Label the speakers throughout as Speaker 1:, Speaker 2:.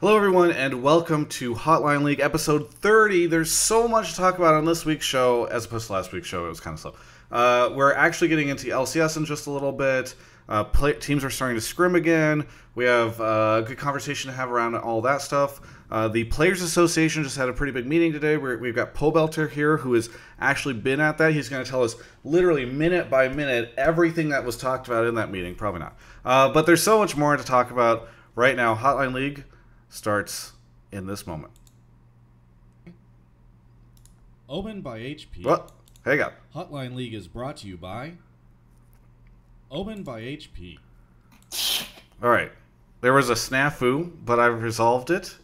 Speaker 1: Hello, everyone, and welcome to Hotline League episode 30. There's so much to talk about on this week's show, as opposed to last week's show. It was kind of slow. We're actually getting into LCS in just a little bit. Teams are starting to scrim again. We have a good conversation to have around all that stuff. The Players Association just had a pretty big meeting today. We've got Pobelter here, who has actually been at that. He's going to tell us literally minute by minute everything that was talked about in that meeting. Probably not. But there's so much more to talk about right now. Hotline League starts in this moment.
Speaker 2: OMENbyHP.
Speaker 1: What? Hang on.
Speaker 2: Hotline League is brought to you by OMENbyHP.
Speaker 1: All right. There was a snafu, but I've resolved it.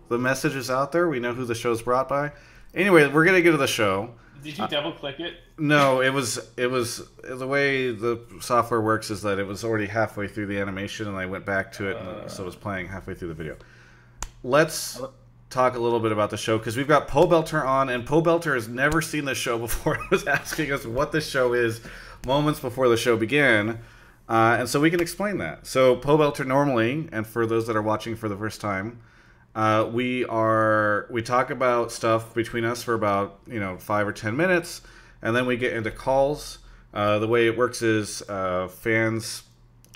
Speaker 1: The message is out there. We know who the show's brought by. Anyway, we're going to get to the show.
Speaker 3: Did you double click it?
Speaker 1: No, it was the way the software works is that it was already halfway through the animation and I went back to it, and so it was playing halfway through the video. Let's talk a little bit about the show because we've got Pobelter on, and Pobelter has never seen this show before. He was asking us what this show is moments before the show began, and so we can explain that. So Pobelter normally, and for those that are watching for the first time, we talk about stuff between us for about 5 or 10 minutes, and then we get into calls. The way it works is fans,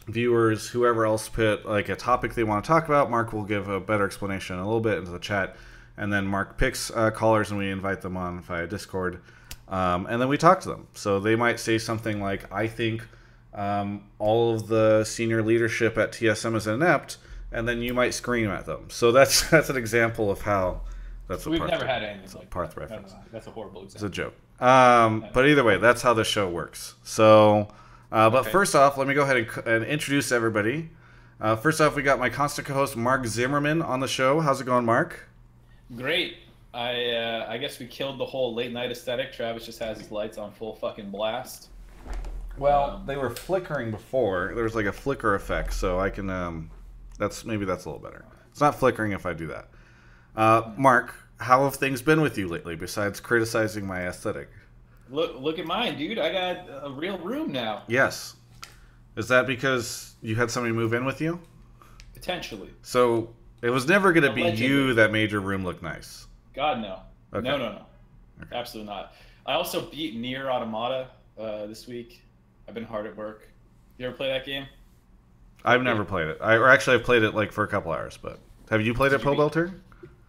Speaker 1: viewers, whoever else put like a topic they want to talk about. Mark will give a better explanation a little bit into the chat, and then Mark picks callers and we invite them on via Discord, and then we talk to them. So they might say something like, I think all of the senior leadership at TSM is inept, and then you might scream at them. So that's an example of how that's
Speaker 3: We've never had anything like
Speaker 1: Parth
Speaker 3: that.
Speaker 1: reference.
Speaker 3: That's a horrible
Speaker 1: It's
Speaker 3: example.
Speaker 1: a joke. But either way, that's how the show works. So but first off, let me go ahead and introduce everybody. First off, we got my constant co-host Mark Zimmerman on the show. How's it going, Mark?
Speaker 3: Great. I guess we killed the whole late night aesthetic. Travis just has his lights on full fucking blast.
Speaker 1: Well, they were flickering before. There was like a flicker effect, so I can that's a little better. It's not flickering if I do that. Mark, how have things been with you lately besides criticizing my aesthetic?
Speaker 3: Look at mine, dude. I got a real room now.
Speaker 1: Yes. Is that because you had somebody move in with you?
Speaker 3: Potentially.
Speaker 1: So it was never going to be
Speaker 3: Allegedly.
Speaker 1: you that made your room look nice.
Speaker 3: God, no.
Speaker 1: Okay.
Speaker 3: No.
Speaker 1: Okay.
Speaker 3: Absolutely not. I also beat Nier Automata this week. I've been hard at work. You ever play that game?
Speaker 1: I've never played it. I've played it like for a couple hours, but have you played it, Pobelter?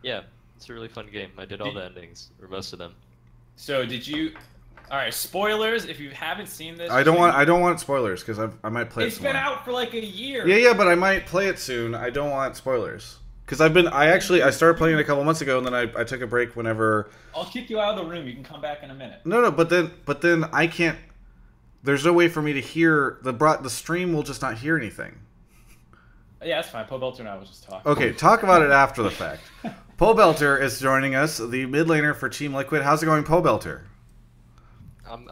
Speaker 4: Yeah, it's a really fun game. I did all the endings, or most of them.
Speaker 3: So did you... All right, spoilers. If you haven't seen this,
Speaker 1: I don't want spoilers because I might play it.
Speaker 3: It's been out for like a year.
Speaker 1: Yeah, but I might play it soon. I don't want spoilers because I started playing it a couple months ago and then I took a break whenever.
Speaker 3: I'll kick you out of the room. You can come back in a minute.
Speaker 1: No, but then I can't. There's no way for me to hear the stream will just not hear anything.
Speaker 3: Yeah, that's fine. Pobelter and I was just talking.
Speaker 1: Okay, talk about it after the fact. Pobelter is joining us, the mid laner for Team Liquid. How's it going, Pobelter?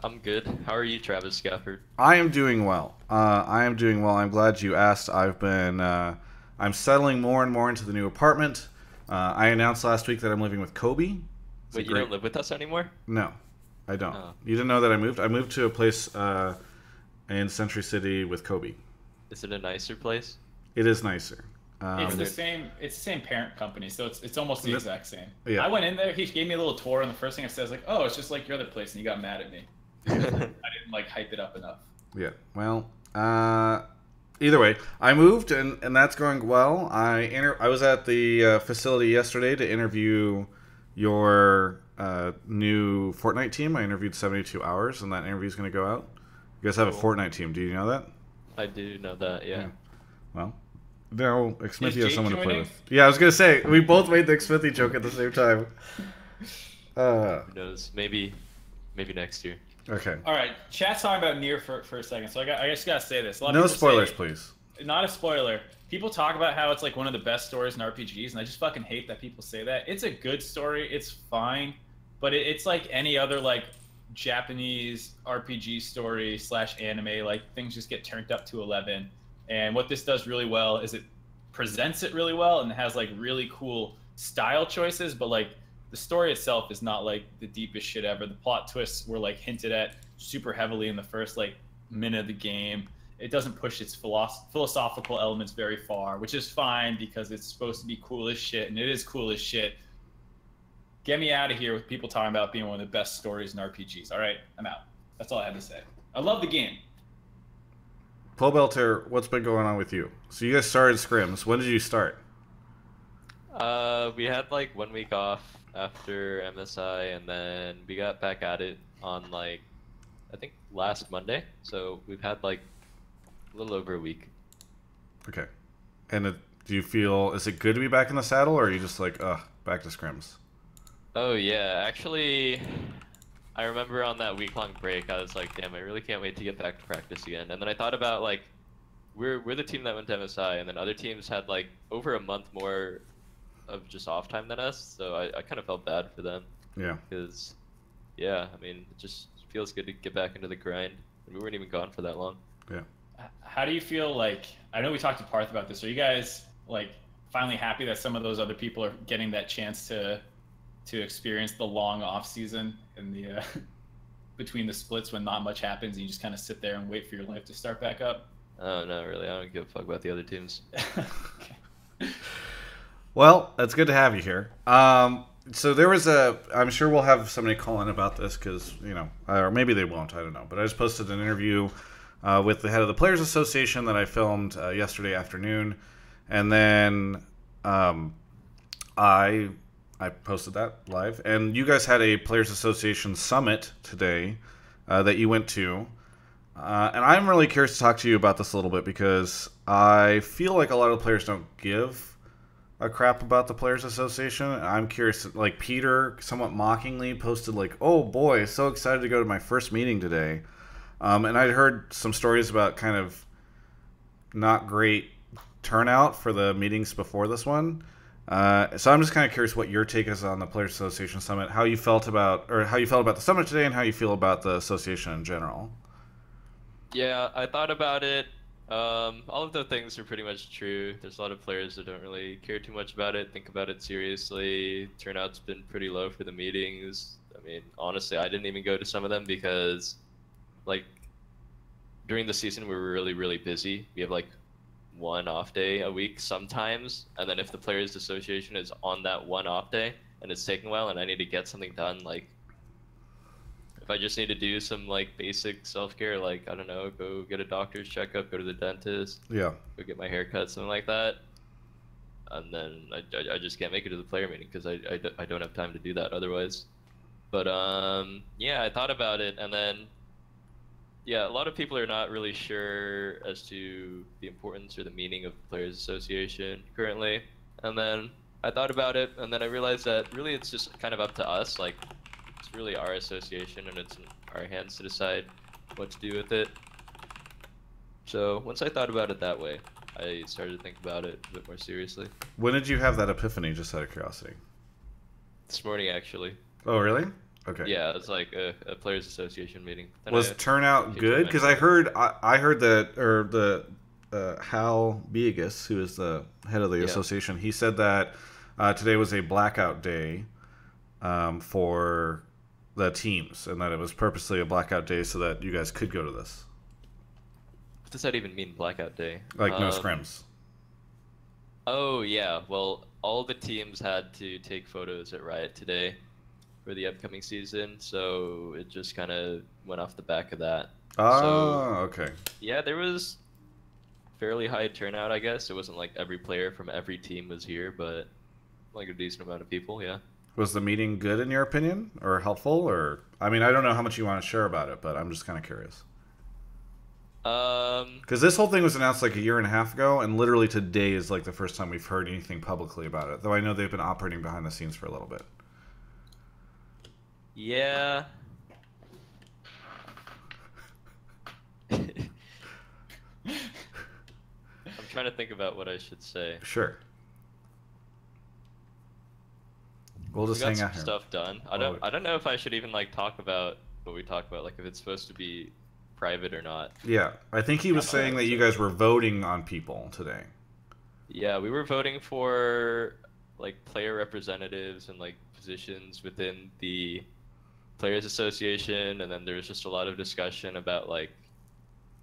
Speaker 4: I'm good. How are you, Travis Gafford?
Speaker 1: I am doing well. I'm glad you asked. I'm settling more and more into the new apartment. I announced last week that I'm living with Kobe.
Speaker 4: Wait, you don't live with us anymore?
Speaker 1: No, I don't.
Speaker 4: Oh.
Speaker 1: You didn't know that I moved? I moved to a place in Century City with Kobe.
Speaker 4: Is it a nicer place?
Speaker 1: It is nicer.
Speaker 3: It's the same. It's the same parent company, so it's almost the exact same.
Speaker 1: Yeah.
Speaker 3: I went in there. He gave me a little tour, and the first thing I said was like, "Oh, it's just like your other place," and you got mad at me. I didn't like hype it up enough.
Speaker 1: Yeah. Well, either way, I moved and that's going well. I was at the facility yesterday to interview your new Fortnite team. I interviewed 72 hours, and that interview is going to go out. You guys have a Fortnite team. Do you know that?
Speaker 4: I do know that, yeah.
Speaker 1: Well, now Xmithy has
Speaker 3: Jake
Speaker 1: someone to play
Speaker 3: joining?
Speaker 1: with. Yeah, I was going to say, we both made the Xmithy joke at the same time.
Speaker 4: Who knows? Maybe next year.
Speaker 1: Okay.
Speaker 3: All right, chat's talking about Nier for a second, so I just gotta say this. A lot of
Speaker 1: No
Speaker 3: people
Speaker 1: spoilers,
Speaker 3: say-
Speaker 1: please.
Speaker 3: Not a spoiler. People talk about how it's like one of the best stories in RPGs, and I just fucking hate that people say that. It's a good story. It's fine, but it's like any other like Japanese RPG story / anime. Like things just get turned up to 11. And what this does really well is it presents it really well and has like really cool style choices, but like the story itself is not like the deepest shit ever. The plot twists were like hinted at super heavily in the first like minute of the game. it doesn't push its philosophical elements very far, which is fine because it's supposed to be cool as shit, and it is cool as shit. Get me out of here with people talking about being one of the best stories in RPGs. All right, I'm out. That's all I had to say. I love the game.
Speaker 1: Pobelter, what's been going on with you? So you guys started scrims. When did you start?
Speaker 4: We had like 1 week off after MSI, and then we got back at it on like, I think last Monday. So we've had like a little over a week.
Speaker 1: Okay. And do you feel, is it good to be back in the saddle, or are you just like, back to scrims?
Speaker 4: Oh yeah, actually, I remember on that week-long break, I was like, damn, I really can't wait to get back to practice again. And then I thought about like, we're the team that went to MSI, and then other teams had like over a month more of just off time than us, so I kind of felt bad for them.
Speaker 1: Yeah.
Speaker 4: Because, yeah, I mean, it just feels good to get back into the grind. And we weren't even gone for that long.
Speaker 1: Yeah.
Speaker 3: How do you feel like, I know we talked to Parth about this, are you guys like finally happy that some of those other people are getting that chance to experience the long off season and the between the splits when not much happens and you just kind of sit there and wait for your life to start back up?
Speaker 4: Oh, no, really, I don't give a fuck about the other teams.
Speaker 3: Okay.
Speaker 1: Well, it's good to have you here. So there was I'm sure we'll have somebody call in about this because, you know, or maybe they won't, I don't know. But I just posted an interview with the head of the Players Association that I filmed yesterday afternoon. And then I posted that live. And you guys had a Players Association summit today that you went to. And I'm really curious to talk to you about this a little bit because I feel like a lot of the players don't give a crap about the Players Association. I'm curious, like Peter somewhat mockingly posted like, oh boy, so excited to go to my first meeting today. And I'd heard some stories about kind of not great turnout for the meetings before this one. So I'm just kind of curious what your take is on the Players Association Summit, how you felt about the summit today and how you feel about the association in general.
Speaker 4: Yeah, I thought about it. All of the things are pretty much true. There's a lot of players that don't really care too much about it, think about it seriously. Turnout's been pretty low for the meetings. I mean, honestly, I didn't even go to some of them because, like, during the season we were really, really busy. We have like one off day a week sometimes, and then if the Players Association is on that one off day and it's taking a while and I need to get something done, like if I just need to do some like basic self-care, like I don't know, go get a doctor's checkup, go to the dentist,
Speaker 1: Yeah.
Speaker 4: go get my hair cut, something like that, and then I just can't make it to the player meeting because I don't have time to do that otherwise. But yeah, I thought about it, and then yeah, a lot of people are not really sure as to the importance or the meaning of the Players Association currently. And then I thought about it, and then I realized that really it's just kind of up to us. Like, it's really our association, and it's in our hands to decide what to do with it. So once I thought about it that way, I started to think about it a bit more seriously.
Speaker 1: When did you have that epiphany, just out of curiosity?
Speaker 4: This morning, actually.
Speaker 1: Oh, really? Okay.
Speaker 4: Yeah, it was like a Players Association meeting. Then
Speaker 1: Was turnout good? Because I heard that, or the Hal Biegus, who is the head of the association, he said that today was a blackout day for the teams, and that it was purposely a blackout day so that you guys could go to this.
Speaker 4: What does that even mean, blackout day?
Speaker 1: Like no scrims.
Speaker 4: Oh yeah, well all the teams had to take photos at Riot today for the upcoming season, so it just kind of went off the back of that.
Speaker 1: Oh, okay.
Speaker 4: Yeah, there was fairly high turnout, I guess. It wasn't like every player from every team was here, but like a decent amount of people, yeah.
Speaker 1: Was the meeting good in your opinion, or helpful, or I mean, I don't know how much you want to share about it, but I'm just kind of curious. Because this whole thing was announced like a year and a half ago, and literally today is like the first time we've heard anything publicly about it. Though I know they've been operating behind the scenes for a little bit.
Speaker 4: Yeah. I'm trying to think about what I should say.
Speaker 1: Sure. We'll just hang out here.
Speaker 4: Stuff done. I don't know if I should even like talk about what we talked about, like if it's supposed to be private or not.
Speaker 1: Yeah, I think he was saying that you guys were voting on people today.
Speaker 4: Yeah, we were voting for like player representatives and like positions within the Players Association, and then there was just a lot of discussion about like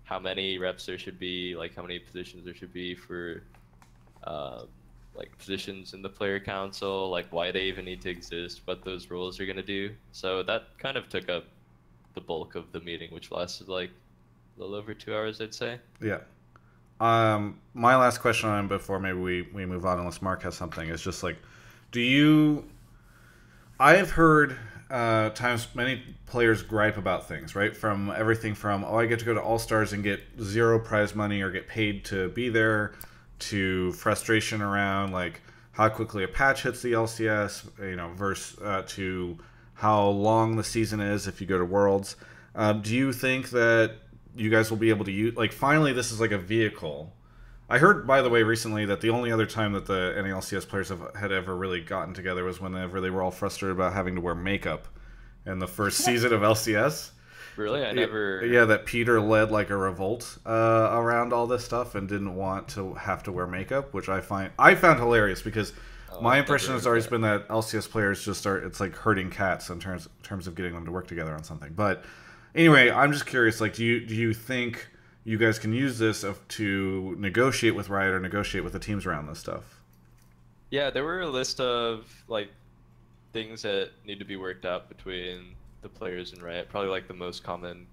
Speaker 4: how many reps there should be, like how many positions there should be for like positions in the player council, like why they even need to exist, what those rules are going to do. So that kind of took up the bulk of the meeting, which lasted like a little over 2 hours, I'd say.
Speaker 1: Yeah. My last question on before maybe we move on, unless Mark has something, is just like, do you... I've heard times many players gripe about things, right? From everything from, oh, I get to go to All-Stars and get 0 prize money or get paid to be there, to frustration around like how quickly a patch hits the LCS, you know, versus to how long the season is if you go to Worlds. Do you think that you guys will be able to use, like, finally this is like a vehicle? I heard, by the way, recently that the only other time that the NALCS players had ever really gotten together was whenever they were all frustrated about having to wear makeup in the first season of LCS.
Speaker 4: Really? I never...
Speaker 1: Yeah, that Peter led like a revolt around all this stuff and didn't want to have to wear makeup, which I found hilarious, because my impression has always been that LCS players just are, it's like herding cats in terms of getting them to work together on something. But anyway, I'm just curious, like, do you think you guys can use this to negotiate with Riot or negotiate with the teams around this stuff?
Speaker 4: Yeah, there were a list of like things that need to be worked out between the players and Riot. Probably like the most common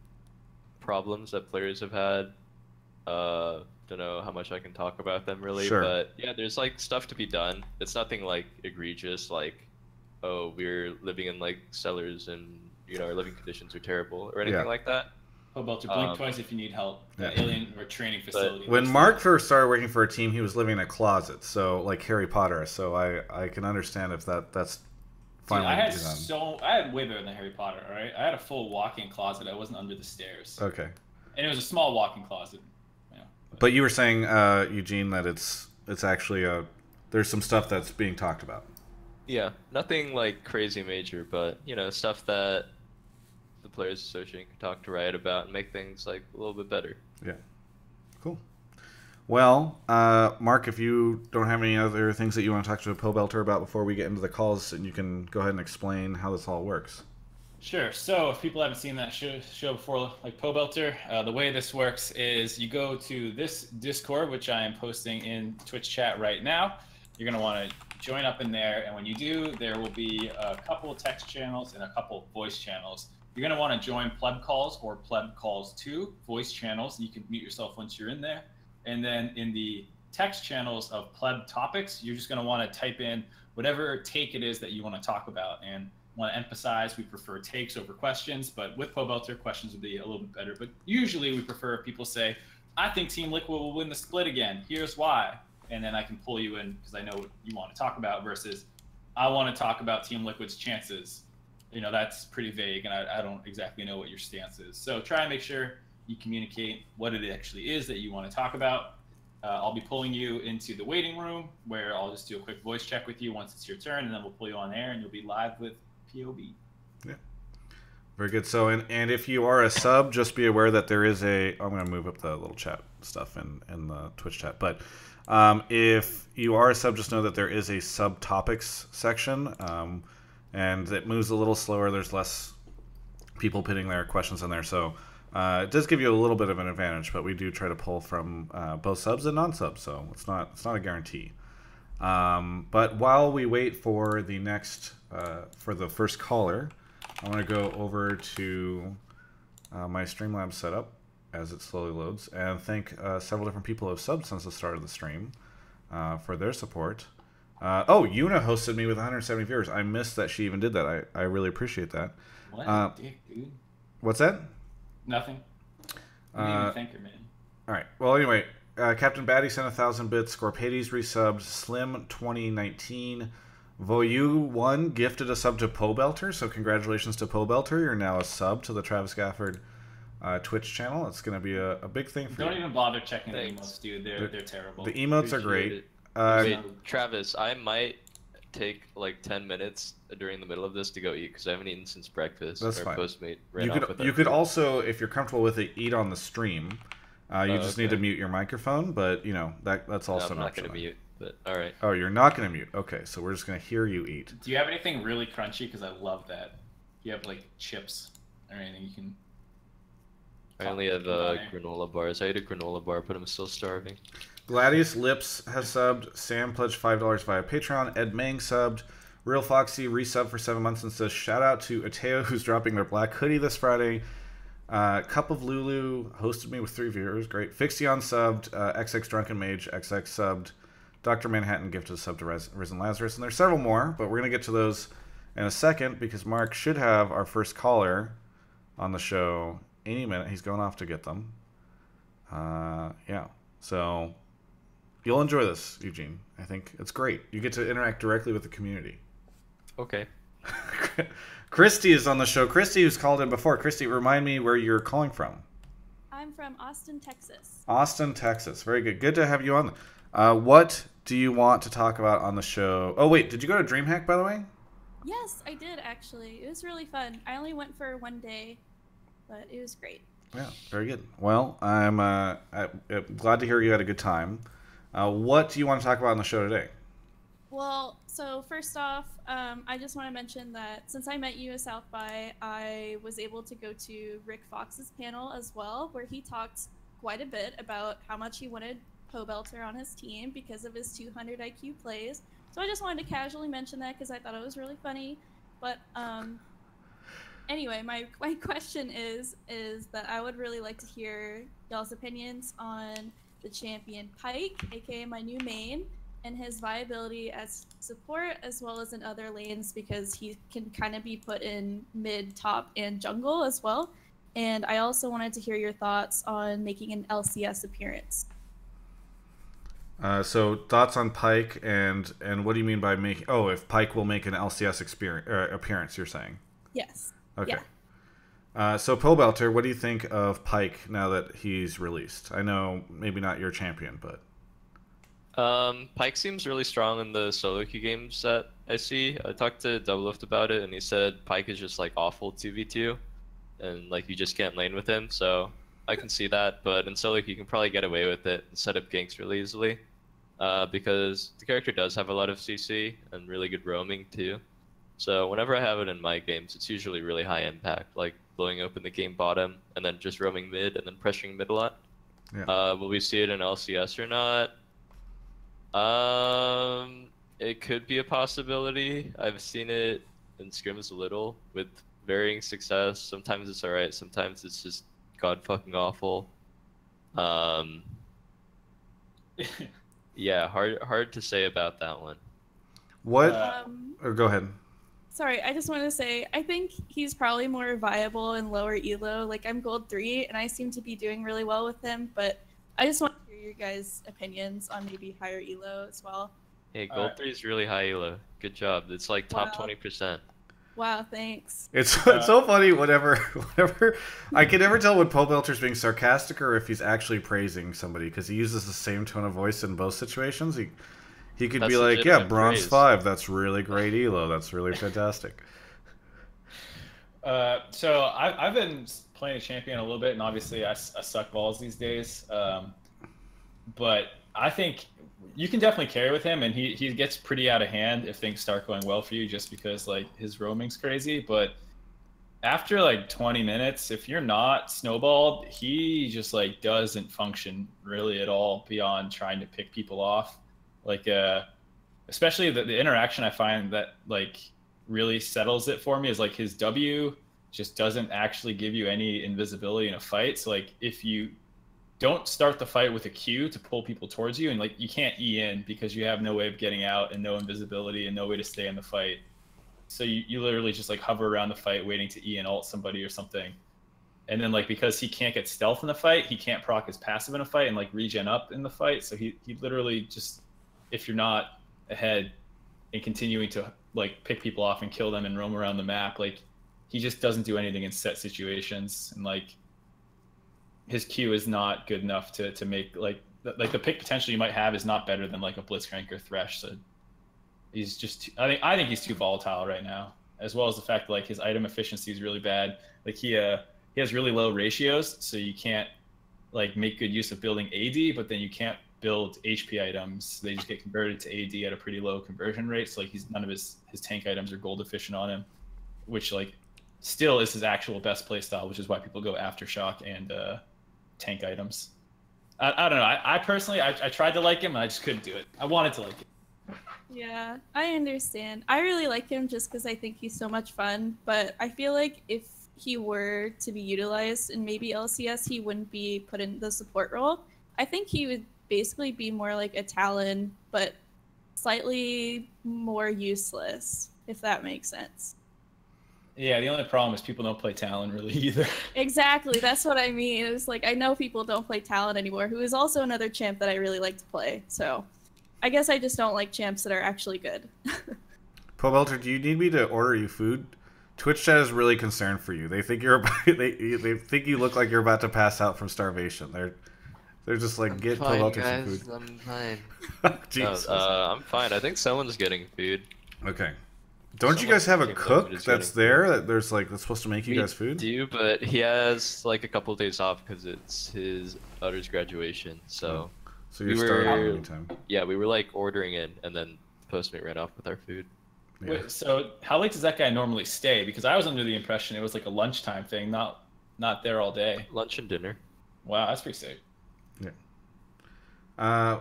Speaker 4: problems that players have had. Don't know how much I can talk about them really,
Speaker 1: sure.
Speaker 4: But yeah, there's like stuff to be done. It's nothing like egregious, like, oh, we're living in like cellars and, you know, our living conditions are terrible or anything like that.
Speaker 3: Pobelter, blink twice if you need help.
Speaker 1: Yeah.
Speaker 3: Alien or training facility.
Speaker 1: When Mark first started working for a team, he was living in a closet, so like Harry Potter. So I can understand if that's finally.
Speaker 3: Dude, I had way better than Harry Potter. All right, I had a full walk-in closet. I wasn't under the stairs.
Speaker 1: Okay.
Speaker 3: And it was a small walk-in closet. Yeah.
Speaker 1: But you were saying, Eugene, that it's actually there's some stuff that's being talked about.
Speaker 4: Yeah, nothing like crazy major, but you know, stuff that the Players Association can talk to Riot about and make things like a little bit better.
Speaker 1: Yeah. Cool. Well, Mark, if you don't have any other things that you want to talk to Pobelter about before we get into the calls, and you can go ahead and explain how this all works.
Speaker 3: Sure. So if people haven't seen that show before, like Pobelter, the way this works is you go to this Discord, which I am posting in Twitch chat right now. You're going to want to join up in there, and when you do, there will be a couple of text channels and a couple of voice channels. You're going to want to join Pleb Calls or Pleb Calls 2 voice channels. You can mute yourself once you're in there. And then in the text channels of Pleb Topics, you're just going to want to type in whatever take it is that you want to talk about. And want to emphasize, we prefer takes over questions, but with Pobelter, questions would be a little bit better. But usually we prefer if people say, I think Team Liquid will win the split again. Here's why. And then I can pull you in because I know what you want to talk about, versus I want to talk about Team Liquid's chances. You know, that's pretty vague, and I don't exactly know what your stance is. So try and make sure you communicate what it actually is that you want to talk about. I'll be pulling you into the waiting room, where I'll just do a quick voice check with you once it's your turn, and then we'll pull you on air, and you'll be live with POB. Yeah.
Speaker 1: Very good. So, and if you are a sub, just be aware that there is I'm going to move up the little chat stuff in the Twitch chat. But if you are a sub, just know that there is a subtopics section. And it moves a little slower. There's less people putting their questions in there. So it does give you a little bit of an advantage, but we do try to pull from both subs and non-subs. So it's not a guarantee. But while we wait for the for the first caller, I want to go over to my Streamlabs setup as it slowly loads, and thank several different people who have subbed since the start of the stream for their support. Yuna hosted me with 170 viewers. I missed that she even did that. I really appreciate that.
Speaker 3: What a dick, dude.
Speaker 1: What's that?
Speaker 3: Nothing. I didn't even thank her, man.
Speaker 1: All right. Well, anyway, Captain Batty sent 1,000 bits. Scorpades resubbed. Slim 2019. Voyu1 gifted a sub to Pobelter, so congratulations to Pobelter. You're now a sub to the Travis Gafford Twitch channel. It's going to be a big thing for you.
Speaker 3: Don't even bother checking the emotes, dude. They're terrible.
Speaker 1: The emotes are great.
Speaker 4: Wait, Travis, I might take like 10 minutes during the middle of this to go eat because I haven't eaten since breakfast.
Speaker 1: That's fine.
Speaker 4: Postmate
Speaker 1: you could also, if you're comfortable with it, eat on the stream. You just need to mute your microphone, but you know that's also
Speaker 4: I'm not going to mute. But all right.
Speaker 1: Oh, you're not going to mute. Okay, so we're just going to hear you eat.
Speaker 3: Do you have anything really crunchy? Because I love that. You have like chips or anything you can.
Speaker 4: I only have granola bars. I ate a granola bar, but I'm still starving.
Speaker 1: Gladius Lips has subbed. Sam pledged $5 via Patreon. Ed Mang subbed. Real Foxy resubbed for 7 months and says, shout out to Ateo, who's dropping their black hoodie this Friday. Cup of Lulu hosted me with 3 viewers. Great. Fixion subbed. XX Drunken Mage XX subbed. Dr. Manhattan gifted a sub to Risen Lazarus. And there's several more, but we're going to get to those in a second because Mark should have our first caller on the show any minute. He's going off to get them. Yeah. So you'll enjoy this, Eugene. I think it's great. You get to interact directly with the community.
Speaker 4: Okay.
Speaker 1: Christy is on the show. Christy, who's called in before. Christy, remind me where you're calling from.
Speaker 5: I'm from Austin, Texas.
Speaker 1: Austin, Texas. Very good. Good to have you on. What do you want to talk about on the show? Oh, wait. Did you go to DreamHack, by the way?
Speaker 5: Yes, I did, actually. It was really fun. I only went for 1 day, but it was great.
Speaker 1: Yeah, very good. Well, I'm glad to hear you had a good time. What do you want to talk about on the show today?
Speaker 5: Well, so first off, I just want to mention that since I met you at South by, I was able to go to Rick Fox's panel as well, where he talked quite a bit about how much he wanted Pobelter on his team because of his 200 IQ plays. So I just wanted to casually mention that because I thought it was really funny. But anyway, my question is that I would really like to hear y'all's opinions on the champion Pike, aka my new main, and his viability as support as well as in other lanes because he can kind of be put in mid, top, and jungle as well. And I also wanted to hear your thoughts on making an LCS appearance.
Speaker 1: So thoughts on Pike and what do you mean by making? Oh, if Pike will make an LCS appearance, you're saying?
Speaker 5: Yes.
Speaker 1: Okay.
Speaker 5: Yeah.
Speaker 1: So Pobelter, what do you think of Pike now that he's released? I know maybe not your champion, but
Speaker 4: Pike seems really strong in the solo queue games that I see. I talked to Double Lift about it, and he said Pike is just like awful 2v2, and like you just can't lane with him. So I can see that, but in solo queue you can probably get away with it and set up ganks really easily, because the character does have a lot of CC and really good roaming too. So whenever I have it in my games, it's usually really high impact, like blowing open the game bottom and then just roaming mid and then pressuring mid a lot.
Speaker 1: yeah.
Speaker 4: Will we see it in LCS or not? It could be a possibility. I've seen it in scrims a little with varying success. Sometimes it's alright, sometimes it's just god fucking awful. Yeah, hard to say about that one.
Speaker 1: What? Or go ahead.
Speaker 5: Sorry, I just wanted to say, I think he's probably more viable in lower elo. Like, I'm gold 3, and I seem to be doing really well with him, but I just want to hear your guys' opinions on maybe higher elo as well.
Speaker 4: Hey, gold 3 is really high elo. Good job. It's like top 20%.
Speaker 5: Wow, thanks.
Speaker 1: It's so funny whenever I can never tell when Pobelter's being sarcastic or if he's actually praising somebody because he uses the same tone of voice in both situations. He could be like, yeah, bronze praise. 5, that's really great elo, that's really fantastic.
Speaker 3: So I've been playing a champion a little bit, and obviously I suck balls these days. But I think you can definitely carry with him, and he gets pretty out of hand if things start going well for you, just because like his roaming's crazy. But after like 20 minutes, if you're not snowballed, he just like doesn't function really at all beyond trying to pick people off. Like especially the interaction I find that like really settles it for me is like his W just doesn't actually give you any invisibility in a fight. So like if you don't start the fight with a Q to pull people towards you, and like you can't E in because you have no way of getting out and no invisibility and no way to stay in the fight. So you literally just like hover around the fight waiting to E and ult somebody or something. And then like because he can't get stealth in the fight, he can't proc his passive in a fight and like regen up in the fight. So he literally just, if you're not ahead and continuing to like pick people off and kill them and roam around the map, like he just doesn't do anything in set situations. And like his Q is not good enough to make like the pick potential you might have is not better than like a Blitzcrank or Thresh. So he's just I think he's too volatile right now, as well as the fact that like his item efficiency is really bad. Like he has really low ratios, so you can't like make good use of building AD, but then you can't build HP items. They just get converted to AD at a pretty low conversion rate. So like none of his tank items are gold efficient on him, which like still is his actual best play style, which is why people go Aftershock and tank items. I don't know. I personally, I tried to like him, and I just couldn't do it. I wanted to like him.
Speaker 5: Yeah, I understand. I really like him just because I think he's so much fun, but I feel like if he were to be utilized in maybe LCS, he wouldn't be put in the support role. I think he would basically be more like a Talon, but slightly more useless, if that makes sense.
Speaker 3: Yeah, the only problem is people don't play Talon really either.
Speaker 5: Exactly, that's what I mean. It's like, I know people don't play Talon anymore, who is also another champ that I really like to play, so I guess I just don't like champs that are actually good.
Speaker 1: Pobelter, do you need me to order you food? Twitch chat is really concerned for you. They think you're they think you look like you're about to pass out from starvation. They're just like, get Pobelter some food.
Speaker 4: I'm fine.
Speaker 1: Jesus.
Speaker 4: No, I'm fine. I think someone's getting food.
Speaker 1: Okay. Don't you guys have a cook that's there? That there's like that's supposed to make you guys food?
Speaker 4: We do, but he has like a couple days off because it's his daughter's graduation. So,
Speaker 1: so you're starting anytime.
Speaker 4: Yeah, we were like ordering in, and then Postmate ran off with our food.
Speaker 1: Yeah.
Speaker 3: Wait, so how late does that guy normally stay? Because I was under the impression it was like a lunchtime thing, not there all day.
Speaker 4: Lunch and dinner.
Speaker 3: Wow, that's pretty sick.
Speaker 1: Yeah.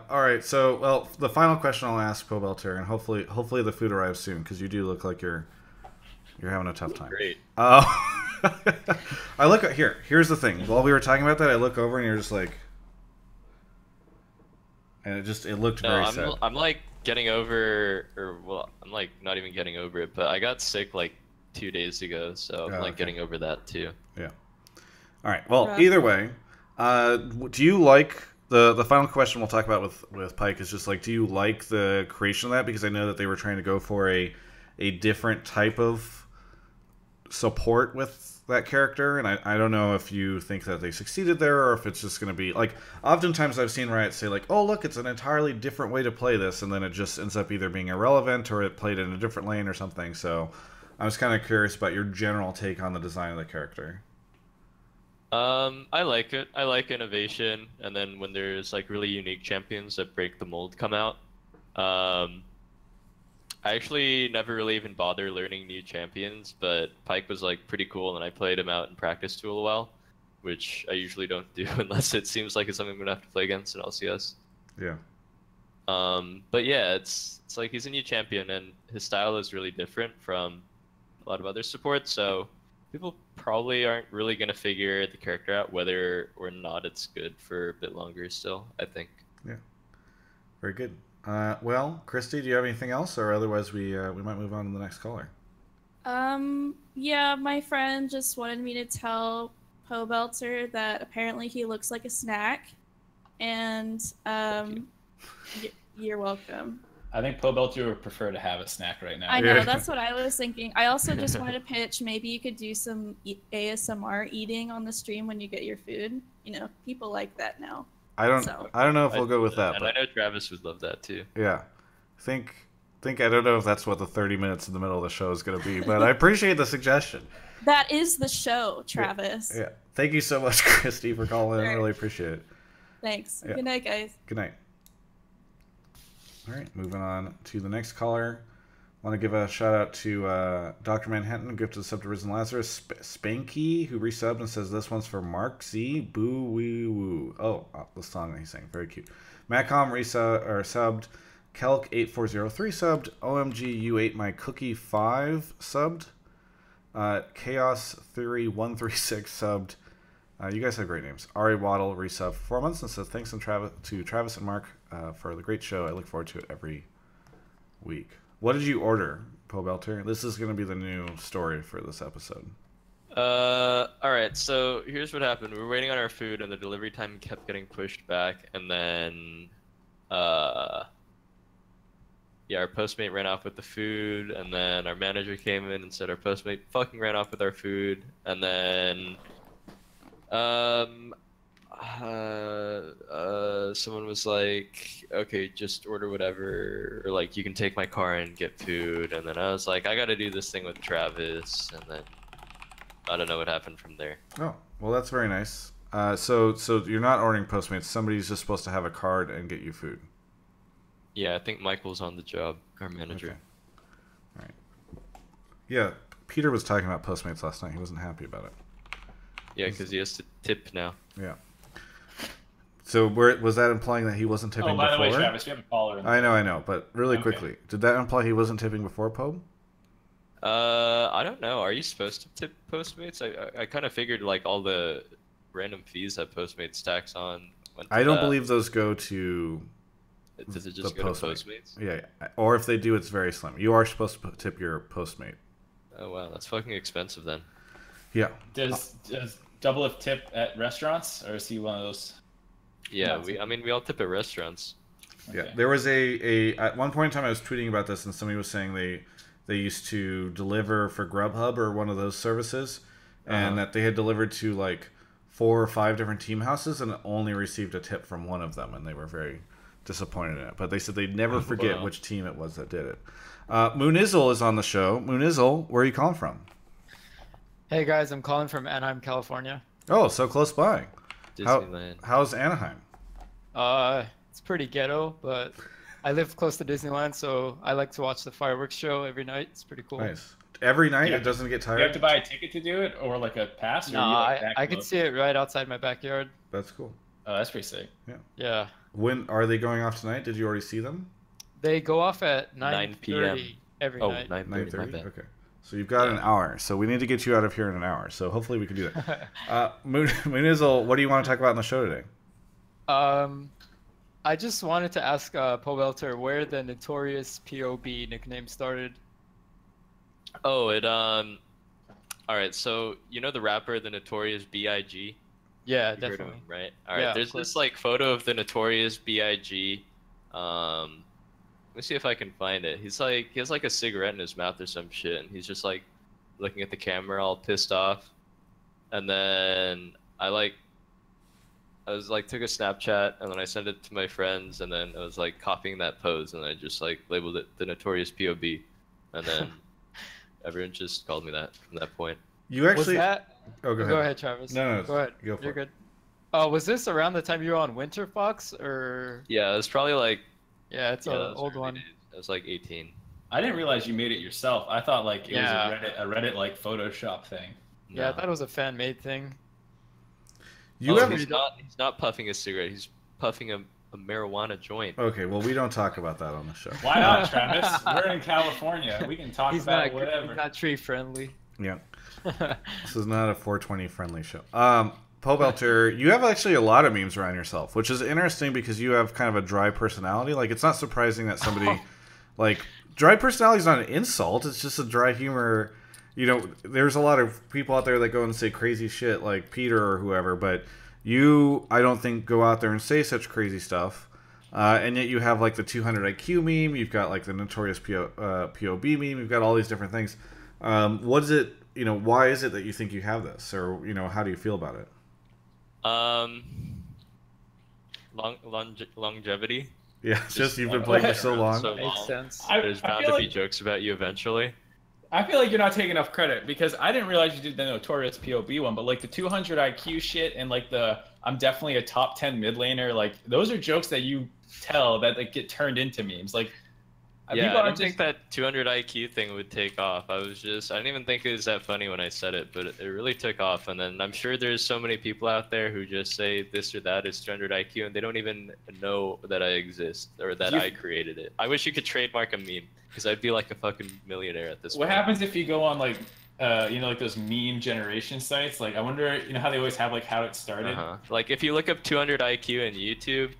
Speaker 1: All right. So, well, the final question I'll ask Pobelter, and hopefully the food arrives soon, because you do look like you're having a tough time.
Speaker 4: Great.
Speaker 1: I look here. Here's the thing. While we were talking about that, I look over and you're just like, and it looked very sad.
Speaker 4: I'm like getting over, I'm like not even getting over it, but I got sick like 2 days ago, so I'm like getting over that too.
Speaker 1: Yeah. All right. Well, either way, do you like the final question we'll talk about with Pyke is just like, do you like the creation of that? Because I know that they were trying to go for a different type of support with that character, and I don't know if you think that they succeeded there, or if it's just going to be like, oftentimes I've seen Riot say like, oh look, it's an entirely different way to play this, and then it just ends up either being irrelevant or it played in a different lane or something. So I was kind of curious about your general take on the design of the character.
Speaker 4: I like it. I like innovation, and then when there's like really unique champions that break the mold come out. I actually never really even bothered learning new champions, but Pyke was like pretty cool, and I played him out in practice tool a while, which I usually don't do unless it seems like it's something I'm gonna have to play against in LCS.
Speaker 1: Yeah.
Speaker 4: But yeah, it's like he's a new champion, and his style is really different from a lot of other supports, so people probably aren't really gonna figure the character out whether or not it's good for a bit longer still, I think.
Speaker 1: Yeah. Very good. Well, Christy, do you have anything else, or otherwise we might move on to the next caller?
Speaker 5: Yeah, my friend just wanted me to tell Pobelter that apparently he looks like a snack, and you're welcome.
Speaker 3: I think Pobelter would prefer to have a snack right now.
Speaker 5: I know, that's what I was thinking. I also just wanted to pitch, maybe you could do some ASMR eating on the stream when you get your food. You know, people like that now.
Speaker 1: I don't know if we'll go with that.
Speaker 4: And
Speaker 1: but
Speaker 4: I know Travis would love that too.
Speaker 1: Yeah. I don't know if that's what the 30 minutes in the middle of the show is going to be, but I appreciate the suggestion.
Speaker 5: That is the show, Travis.
Speaker 1: Yeah. Thank you so much, Christy, for calling in. I really appreciate it.
Speaker 5: Thanks.
Speaker 1: Yeah.
Speaker 5: Good night, guys.
Speaker 1: Good night. All right, moving on to the next caller. Want to give a shout out to Dr. Manhattan, gift to the sub to Risen Lazarus, Spanky, who resubbed and says this one's for Mark Z. Boo wee woo. Oh, the song that he's saying, very cute. Macom subbed, Kelk 8403 subbed, OMG U8 my cookie 5 subbed, Chaos Theory 136 subbed. You guys have great names. Ari Waddle resubbed for 4 months and says thanks to Travis and Mark for the great show. I look forward to it every week. What did you order, Pobelter? This is going to be the new story for this episode.
Speaker 4: Alright, so here's what happened. We were waiting on our food, and the delivery time kept getting pushed back, and then, yeah, our Postmate ran off with the food, and then our manager came in and said our Postmate fucking ran off with our food, and then, someone was like, okay, just order whatever, or like, you can take my car and get food, and then I was like, I gotta do this thing with Travis, and then I don't know what happened from there.
Speaker 1: Oh, well, that's very nice. So you're not ordering Postmates. Somebody's just supposed to have a card and get you food.
Speaker 4: Yeah, I think Michael's on the job, our manager.
Speaker 1: Okay. All right. Yeah, Peter was talking about Postmates last night. He wasn't happy about it.
Speaker 4: Yeah, because he has to tip now.
Speaker 1: Yeah. So was that implying that he wasn't tipping before?
Speaker 3: Oh, by the way, Travis, we have a caller.
Speaker 1: I know. But really quickly, did that imply he wasn't tipping before Pobe?
Speaker 4: I don't know. Are you supposed to tip Postmates? I kind of figured like all the random fees that Postmates tax on.
Speaker 1: I don't believe those go to.
Speaker 4: Does it just go to Postmates?
Speaker 1: Yeah, or if they do, it's very slim. You are supposed to tip your Postmate.
Speaker 4: Oh wow, that's fucking expensive then.
Speaker 1: Yeah.
Speaker 3: Does Doublelift tip at restaurants, or is he one of those?
Speaker 4: Yeah, we all tip at restaurants.
Speaker 1: Yeah,
Speaker 3: Okay.
Speaker 1: there was at one point in time I was tweeting about this, and somebody was saying they used to deliver for Grubhub or one of those services, and that they had delivered to like 4 or 5 different team houses and only received a tip from one of them, and they were very disappointed in it. But they said they'd never forget which team it was that did it. Moonizzle is on the show. Moonizzle, where are you calling from?
Speaker 6: Hey guys, I'm calling from Anaheim, California.
Speaker 1: Oh, so close by.
Speaker 4: Disneyland.
Speaker 1: How's Anaheim?
Speaker 6: It's pretty ghetto, but I live close to Disneyland, so I like to watch the fireworks show every night. It's pretty cool.
Speaker 1: Nice. Every night it doesn't get tired?
Speaker 3: You have to buy a ticket to do it, or like a pass? Or
Speaker 6: No, I can see it right outside my backyard.
Speaker 1: That's cool.
Speaker 3: Oh, that's pretty sick.
Speaker 6: Yeah.
Speaker 1: When are they going off tonight? Did you already see them?
Speaker 6: They go off at
Speaker 4: 9 p.m.
Speaker 6: every
Speaker 4: Oh,
Speaker 6: night.
Speaker 4: 9:30.
Speaker 1: Okay. So you've got an hour. So we need to get you out of here in an hour. So hopefully we can do that. Moonizzle, what do you want to talk about on the show today?
Speaker 6: I just wanted to ask Pobelter where the notorious POB nickname started.
Speaker 4: Oh, all right, so you know the rapper, the Notorious B.I.G.?
Speaker 6: Yeah,
Speaker 4: You heard of
Speaker 6: definitely.
Speaker 4: him, right? All right,
Speaker 6: Yeah,
Speaker 4: there's
Speaker 6: of course.
Speaker 4: this like photo of the Notorious B.I.G. Let me see if I can find it. He has like a cigarette in his mouth or some shit, and he's just like looking at the camera all pissed off. And then I was like took a Snapchat, and then I sent it to my friends, and then I was like copying that pose, and I just like labeled it the Notorious POB, and then everyone just called me that from that point.
Speaker 1: You actually.
Speaker 6: Was that?
Speaker 1: Oh,
Speaker 6: Go ahead, Travis.
Speaker 1: No,
Speaker 6: go ahead.
Speaker 1: Go for
Speaker 6: You're
Speaker 1: it.
Speaker 6: good. Was this around the time you were on Winter Fox, or?
Speaker 4: Yeah, it was probably like.
Speaker 6: Yeah, it's
Speaker 4: Yeah,
Speaker 6: an old one.
Speaker 4: I was like 18.
Speaker 3: I didn't realize you made it yourself. I thought like it
Speaker 6: Yeah.
Speaker 3: was a Reddit like Photoshop thing.
Speaker 6: Yeah, I
Speaker 4: No.
Speaker 6: thought it was a fan-made thing.
Speaker 1: You
Speaker 4: Oh,
Speaker 1: have.
Speaker 4: he's not puffing a cigarette. He's puffing a marijuana joint.
Speaker 1: Okay, well, we don't talk about that on the show.
Speaker 3: Why not, Travis? We're in California. We can talk
Speaker 6: He's
Speaker 3: about
Speaker 6: not
Speaker 3: whatever.
Speaker 6: He's not tree friendly.
Speaker 1: Yeah. This is not a 420 friendly show. Pobelter, you have actually a lot of memes around yourself, which is interesting because you have kind of a dry personality. Like, it's not surprising that somebody, like, dry personality is not an insult. It's just a dry humor. You know, there's a lot of people out there that go and say crazy shit, like Peter or whoever, but you, I don't think, go out there and say such crazy stuff. And yet you have, like, the 200 IQ meme. You've got, like, the Notorious POB meme. You've got all these different things. What is it, you know, why is it that you think you have this? Or, you know, how do you feel about it?
Speaker 4: Longevity.
Speaker 1: Yeah, it's just you've been playing for so long.
Speaker 6: Makes sense.
Speaker 4: There's
Speaker 3: I
Speaker 4: bound
Speaker 3: feel
Speaker 4: to be
Speaker 3: like-
Speaker 4: jokes about you eventually.
Speaker 3: I feel like you're not taking enough credit because I didn't realize you did the Notorious POB one, but like the 200 IQ shit and like the I'm definitely a top 10 mid laner, like those are jokes that you tell that like get turned into memes. Like
Speaker 4: Yeah,
Speaker 3: people
Speaker 4: I
Speaker 3: are
Speaker 4: didn't think that 200 IQ thing would take off. I didn't even think it was that funny when I said it, but it really took off. And then I'm sure there's so many people out there who just say this or that is 200 IQ, and they don't even know that I exist or that I created it. I wish you could trademark a meme, because I'd be like a fucking millionaire at this
Speaker 3: What
Speaker 4: point.
Speaker 3: happens if you go on like you know, like those meme generation sites? Like I wonder, you know how they always have like how it started?
Speaker 4: Like if you look up 200 IQ in YouTube,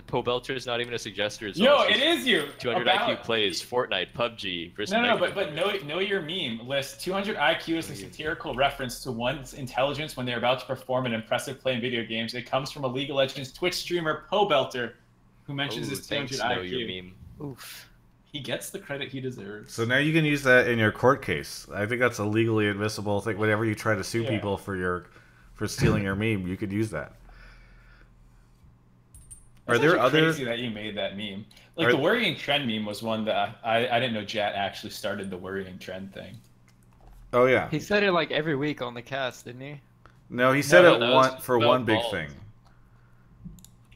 Speaker 4: Pobelter is not even a suggested result.
Speaker 3: Yo, it is you.
Speaker 4: 200 IQ plays Fortnite, PUBG. Versus
Speaker 3: No,
Speaker 4: Mega.
Speaker 3: but know your meme list. 200 IQ is a satirical reference to one's intelligence when they're about to perform an impressive play in video games. It comes from a League of Legends Twitch streamer, Pobelter, who mentions his 200
Speaker 4: thanks, know your
Speaker 3: IQ.
Speaker 4: meme.
Speaker 6: Oof.
Speaker 3: He gets the credit he deserves.
Speaker 1: So now you can use that in your court case. I think that's a legally admissible thing. Whenever you try to sue people for stealing your meme, you could use that.
Speaker 3: It's
Speaker 1: Are there
Speaker 3: actually
Speaker 1: other?
Speaker 3: crazy that you made that meme? Like the worrying trend meme was one that I didn't know Jat actually started the worrying trend thing.
Speaker 1: Oh yeah.
Speaker 6: He said it like every week on the cast, didn't he?
Speaker 1: No, he said
Speaker 4: No,
Speaker 1: it
Speaker 4: that was
Speaker 1: one for
Speaker 4: about
Speaker 1: one big
Speaker 4: balls.
Speaker 1: thing.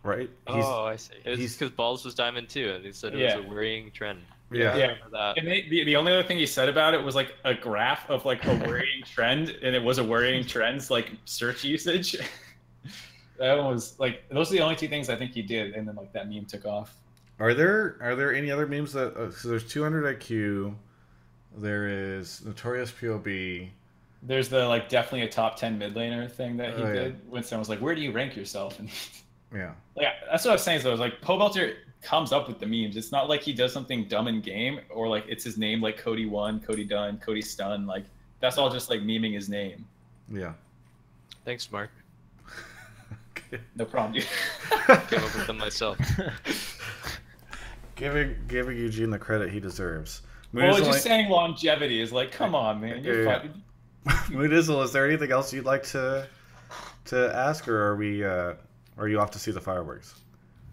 Speaker 1: Right?
Speaker 6: Oh, I see.
Speaker 4: It's
Speaker 1: He's-
Speaker 4: because Balls was Diamond too, and he said it
Speaker 3: Yeah.
Speaker 4: was a worrying trend.
Speaker 1: Yeah.
Speaker 4: I remember that.
Speaker 3: And the only other thing he said about it was like a graph of like a worrying trend, and it was a worrying trends like search usage. That one was like those are the only two things I think he did, and then like that meme took off.
Speaker 1: Are there any other memes that? So there's 200 IQ. There is Notorious POB.
Speaker 3: There's the like definitely a top 10 mid laner thing that he
Speaker 1: Oh, yeah.
Speaker 3: did when someone was like, "Where do you rank yourself?" And
Speaker 1: Yeah.
Speaker 3: like that's what I was saying. So I was like, Pobelter comes up with the memes. It's not like he does something dumb in game or like it's his name like Cody One, Cody Dunn, Cody Stun. Like that's all just like memeing his name.
Speaker 1: Yeah.
Speaker 4: Thanks, Mark.
Speaker 3: No problem, dude.
Speaker 4: Came up with them myself.
Speaker 1: Giving Eugene the credit he deserves.
Speaker 3: Well, just saying longevity is like, come on, man. You're
Speaker 1: Yeah.
Speaker 3: fucking...
Speaker 1: Moodizzle, is there anything else you'd like to ask, or are you off to see the fireworks?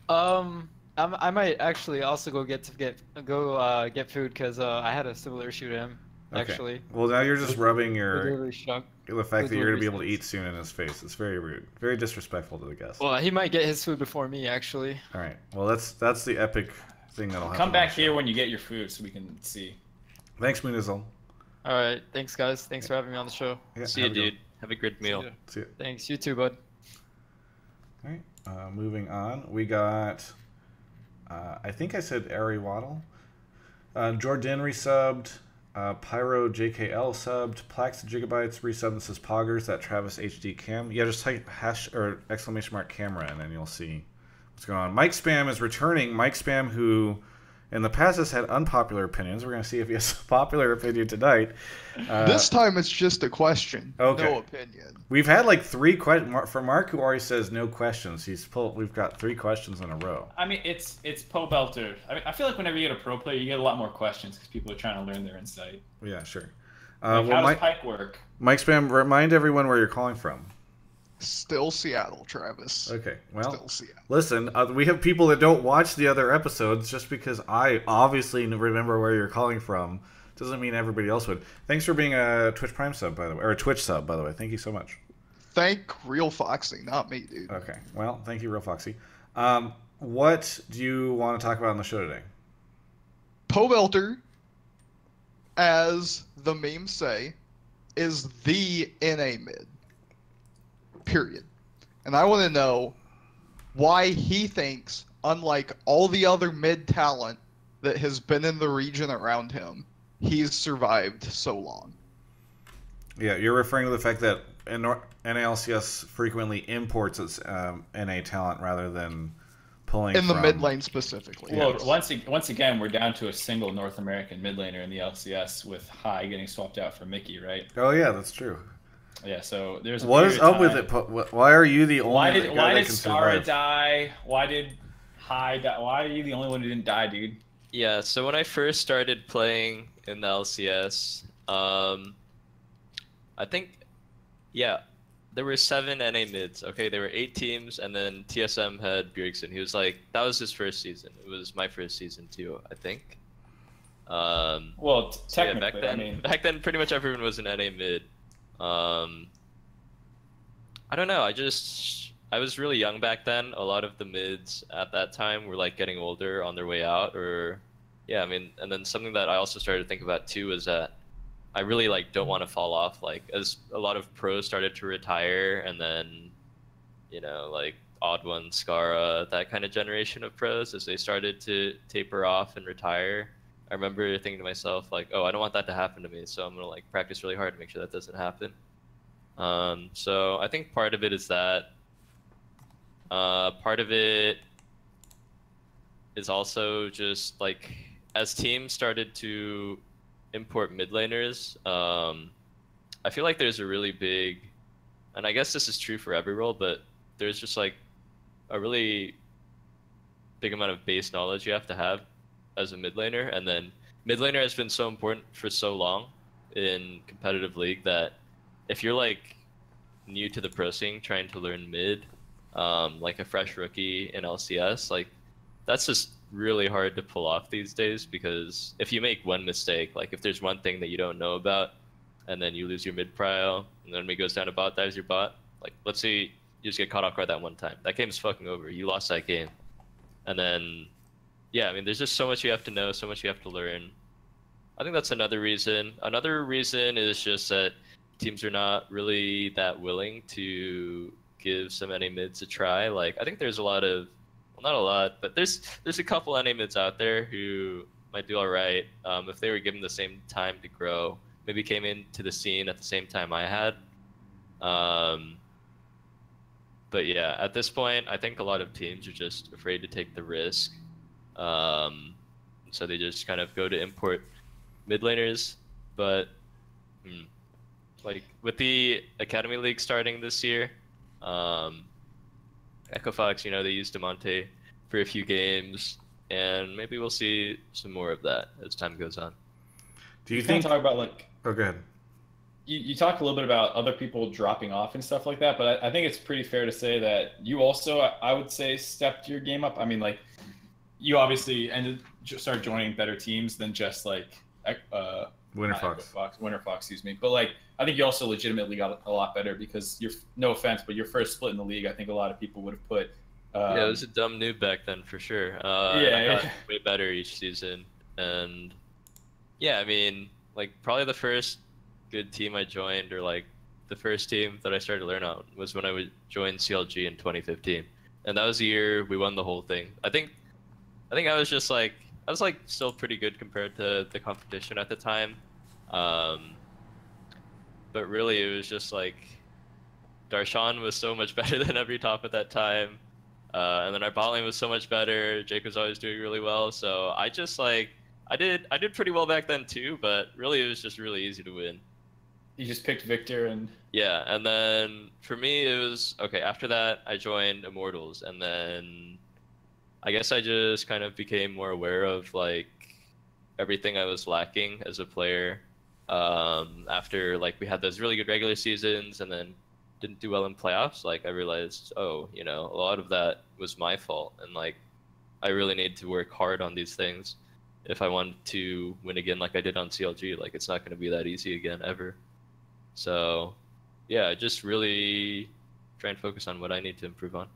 Speaker 6: I might actually also go get food because I had a similar issue to him.
Speaker 1: Okay.
Speaker 6: Actually,
Speaker 1: Well, now you're just rubbing
Speaker 6: literally shocked.
Speaker 1: the fact that you're going to be able to
Speaker 6: literally
Speaker 1: eat soon in his face. It's very rude. Very disrespectful to the guest.
Speaker 6: Well, he might get his food before me, actually.
Speaker 1: All right. Well, that's the epic thing that'll happen.
Speaker 3: Come back
Speaker 1: on the
Speaker 3: here
Speaker 1: show.
Speaker 3: when you get your food so we can see.
Speaker 1: Thanks, Moonizzle.
Speaker 6: All right, thanks guys. Thanks for having me on the show.
Speaker 1: Yeah,
Speaker 4: See you,
Speaker 1: have a good
Speaker 4: dude. Have a good meal.
Speaker 6: ya.
Speaker 1: See ya.
Speaker 6: Thanks. You too, bud.
Speaker 1: All right. Moving on. We got. I think I said Ari Waddle. Jordan resubbed. Pyro JKL subbed. Plax Gigabytes resubbed. This is Poggers. That Travis HD Cam. Yeah, just type hash or exclamation mark camera, and then you'll see what's going on. Mike Spam is returning. Mike Spam, who in the past has had unpopular opinions. We're going to see if he has a popular opinion tonight.
Speaker 7: This time it's just a question,
Speaker 1: Okay.
Speaker 7: no opinion.
Speaker 1: We've had like 3 questions for Mark, who already says no questions. We've got 3 questions in a row.
Speaker 3: I mean, it's Pobelter. I mean, I feel like whenever you get a pro player, you get a lot more questions because people are trying to learn their insight.
Speaker 1: Yeah, sure.
Speaker 3: Like,
Speaker 1: well,
Speaker 3: how does Pike work?
Speaker 1: Mike Spam, remind everyone where you're calling from.
Speaker 7: Still Seattle, Travis.
Speaker 1: Okay, well,
Speaker 7: Still Seattle.
Speaker 1: listen, we have people that don't watch the other episodes. Just because I obviously remember where you're calling from doesn't mean everybody else would. Thanks for being a Twitch Prime sub, by the way, or a Twitch sub, by the way. Thank you so much.
Speaker 7: Thank Real Foxy, not me, dude.
Speaker 1: Okay, well, thank you, Real Foxy. What do you want to talk about on the show today?
Speaker 7: Pobelter, as the memes say, is the NA mid. Period. And I want to know why he thinks, unlike all the other mid talent that has been in the region around him, he's survived so long.
Speaker 1: Yeah, you're referring to the fact that NALCS frequently imports its NA talent rather than pulling
Speaker 7: In the
Speaker 1: from...
Speaker 7: mid lane specifically.
Speaker 3: Well,
Speaker 7: yes.
Speaker 3: once again, we're down to a single North American mid laner in the LCS with High getting swapped out for Mickey, right?
Speaker 1: Oh yeah, that's true.
Speaker 3: Yeah, so there's a
Speaker 1: What is
Speaker 3: period
Speaker 1: up
Speaker 3: of
Speaker 1: with
Speaker 3: time-
Speaker 1: it? Why are you the only
Speaker 3: Why
Speaker 1: guy
Speaker 3: did
Speaker 1: that can
Speaker 3: Skara
Speaker 1: survive?
Speaker 3: die? Why did High die? Why are you the only one who didn't die, dude?
Speaker 4: Yeah, so when I first started playing in the LCS, I think, yeah, there were 7 NA mids. Okay, there were 8 teams, and then TSM had Bjergsen. He was like, that was his first season. It was my first season too, I think.
Speaker 3: Well,
Speaker 4: So yeah,
Speaker 3: technically, I mean,
Speaker 4: back then, pretty much everyone was an NA mid. I don't know. I was really young back then. A lot of the mids at that time were like getting older on their way out, or yeah. I mean, and then something that I also started to think about too is that I really like don't want to fall off. Like as a lot of pros started to retire, and then like Odd One, Skara, that kind of generation of pros, as they started to taper off and retire. I remember thinking to myself, like, oh, I don't want that to happen to me, so I'm gonna like practice really hard to make sure that doesn't happen. So I think part of it is that. Part of it is also just like as teams started to import mid laners, I feel like there's a really big, and I guess this is true for every role, but there's just like a really big amount of base knowledge you have to have as a mid laner, and then mid laner has been so important for so long in competitive league that if you're like new to the pro scene trying to learn mid, like a fresh rookie in LCS, like that's just really hard to pull off these days, because if you make one mistake, like if there's one thing that you don't know about and then you lose your mid prio and then when it goes down to bot, dives your bot, like let's say you just get caught off guard that one time, that game's fucking over. You lost that game, and then yeah, I mean, there's just so much you have to know, so much you have to learn. I think that's another reason. Another reason is just that teams are not really that willing to give some NA mids a try. Like, I think there's a lot of, well, not a lot, but there's a couple NA mids out there who might do all right if they were given the same time to grow. Maybe came into the scene at the same time I had. But yeah, at this point, I think a lot of teams are just afraid to take the risk. So they just kind of go to import mid laners. But like with the Academy League starting this year, Echo Fox, you know, they used Demonte for a few games, and maybe we'll see some more of that as time goes on.
Speaker 1: Do you think?
Speaker 3: Talk about like?
Speaker 1: Oh, go ahead.
Speaker 3: You talked a little bit about other people dropping off and stuff like that, but I think it's pretty fair to say that you also, I would say, stepped your game up. I mean, like, you obviously started joining better teams than just like
Speaker 1: Winter Fox,
Speaker 3: excuse me. But like, I think you also legitimately got a lot better because you're, no offense, but your first split in the league, I think a lot of people would have put.
Speaker 4: Yeah, it was a dumb noob back then for sure.
Speaker 3: Yeah.
Speaker 4: Way better each season, and yeah, I mean, like probably the first good team I joined, or like the first team that I started to learn on, was when I would join CLG in 2015, and that was the year we won the whole thing. I think I was just like, I was like still pretty good compared to the competition at the time, but really it was just like Darshan was so much better than every top at that time, and then our bot lane was so much better. Jake was always doing really well, so I just like I did pretty well back then too, but really it was just really easy to win.
Speaker 3: You just picked Victor and...
Speaker 4: Yeah, and then for me it was, okay, after that I joined Immortals, and then I guess I just kind of became more aware of like everything I was lacking as a player. After like we had those really good regular seasons and then didn't do well in playoffs, like I realized, oh, you know, a lot of that was my fault, and like I really need to work hard on these things if I wanted to win again like I did on CLG. Like, it's not going to be that easy again ever. So, yeah, just really try and focus on what I need to improve on.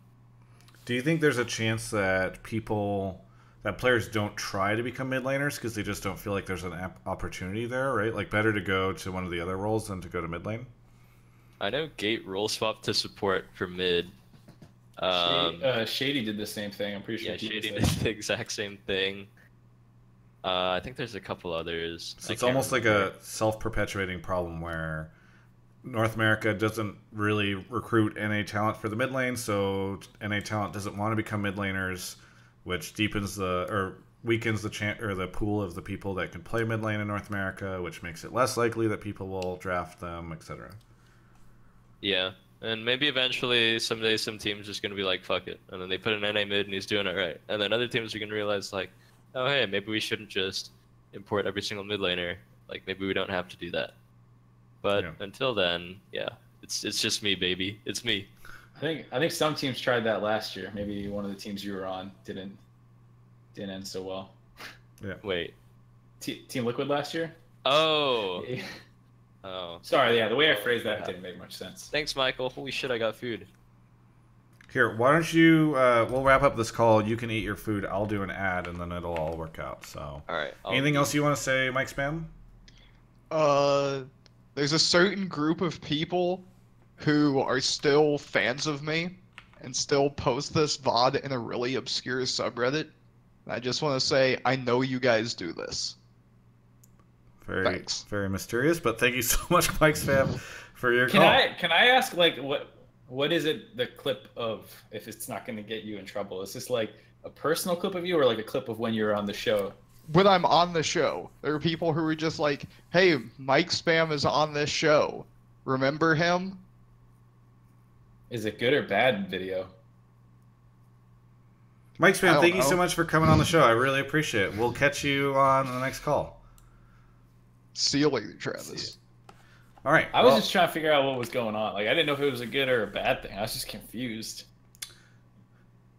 Speaker 1: Do you think there's a chance that players don't try to become mid laners because they just don't feel like there's an opportunity there, right? Like, better to go to one of the other roles than to go to mid lane?
Speaker 4: I know Gate role swapped to support for mid.
Speaker 3: Shady did the same thing. I'm pretty sure.
Speaker 4: Yeah, Shady did the exact same thing. I think there's a couple others.
Speaker 1: So it's almost like a self-perpetuating problem where North America doesn't really recruit NA talent for the mid lane, so NA talent doesn't want to become mid laners, which weakens the pool of the people that can play mid lane in North America, which makes it less likely that people will draft them, etc.
Speaker 4: Yeah, and maybe eventually someday some team's just gonna be like, fuck it, and then they put an NA mid and he's doing it right, and then other teams are gonna realize like, oh hey, maybe we shouldn't just import every single mid laner. Like, maybe we don't have to do that. But until then, yeah, it's just me, baby. It's me.
Speaker 3: I think some teams tried that last year. Maybe one of the teams you were on didn't end so well.
Speaker 1: Yeah.
Speaker 4: Wait.
Speaker 3: Team Liquid last year?
Speaker 4: Oh. Oh.
Speaker 3: Sorry, yeah, the way I phrased that didn't make much sense.
Speaker 4: Thanks, Michael. Holy shit, I got food.
Speaker 1: Here, why don't you, we'll wrap up this call. You can eat your food. I'll do an ad, and then it'll all work out. So.
Speaker 4: All right.
Speaker 1: Anything else you want to say, Mike Spam?
Speaker 7: There's a certain group of people who are still fans of me and still post this VOD in a really obscure subreddit. And I just want to say, I know you guys do this. Thanks.
Speaker 1: Very mysterious, but thank you so much, Mike Spam, for your call.
Speaker 3: Can I ask, like, what is it, the clip of, if it's not going to get you in trouble? Is this like a personal clip of you, or like a clip of when you're on the show?
Speaker 7: When I'm on the show, there are people who are just like, hey, Mike Spam is on this show. Remember him?
Speaker 3: Is it good or bad video?
Speaker 1: Mike Spam, thank you so much for coming on the show. I really appreciate it. We'll catch you on the next call.
Speaker 7: See you later, Travis.
Speaker 1: All right.
Speaker 3: I was just trying to figure out what was going on. Like, I didn't know if it was a good or a bad thing. I was just confused.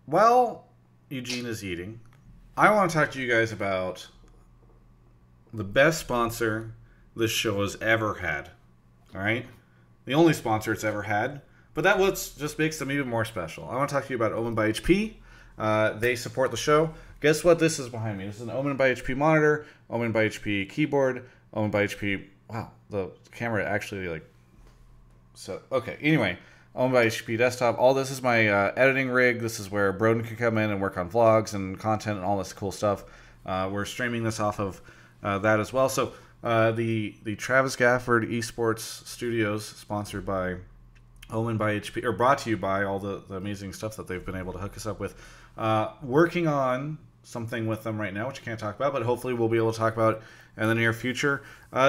Speaker 1: Well, Eugene is eating. I want to talk to you guys about the best sponsor this show has ever had. All right? The only sponsor it's ever had. But that just makes them even more special. I want to talk to you about OMENbyHP. They support the show. guess what this is behind me? This is an Omen by HP monitor, Omen by HP keyboard, Omen by HP. Wow, the camera actually like. So okay. Anyway, Omen by HP desktop. All this is my editing rig. This is where Broden can come in and work on vlogs and content and all this cool stuff. We're streaming this off of that as well. So the Travis Gafford Esports Studios, sponsored by Omen by HP, or brought to you by all the amazing stuff that they've been able to hook us up with. Working on something with them right now, which I can't talk about, but hopefully we'll be able to talk about in the near future.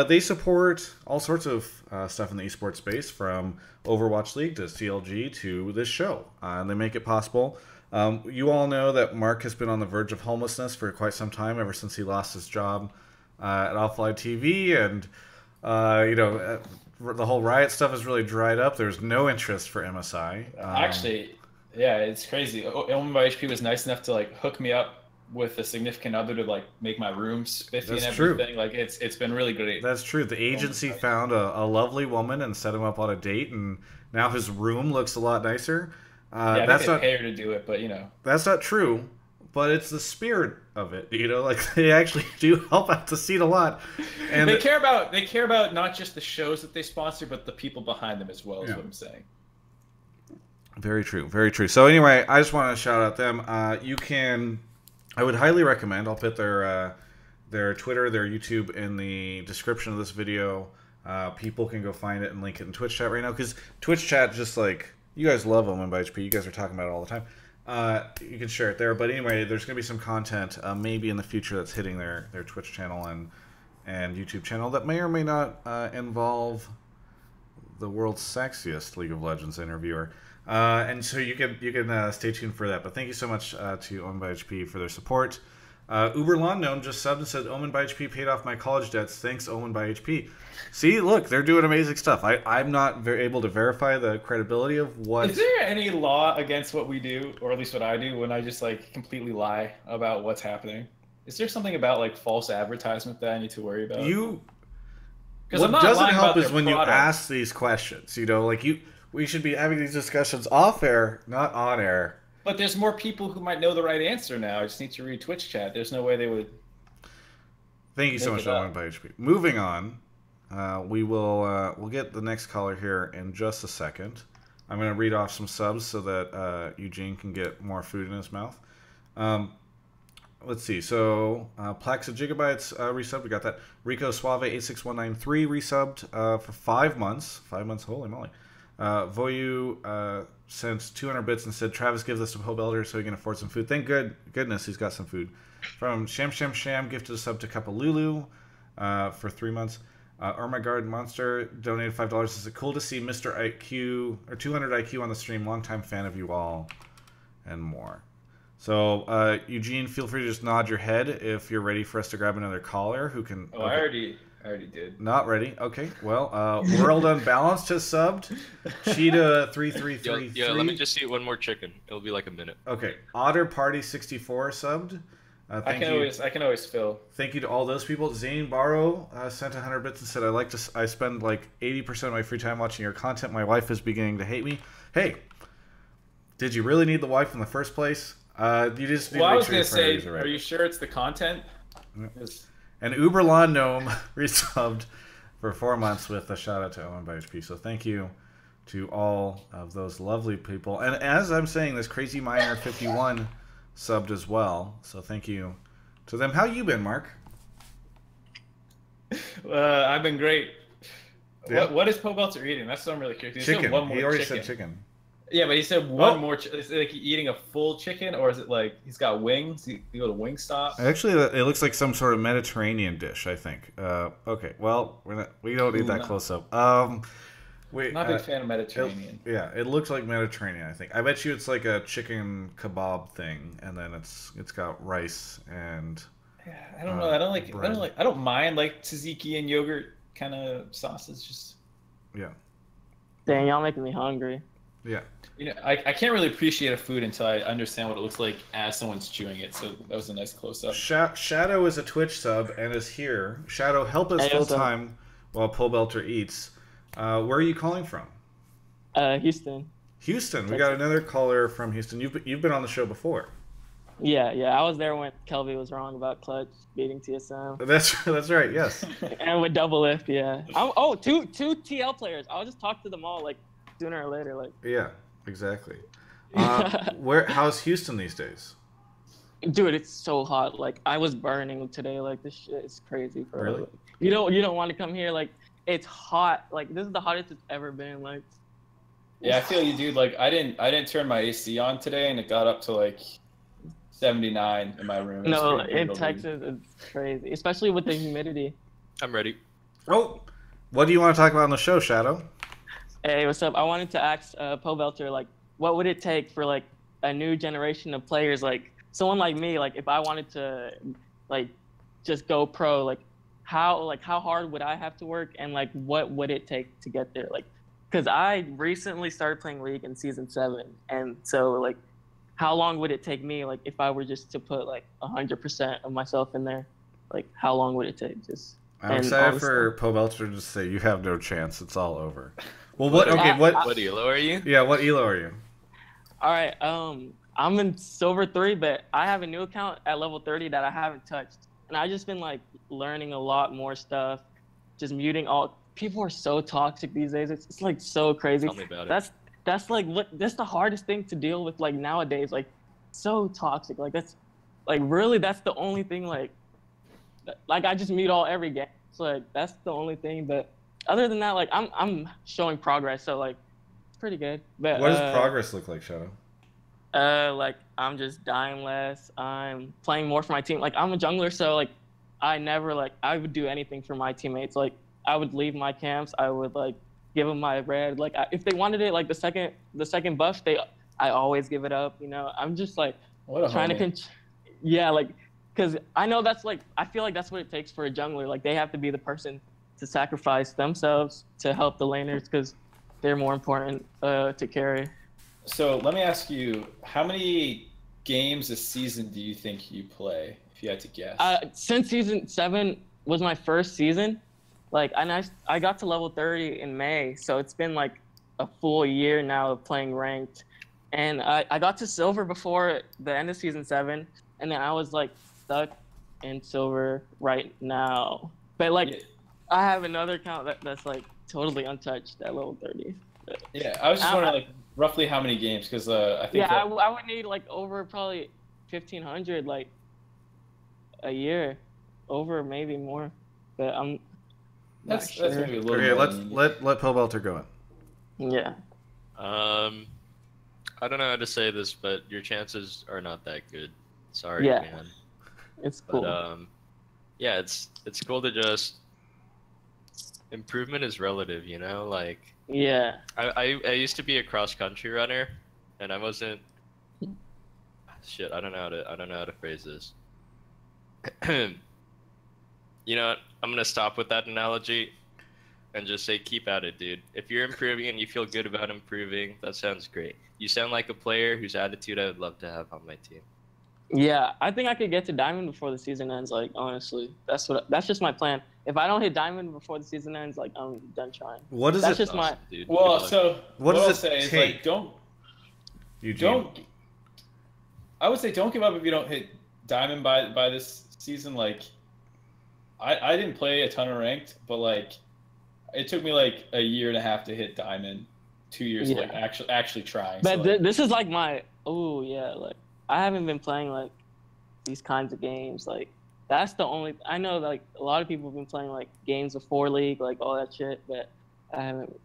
Speaker 1: They support all sorts of stuff in the esports space, from Overwatch League to CLG to this show. And they make it possible. You all know that Mark has been on the verge of homelessness for quite some time, ever since he lost his job at Offline TV, and the whole Riot stuff has really dried up. There's no interest for MSI.
Speaker 3: Actually, yeah, it's crazy. OMENbyHP was nice enough to like hook me up with a significant other to like make my room spiffy and everything. True. Like it's been really great.
Speaker 1: That's true. The agency found a lovely woman and set him up on a date, and now his room looks a lot nicer.
Speaker 3: Yeah, that's not pay her to do it, but
Speaker 1: that's not true. But it's the spirit of it, like they actually do help out the scene a lot, and
Speaker 3: they care about not just the shows that they sponsor, but the people behind them as well. Is what I'm saying.
Speaker 1: Very true, very true. So anyway, I just want to shout out them. I would highly recommend. I'll put their Twitter, their YouTube in the description of this video. People can go find it and link it in Twitch chat right now, because Twitch chat, just like you guys love OMENbyHP, you guys are talking about it all the time. You can share it there. But anyway, there's going to be some content maybe in the future that's hitting their Twitch channel and YouTube channel that may or may not involve the world's sexiest League of Legends interviewer. And so you can stay tuned for that. But thank you so much to OMENbyHP for their support. Uberlawn Gnome just subbed and said, OMENbyHP paid off my college debts. Thanks, OMENbyHP. See, look, they're doing amazing stuff. I'm not able to verify the credibility of what...
Speaker 3: Is there any law against what we do, or at least what I do, when I just like completely lie about what's happening? Is there something about like false advertisement that I need to worry about?
Speaker 1: What doesn't help is when you ask these questions. We should be having these discussions off air, not on air.
Speaker 3: But there's more people who might know the right answer now. I just need to read Twitch chat. There's no way they would.
Speaker 1: Thank you so much, OMENbyHP. Moving on, we'll get the next caller here in just a second. I'm going to read off some subs so that Eugene can get more food in his mouth. Let's see. So Plaxa Gigabytes resubbed. We got that. Rico Suave 86193 resubbed for 5 months. 5 months. Holy moly. Voyu sent 200 bits and said, Travis gives us to Pobelter so he can afford some food. Thank goodness he's got some food. From Sham gifted a sub to Kapalulu for 3 months. Armagard Monster donated $5. Is it cool to see Mr. IQ or 200 IQ on the stream? Longtime fan of you all, and more. So Eugene, feel free to just nod your head if you're ready for us to grab another caller who can.
Speaker 3: Oh, okay. I already did.
Speaker 1: Not ready. Okay. Well, World Unbalanced has subbed. Cheetah 3333.
Speaker 4: Yeah, let me just eat one more chicken. It'll be like a minute.
Speaker 1: Okay. Otter Party 64 subbed.
Speaker 3: I can always fill.
Speaker 1: Thank you to all those people. Zane Barrow sent 100 bits and said, I spend like 80% of my free time watching your content. My wife is beginning to hate me. Hey, did you really need the wife in the first place? You just need to
Speaker 3: I
Speaker 1: make
Speaker 3: was
Speaker 1: sure
Speaker 3: going to say,
Speaker 1: right.
Speaker 3: Are you sure it's the content?
Speaker 1: Yeah. And Uberlawn Gnome resubbed for 4 months with a shout out to OMENbyHP. So thank you to all of those lovely people. And as I'm saying, this Crazy Miner 51 subbed as well. So thank you to them. How you been, Mark?
Speaker 3: I've been great.
Speaker 1: Yeah.
Speaker 3: What is Pobelter eating? That's what I'm really curious.
Speaker 1: Chicken. He already said chicken.
Speaker 3: Yeah, but he said one more. Is it like eating a full chicken, or is it like he's got wings? You go to Wingstop?
Speaker 1: Actually, it looks like some sort of Mediterranean dish, I think. Okay, well, we don't need that close up.
Speaker 3: I'm not a big fan of Mediterranean.
Speaker 1: It looks like Mediterranean, I think. I bet you it's like a chicken kebab thing, and then it's got rice and.
Speaker 3: Yeah, I don't know. I don't mind like tzatziki and yogurt kind of sauces. Just.
Speaker 1: Yeah.
Speaker 8: Dang, y'all making me hungry.
Speaker 1: Yeah.
Speaker 3: I can't really appreciate a food until I understand what it looks like as someone's chewing it. So that was a nice close-up.
Speaker 1: Shadow is a Twitch sub and is here. Shadow, help us full time while Pobelter eats. Where are you calling from?
Speaker 8: Houston.
Speaker 1: Houston. We got another caller from Houston. You've been on the show before.
Speaker 8: Yeah, yeah. I was there when Kelby was wrong about Clutch beating TSM.
Speaker 1: That's right. Yes.
Speaker 8: And with double lift, yeah. Two TL players. I'll just talk to them all like sooner or later. Like,
Speaker 1: Yeah. Exactly. How's Houston these days?
Speaker 8: dude, it's so hot. Like, I was burning today. Like, this shit is crazy, bro.
Speaker 1: Really?
Speaker 8: Like, you don't want to come here. Like, it's hot. Like, this is the hottest it's ever been. Like,
Speaker 3: Yeah, I feel you, dude. Like I didn't turn my AC on today, and it got up to like 79 in my room.
Speaker 8: no,
Speaker 3: It's
Speaker 8: in
Speaker 3: brutal,
Speaker 8: Texas, it's crazy, especially with the humidity.
Speaker 4: I'm ready.
Speaker 1: Oh, what do you want to talk about on the show, Shadow?
Speaker 8: Hey, what's up? I wanted to ask Pobelter, like, what would it take for like a new generation of players, like someone like me, like if I wanted to, like, just go pro, like how hard would I have to work, and like what would it take to get there, like, because I recently started playing League in season 7, and so like, how long would it take me, like if I were just to put like 100% of myself in there, like how long would it take? Just
Speaker 1: I'm excited for Pobelter to say you have no chance. It's all over. Well, what
Speaker 4: Elo are you?
Speaker 1: Yeah, what Elo are you?
Speaker 8: All right, I'm in silver 3, but I have a new account at level 30 that I haven't touched, and I just been like learning a lot more stuff, just muting all. People are so toxic these days. It's like so crazy.
Speaker 4: Tell me about it.
Speaker 8: That's like that's the hardest thing to deal with like nowadays. Like, so toxic. Like that's like really that's the only thing. Like I just mute every game. So like that's the only thing. But other than that, like I'm showing progress. So like it's pretty good. But
Speaker 1: What does progress look like, Shadow?
Speaker 8: Like I'm just dying less. I'm playing more for my team. Like I'm a jungler, so like I never like I would do anything for my teammates. Like I would leave my camps. I would like give them my red. Like if they wanted it, like the second buff, I always give it up. You know, I'm just like trying to yeah, like because I know that's like I feel like that's what it takes for a jungler. Like they have to be the person to sacrifice themselves to help the laners because they're more important to carry.
Speaker 3: So let me ask you, how many games a season do you think you play, if you had to guess?
Speaker 8: Since season 7 was my first season, like, and I got to level 30 in May, so it's been like a full year now of playing ranked. And I got to silver before the end of season 7, and then I was like stuck in silver right now. But like, yeah. I have another account that's like totally untouched at level 30.
Speaker 3: Yeah, I was just wondering like roughly how many games, because I think
Speaker 8: I would need like over probably 1,500 like a year, over maybe more, but I'm.
Speaker 3: That's
Speaker 8: sure.
Speaker 3: maybe a little.
Speaker 1: Okay, let Pobelter go in.
Speaker 8: Yeah.
Speaker 4: I don't know how to say this, but your chances are not that good. Sorry,
Speaker 8: yeah.
Speaker 4: man.
Speaker 8: It's cool.
Speaker 4: But, yeah, it's cool to just improvement is relative, you know, like.
Speaker 8: Yeah.
Speaker 4: I used to be a cross country runner, and I wasn't. Shit, I don't know how to phrase this. You know what? I'm gonna stop with that analogy, and just say keep at it, dude. If you're improving and you feel good about improving, that sounds great. You sound like a player whose attitude I would love to have on my team.
Speaker 8: Yeah, I think I could get to diamond before the season ends. Like honestly, that's just my plan. If I don't hit diamond before the season ends, like I'm done trying.
Speaker 1: What is
Speaker 8: that's
Speaker 1: it?
Speaker 8: Just my.
Speaker 4: Dude.
Speaker 3: Well, so
Speaker 1: what does
Speaker 3: I'll
Speaker 1: it
Speaker 3: say
Speaker 1: take?
Speaker 3: Is like don't. I would say don't give up if you don't hit diamond by this season. Like, I didn't play a ton of ranked, but like, it took me like a year and a half to hit diamond. 2 years
Speaker 8: Yeah.
Speaker 3: like actually trying.
Speaker 8: But
Speaker 3: so, like,
Speaker 8: this is like my like I haven't been playing like these kinds of games. Like that's the only I know. Like a lot of people have been playing like games before League, like all that shit, but I haven't.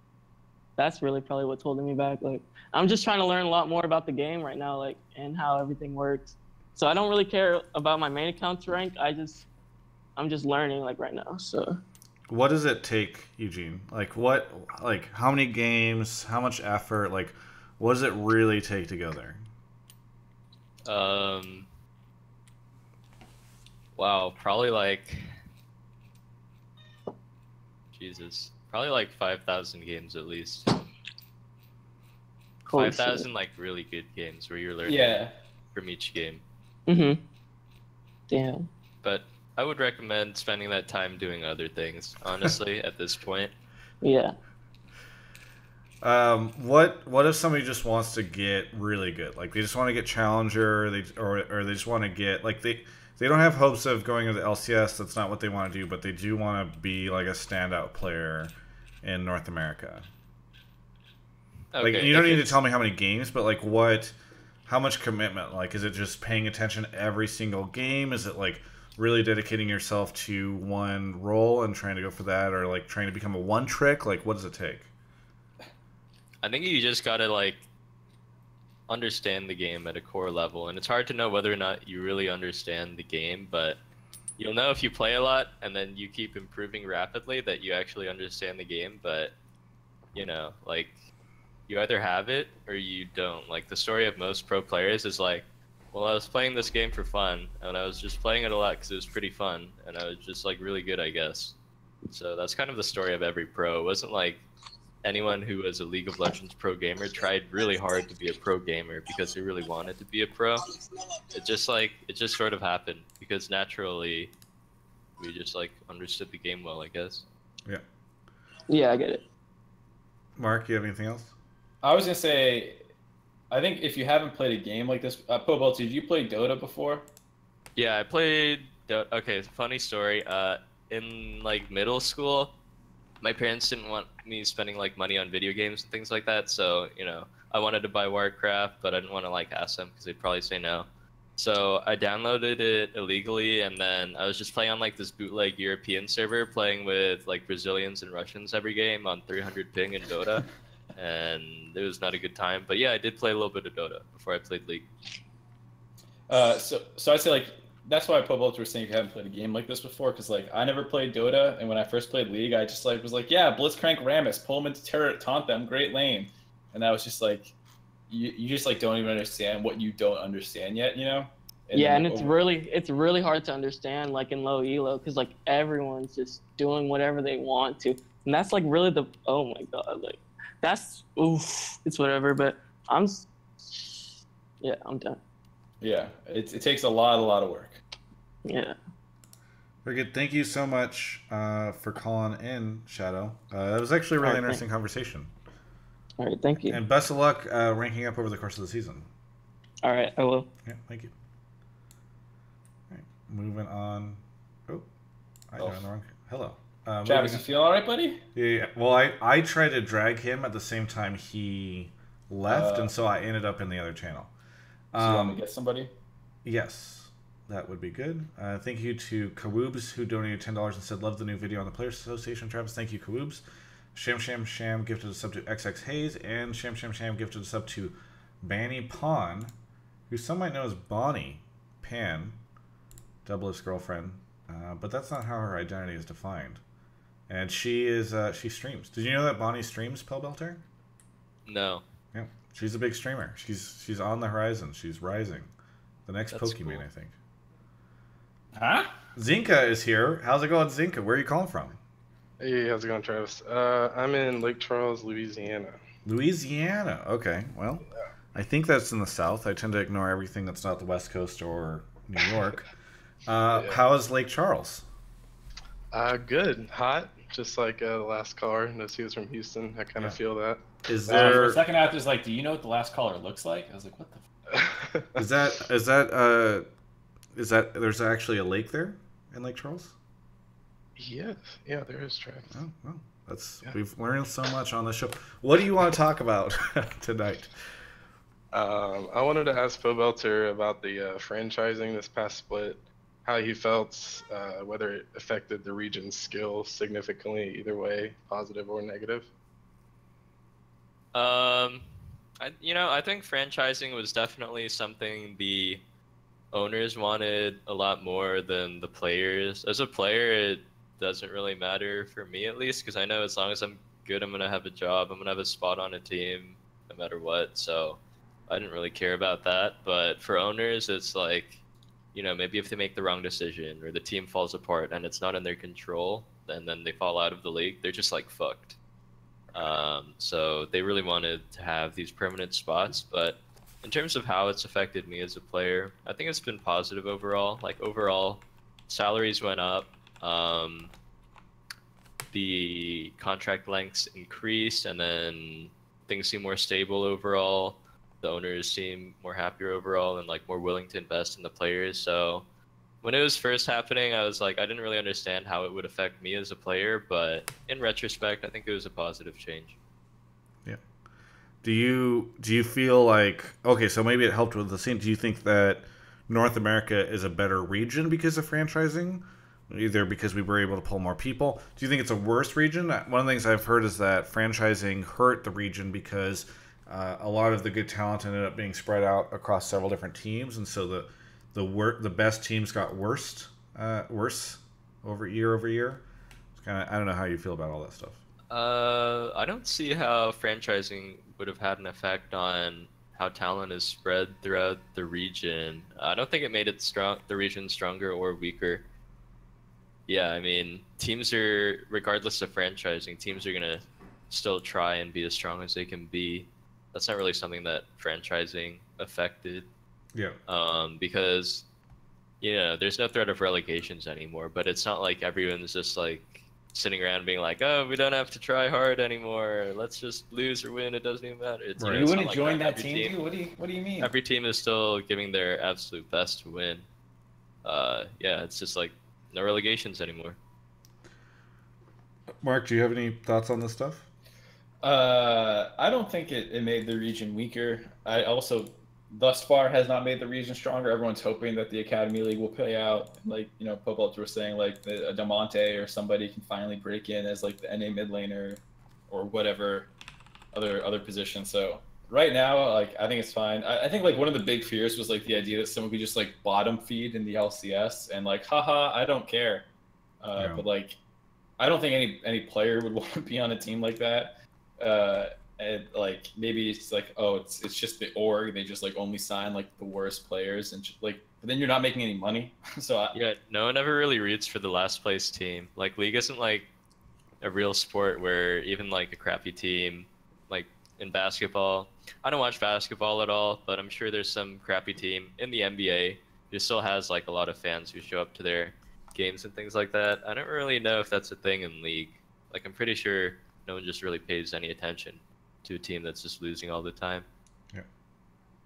Speaker 8: That's really probably what's holding me back. Like I'm just trying to learn a lot more about the game right now, like and how everything works. So I don't really care about my main account's rank. I'm just learning like right now. So.
Speaker 1: What does it take, Eugene? Like how many games, how much effort, like what does it really take to go there?
Speaker 4: Wow, probably like probably like 5,000 games at least. 5,000 like really good games where you're learning from each game.
Speaker 8: Mhm. Damn.
Speaker 4: But I would recommend spending that time doing other things, honestly, at this point.
Speaker 8: Yeah.
Speaker 1: What if somebody just wants to get really good? Like they just want to get challenger, or they just want to get like they don't have hopes of going into LCS. That's not what they want to do, but they do want to be like a standout player in North America.
Speaker 4: Okay,
Speaker 1: Like you don't need to tell me how many games, but like how much commitment? Like is it just paying attention every single game? Is it like really dedicating yourself to one role and trying to go for that, or like trying to become a one trick? Like what does it take?
Speaker 4: I think you just gotta like understand the game at a core level, and it's hard to know whether or not you really understand the game, but you'll know if you play a lot and then you keep improving rapidly that you actually understand the game. But you know, like you either have it or you don't. Like the story of most pro players is like, well, I was playing this game for fun and I was just playing it a lot because it was pretty fun and I was just like really good, I guess. So that's kind of the story of every pro. It wasn't like anyone who was a League of Legends pro gamer tried really hard to be a pro gamer because they really wanted to be a pro. It just sort of happened because naturally we just like understood the game well, I guess.
Speaker 1: Yeah.
Speaker 8: Yeah, I get it.
Speaker 1: Mark, you have anything else?
Speaker 3: I was gonna say, I think if you haven't played a game like this, Pobelter, did you play Dota before?
Speaker 4: Yeah, I played Dota. Okay, funny story. In like middle school, my parents didn't want me spending like money on video games and things like that. So, you know, I wanted to buy Warcraft, but I didn't want to like ask them because they'd probably say no. So I downloaded it illegally, and then I was just playing on like this bootleg European server, playing with like Brazilians and Russians every game on 300 ping in Dota, and it was not a good time. But yeah, I did play a little bit of Dota before I played League.
Speaker 3: So I'd say like that's why Pobelter was saying you haven't played a game like this before, because like I never played Dota, and when I first played League, I just like was like, yeah, Blitzcrank Rammus, pull him into turret, taunt them, great lane, and I was just like, you just like don't even understand what you don't understand yet, you know?
Speaker 8: Yeah, and it's really hard to understand like in low elo because like everyone's just doing whatever they want to, and that's like really the oh my god, like that's oof, it's whatever. But I'm done.
Speaker 3: Yeah, it takes a lot of work.
Speaker 8: Yeah.
Speaker 1: Very good. Thank you so much for calling in, Shadow. That was actually a really interesting conversation.
Speaker 8: All right, thank you.
Speaker 1: And best of luck ranking up over the course of the season.
Speaker 8: All right, I will.
Speaker 1: Yeah, thank you. All right, moving on. Oh, I got on the wrong. Hello.
Speaker 3: Travis, you feel all right, buddy?
Speaker 1: Yeah. Well, I tried to drag him at the same time he left, and so I ended up in the other channel.
Speaker 3: So you want me to get somebody?
Speaker 1: Yes, that would be good. Thank you to Kawoobs, who donated $10 and said, love the new video on the Players Association. Travis, thank you, Kawoobs. Sham gifted a sub to XX Hayes, and Sham gifted a sub to Banny Pawn, who some might know as Bonnie Pan, Double's girlfriend, but that's not how her identity is defined. And she streams. Did you know that Bonnie streams, Pobelter?
Speaker 4: No.
Speaker 1: Yeah, she's a big streamer. She's on the horizon. She's rising. The next
Speaker 4: That's
Speaker 1: Pokemon,
Speaker 4: cool.
Speaker 1: I think.
Speaker 3: Huh?
Speaker 1: Zinka is here. How's it going, Zinka? Where are you calling from?
Speaker 9: Hey, how's it going, Travis? I'm in Lake Charles, Louisiana.
Speaker 1: Louisiana. Okay, well, I think that's in the South. I tend to ignore everything that's not the West Coast or New York. How is Lake Charles?
Speaker 9: Good. Hot. Just like the last caller. Notice he was from Houston. I kind of feel that.
Speaker 1: Is
Speaker 3: For
Speaker 1: there
Speaker 3: a second after, it's like, do you know what the last caller looks like? I was like, what the?
Speaker 1: is that there's actually a lake there in Lake Charles?
Speaker 9: Yes. Yeah, there is, Travis.
Speaker 1: Oh, well, we've learned so much on the show. What do you want to talk about tonight?
Speaker 9: I wanted to ask Pobelter about the franchising this past split, how he felt, whether it affected the region's skill significantly, either way, positive or negative.
Speaker 4: I think franchising was definitely something the owners wanted a lot more than the players. As a player, it doesn't really matter for me, at least, because I know as long as I'm good, I'm gonna have a job, I'm gonna have a spot on a team, no matter what. So I didn't really care about that. But for owners, it's like, maybe if they make the wrong decision or the team falls apart and it's not in their control, and then they fall out of the league, they're just like fucked. So they really wanted to have these permanent spots, but in terms of how it's affected me as a player, I think it's been positive overall. Like overall, salaries went up, the contract lengths increased, and then things seem more stable overall. The owners seem more happier overall and like more willing to invest in the players. So when it was first happening, I was like, I didn't really understand how it would affect me as a player, but in retrospect, I think it was a positive change.
Speaker 1: Yeah. Do you feel like, okay, so maybe it helped with the scene. Do you think that North America is a better region because of franchising? Either because we were able to pull more people. Do you think it's a worse region? One of the things I've heard is that franchising hurt the region because a lot of the good talent ended up being spread out across several different teams, and so the best teams got worse over year. It's kind of, I don't know how you feel about all that stuff.
Speaker 4: I don't see how franchising would have had an effect on how talent is spread throughout the region. I don't think it made the region stronger or weaker. Yeah, I mean, teams are, regardless of franchising, teams are gonna still try and be as strong as they can be. That's not really something that franchising affected.
Speaker 1: Yeah.
Speaker 4: Because, you know, there's no threat of relegations anymore, but it's not like everyone's just like sitting around being like, oh, we don't have to try hard anymore. Let's just lose or win. It doesn't even matter. It's,
Speaker 1: right.
Speaker 3: You
Speaker 4: it's
Speaker 3: wouldn't
Speaker 4: not like
Speaker 3: join that
Speaker 4: Every
Speaker 3: team, dude? What do you mean?
Speaker 4: Every team is still giving their absolute best to win. Yeah, it's just like no relegations anymore.
Speaker 1: Mark, do you have any thoughts on this stuff?
Speaker 3: I don't think it made the region weaker. I also, thus far, has not made the region stronger. Everyone's hoping that the Academy League will pay out. Like, you know, Pobelter was saying, like, a Damonte or somebody can finally break in as, like, the NA mid laner or whatever other position. So right now, like, I think it's fine. I think, like, one of the big fears was, like, the idea that someone could just, like, bottom feed in the LCS and, like, haha, I don't care.
Speaker 1: Yeah.
Speaker 3: But, like, I don't think any player would want to be on a team like that. And like maybe it's like, oh, it's just the org, they just like only sign like the worst players and like, but then you're not making any money. So
Speaker 4: yeah, no one ever really roots for the last place team. Like, League isn't like a real sport where even like a crappy team, like in basketball, I don't watch basketball at all, but I'm sure there's some crappy team in the NBA who still has like a lot of fans who show up to their games and things like that. I don't really know if that's a thing in League. Like, I'm pretty sure no one just really pays any attention to a team that's just losing all the time.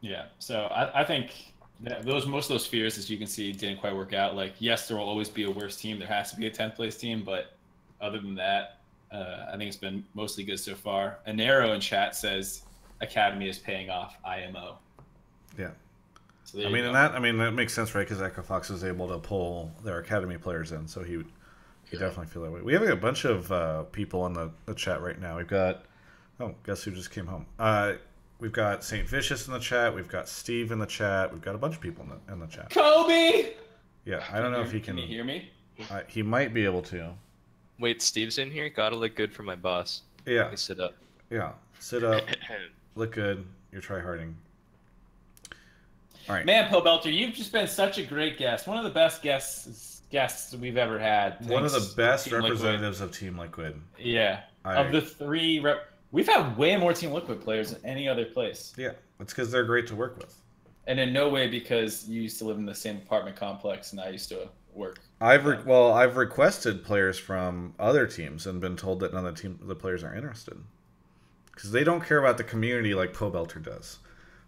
Speaker 3: yeah. So I think that most of those fears, as you can see, didn't quite work out. Like, yes, there will always be a worse team. There has to be a 10th place team, but other than that, I think it's been mostly good so far. Anero in chat says Academy is paying off IMO.
Speaker 1: Yeah.
Speaker 3: So
Speaker 1: I mean, that makes sense, right? Because Echo Fox is able to pull their Academy players in, so he definitely feel that way. We have a bunch of people in the chat right now. We've got, oh, guess who just came home? We've got Saint Vicious in the chat. We've got Steve in the chat. We've got a bunch of people in the chat.
Speaker 3: Kobe.
Speaker 1: Yeah, I don't know if he can.
Speaker 3: Can you hear me?
Speaker 1: He might be able to.
Speaker 4: Wait, Steve's in here? Gotta look good for my boss.
Speaker 1: Yeah.
Speaker 4: Let me sit up.
Speaker 1: Yeah, sit up. Look good. You're tryharding. All right.
Speaker 3: Man, Pobelter, you've just been such a great guest. One of the best guests we've ever had.
Speaker 1: One of the best
Speaker 3: Team
Speaker 1: representatives of Team Liquid.
Speaker 3: Yeah. Of the three, we've had way more Team Liquid players than any other place.
Speaker 1: Yeah, it's because they're great to work with.
Speaker 3: And in no way because you used to live in the same apartment complex and I used to work.
Speaker 1: I've requested players from other teams and been told that none of the players are interested because they don't care about the community like Pobelter does.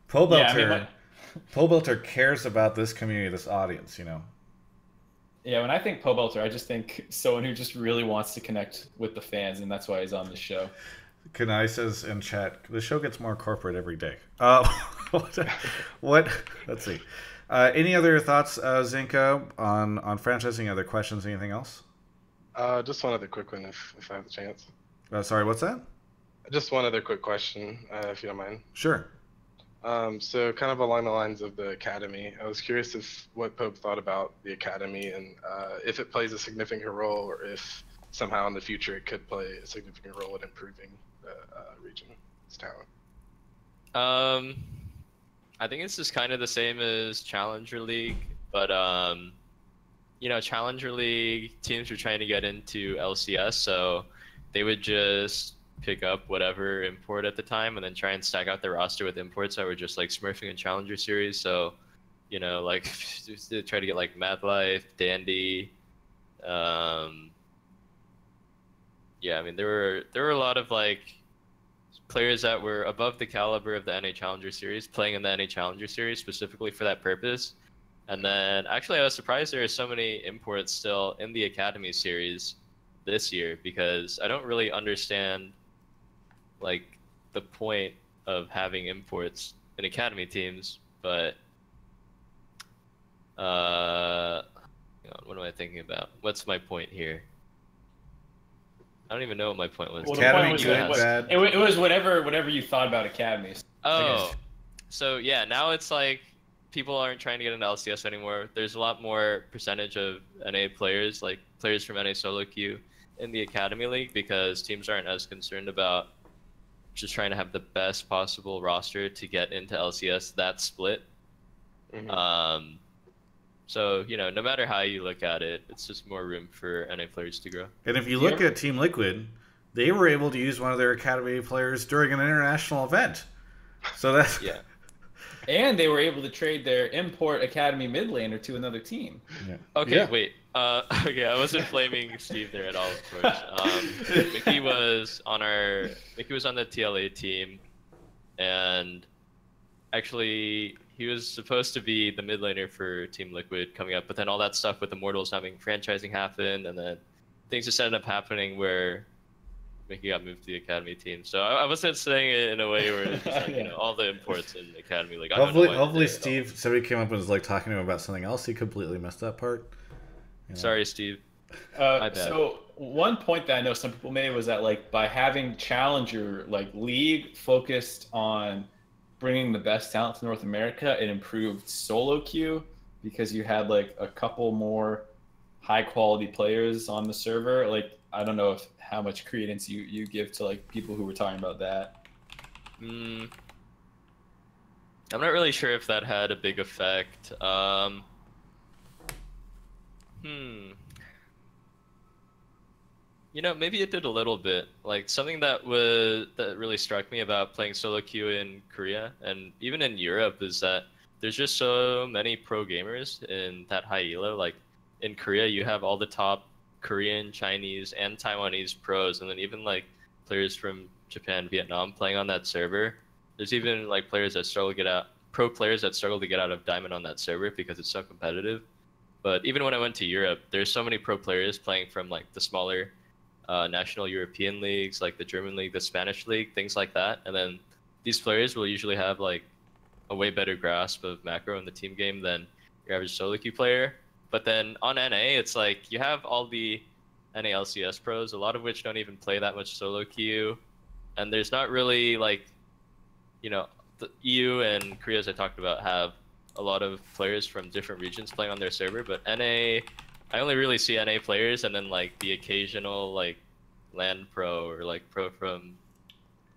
Speaker 1: Pobelter cares about this community, this audience, you know.
Speaker 3: Yeah, when I think Pobelter, I just think someone who just really wants to connect with the fans, and that's why he's on the show.
Speaker 1: Kanai says in chat, the show gets more corporate every day. What? Let's see. Any other thoughts, Zinka, on franchising? Other questions? Anything else?
Speaker 9: Just one other quick one, if I have the chance.
Speaker 1: Sorry, what's that?
Speaker 9: Just one other quick question, if you don't mind.
Speaker 1: Sure.
Speaker 9: So kind of along the lines of the Academy, I was curious what Pope thought about the Academy and if it plays a significant role or if somehow in the future it could play a significant role in improving the region's talent.
Speaker 4: I think it's just kind of the same as Challenger League, but you know, Challenger League teams were trying to get into LCS, so they would just pick up whatever import at the time and then try and stack out their roster with imports that were just like smurfing in Challenger Series. So, you know, like they try to get like Mad Life, Dandy. Yeah, I mean there were a lot of like players that were above the caliber of the NA Challenger Series playing in the NA Challenger Series specifically for that purpose. And then actually I was surprised there are so many imports still in the Academy Series this year, because I don't really understand like the point of having imports in Academy teams, but hang on, what am I thinking about? What's my point here? I don't even know what my point was.
Speaker 3: Well,
Speaker 1: Academy
Speaker 3: the
Speaker 1: good,
Speaker 3: point was,
Speaker 1: bad.
Speaker 3: it was whatever you thought about academies.
Speaker 4: Oh, so yeah, now it's like people aren't trying to get into LCS anymore. There's a lot more percentage of NA players, like players from NA solo queue, in the Academy League, because teams aren't as concerned about just trying to have the best possible roster to get into LCS that split.
Speaker 9: Mhm.
Speaker 4: So, you know, no matter how you look at it, it's just more room for NA players to grow.
Speaker 1: And if you look at Team Liquid, they were able to use one of their Academy players during an international event. So that's
Speaker 4: Yeah.
Speaker 3: And they were able to trade their import Academy mid laner to another team.
Speaker 1: Yeah.
Speaker 4: Okay,
Speaker 1: Yeah.
Speaker 4: wait. Okay, I wasn't blaming Steve there at all, of course. Mickey was on the TLA team, and actually he was supposed to be the mid laner for Team Liquid coming up, but then all that stuff with Immortals having franchising happened, and then things just ended up happening where Mickey got moved to the Academy team. So I wasn't saying it in a way where it's just like, you know, all the imports in Academy League.
Speaker 1: Hopefully Steve, somebody came up and was like talking to him about something else. He completely missed that part. You know?
Speaker 4: Sorry, Steve. My bad.
Speaker 3: So one point that I know some people made was that like by having Challenger like League focused on bringing the best talent to North America, it improved solo queue because you had like a couple more high quality players on the server. Like I don't know how much credence you give to like people who were talking about that.
Speaker 4: I'm not really sure if that had a big effect. You know, maybe it did a little bit. Like something that really struck me about playing solo queue in Korea and even in Europe is that there's just so many pro gamers in that high elo. Like in Korea, you have all the top Korean, Chinese, and Taiwanese pros, and then even like players from Japan, Vietnam playing on that server. There's even like pro players that struggle to get out of Diamond on that server because it's so competitive. But even when I went to Europe, there's so many pro players playing from like the smaller national European leagues, like the German league, the Spanish league, things like that. And then these players will usually have like a way better grasp of macro in the team game than your average solo queue player. But then on NA, it's like you have all the NA LCS pros, a lot of which don't even play that much solo queue. And there's not really like, you know, the EU and Korea, as I talked about, have a lot of players from different regions playing on their server, but NA, I only really see NA players and then like the occasional like LAN pro or like pro from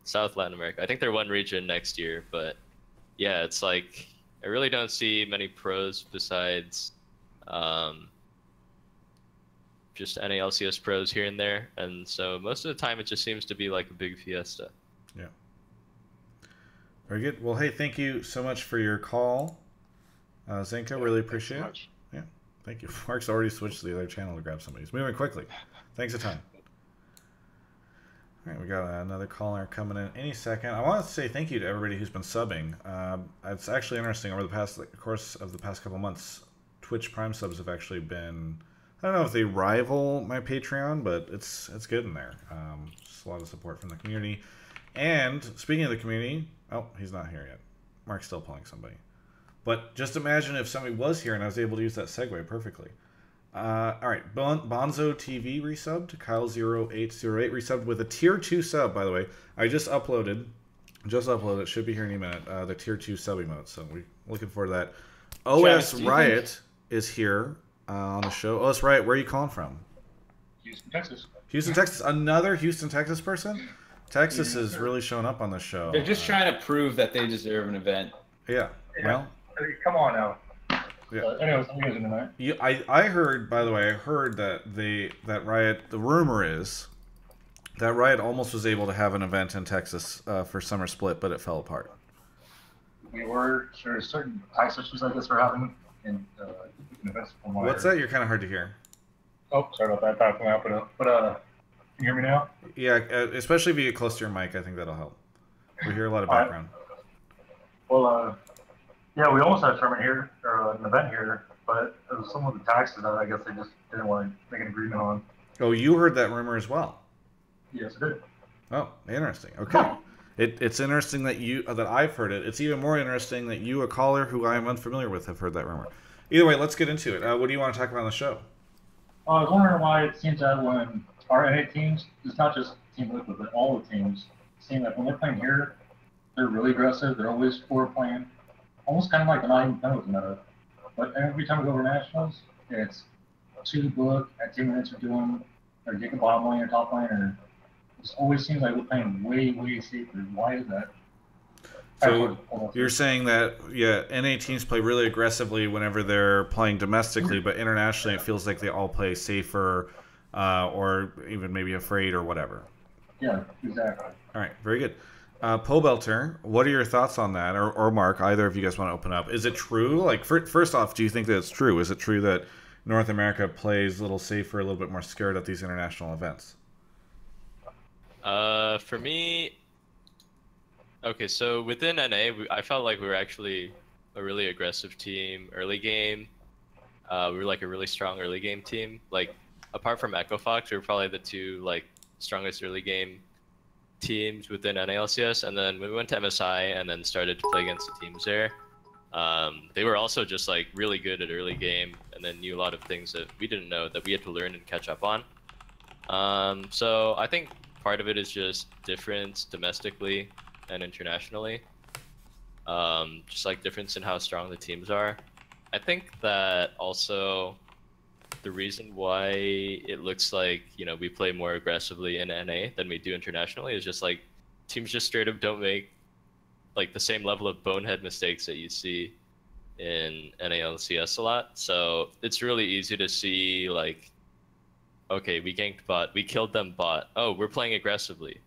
Speaker 4: South Latin America. I think they're one region next year, but yeah, it's like I really don't see many pros besides just NA LCS pros here and there, and so most of the time it just seems to be like a big fiesta.
Speaker 1: Yeah. Very good. Well, hey, thank you so much for your call. Zenka, really appreciate it. Yeah, thank you. Mark's already switched to the other channel to grab somebody. He's moving quickly. Thanks a ton. All right, we got another caller coming in any second. I want to say thank you to everybody who's been subbing. It's actually interesting. Over the course of the past couple months, Twitch Prime subs have actually been, I don't know if they rival my Patreon, but it's good in there. Just a lot of support from the community. And speaking of the community, oh, he's not here yet. Mark's still pulling somebody. But just imagine if somebody was here and I was able to use that segue perfectly. All right, Bonzo TV resubbed. Kyle0808 resubbed with a tier 2 sub, by the way. I just uploaded. It should be here any minute. The tier 2 sub emote. So we're looking forward to that. OS Riot is here on the show. OS Riot, where are you calling from?
Speaker 10: Houston, Texas.
Speaker 1: Houston, Texas. Another Houston, Texas person? Texas is really showing up on this show.
Speaker 3: They're just trying to prove that they deserve an event.
Speaker 1: Yeah. Well,
Speaker 10: come on now.
Speaker 1: Yeah.
Speaker 10: Anyways, I'm using tonight.
Speaker 1: I heard, by the way, that Riot, the rumor is that Riot almost was able to have an event in Texas for Summer Split, but it fell apart.
Speaker 10: There's certain ice issues I guess we're having in events.
Speaker 1: What's that? You're kind of hard to hear.
Speaker 10: Oh, sorry about that. Talking out, but can you hear me now?
Speaker 1: Yeah, especially if you get close to your mic, I think that'll help. We hear a lot of
Speaker 10: All right.
Speaker 1: background.
Speaker 10: Well, yeah, we almost had a tournament here, or an event here, but it was some of the taxes that I guess they just didn't want to make an agreement on.
Speaker 1: Oh, you heard that rumor as well.
Speaker 10: Yes, it did.
Speaker 1: Oh, interesting. Okay. It's interesting that I've heard it. It's even more interesting that you, a caller who I am unfamiliar with, have heard that rumor. Either way, let's get into it. What do you want to talk about on the show?
Speaker 10: I was wondering why it seems that when our NA teams, it's not just Team Liquid, but all the teams, seem like when they're playing here, they're really aggressive. They're always forward playing, almost kind of like the 9 penalties meta. But every time we go over nationals, it's to the book at 2 minutes we're doing, or getting bottom lane or top lane, or it always seems like we're playing way, way safer. Why is that?
Speaker 1: So you're saying that, yeah, NA teams play really aggressively whenever they're playing domestically, but internationally it feels like they all play safer or even maybe afraid or whatever.
Speaker 10: Yeah, exactly.
Speaker 1: All right, very good. Pobelter, what are your thoughts on that? Or Mark, either of you guys want to open up. Is it true? Like, first off, do you think that it's true? Is it true that North America plays a little safer, a little bit more scared at these international events?
Speaker 4: For me, okay, so within NA, I felt like we were actually a really aggressive team early game. We were like a really strong early game team. Like, apart from Echo Fox, we were probably the 2 like strongest early game teams within NALCS. And then when we went to MSI and then started to play against the teams there, they were also just like really good at early game and then knew a lot of things that we didn't know that we had to learn and catch up on. So I think part of it is just difference domestically and internationally. Just like difference in how strong the teams are. I think that also the reason why it looks like, you know, we play more aggressively in NA than we do internationally is just like teams just straight up don't make like the same level of bonehead mistakes that you see in NALCS a lot. So it's really easy to see like, okay, we ganked bot, we killed them bot. Oh, we're playing aggressively.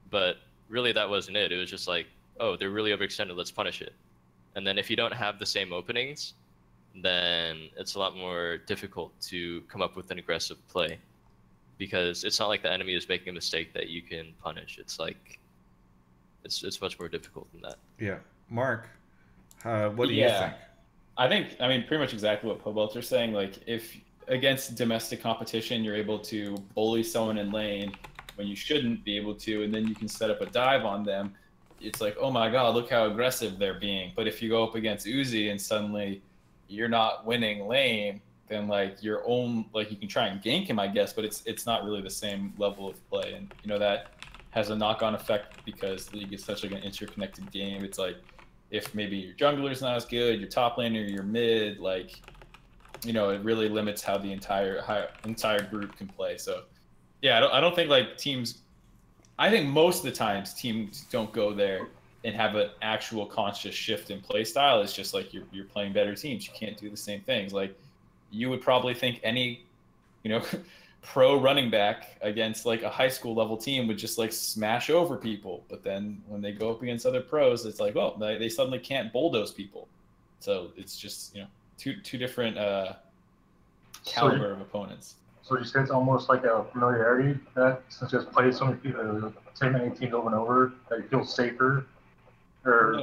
Speaker 4: But really that wasn't it. It was just like, oh, they're really overextended, let's punish it. And then if you don't have the same openings, then it's a lot more difficult to come up with an aggressive play. Because it's not like the enemy is making a mistake that you can punish. It's like, it's much more difficult than that.
Speaker 1: Yeah. Mark, what do you think?
Speaker 3: I mean, pretty much exactly what Pobelter's saying. Like, if against domestic competition, you're able to bully someone in lane when you shouldn't be able to, and then you can set up a dive on them, it's like, oh my god, look how aggressive they're being. But if you go up against Uzi and suddenly you're not winning lane, then like your own, like you can try and gank him, I guess, but it's not really the same level of play. And you know, that has a knock-on effect because League is such like an interconnected game. It's like, if maybe your jungler's not as good, your top laner, your mid, like, you know, it really limits how the entire group can play. So yeah, I don't think like teams, I think most of the times teams don't go there and have an actual conscious shift in play style. It's just like you're playing better teams. You can't do the same things. Like, you would probably think any, you know, pro running back against like a high school level team would just like smash over people. But then when they go up against other pros, it's like, oh, they suddenly can't bulldoze people. So it's just, you know, two different caliber of opponents.
Speaker 10: So you say it's almost like a familiarity that since you just played so many people, so many teams over and over, that you feel safer? Or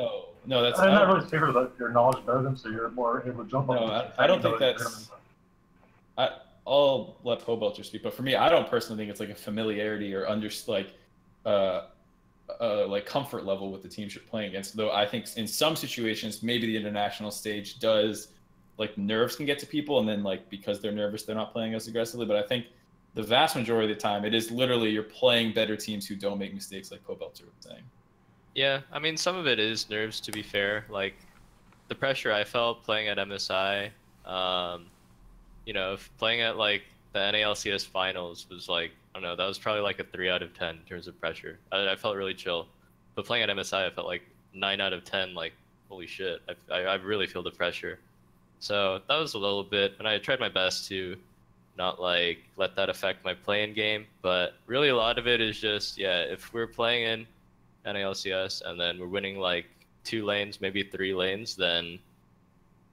Speaker 3: no, that's
Speaker 10: not really safer, but your knowledge better than, so you're more able to jump on.
Speaker 3: No, I don't think that's. I'll let Pobelter speak, but for me, I don't personally think it's like a familiarity or like comfort level with the teams you're playing against. Though I think in some situations, maybe the international stage does, like, nerves can get to people, and then like because they're nervous, they're not playing as aggressively. But I think the vast majority of the time, it is literally you're playing better teams who don't make mistakes, like Pobelter was saying.
Speaker 4: Yeah, I mean, some of it is nerves, to be fair. Like, the pressure I felt playing at MSI, you know, playing at like the NALCS finals was like, I don't know, that was probably like a 3 out of 10 in terms of pressure. I felt really chill. But playing at MSI, I felt like 9 out of 10, like, holy shit, I really feel the pressure. So that was a little bit, and I tried my best to not like let that affect my play-in game. But really a lot of it is just, yeah, if we're playing in NALCS and then we're winning like 2 lanes, maybe 3 lanes, then,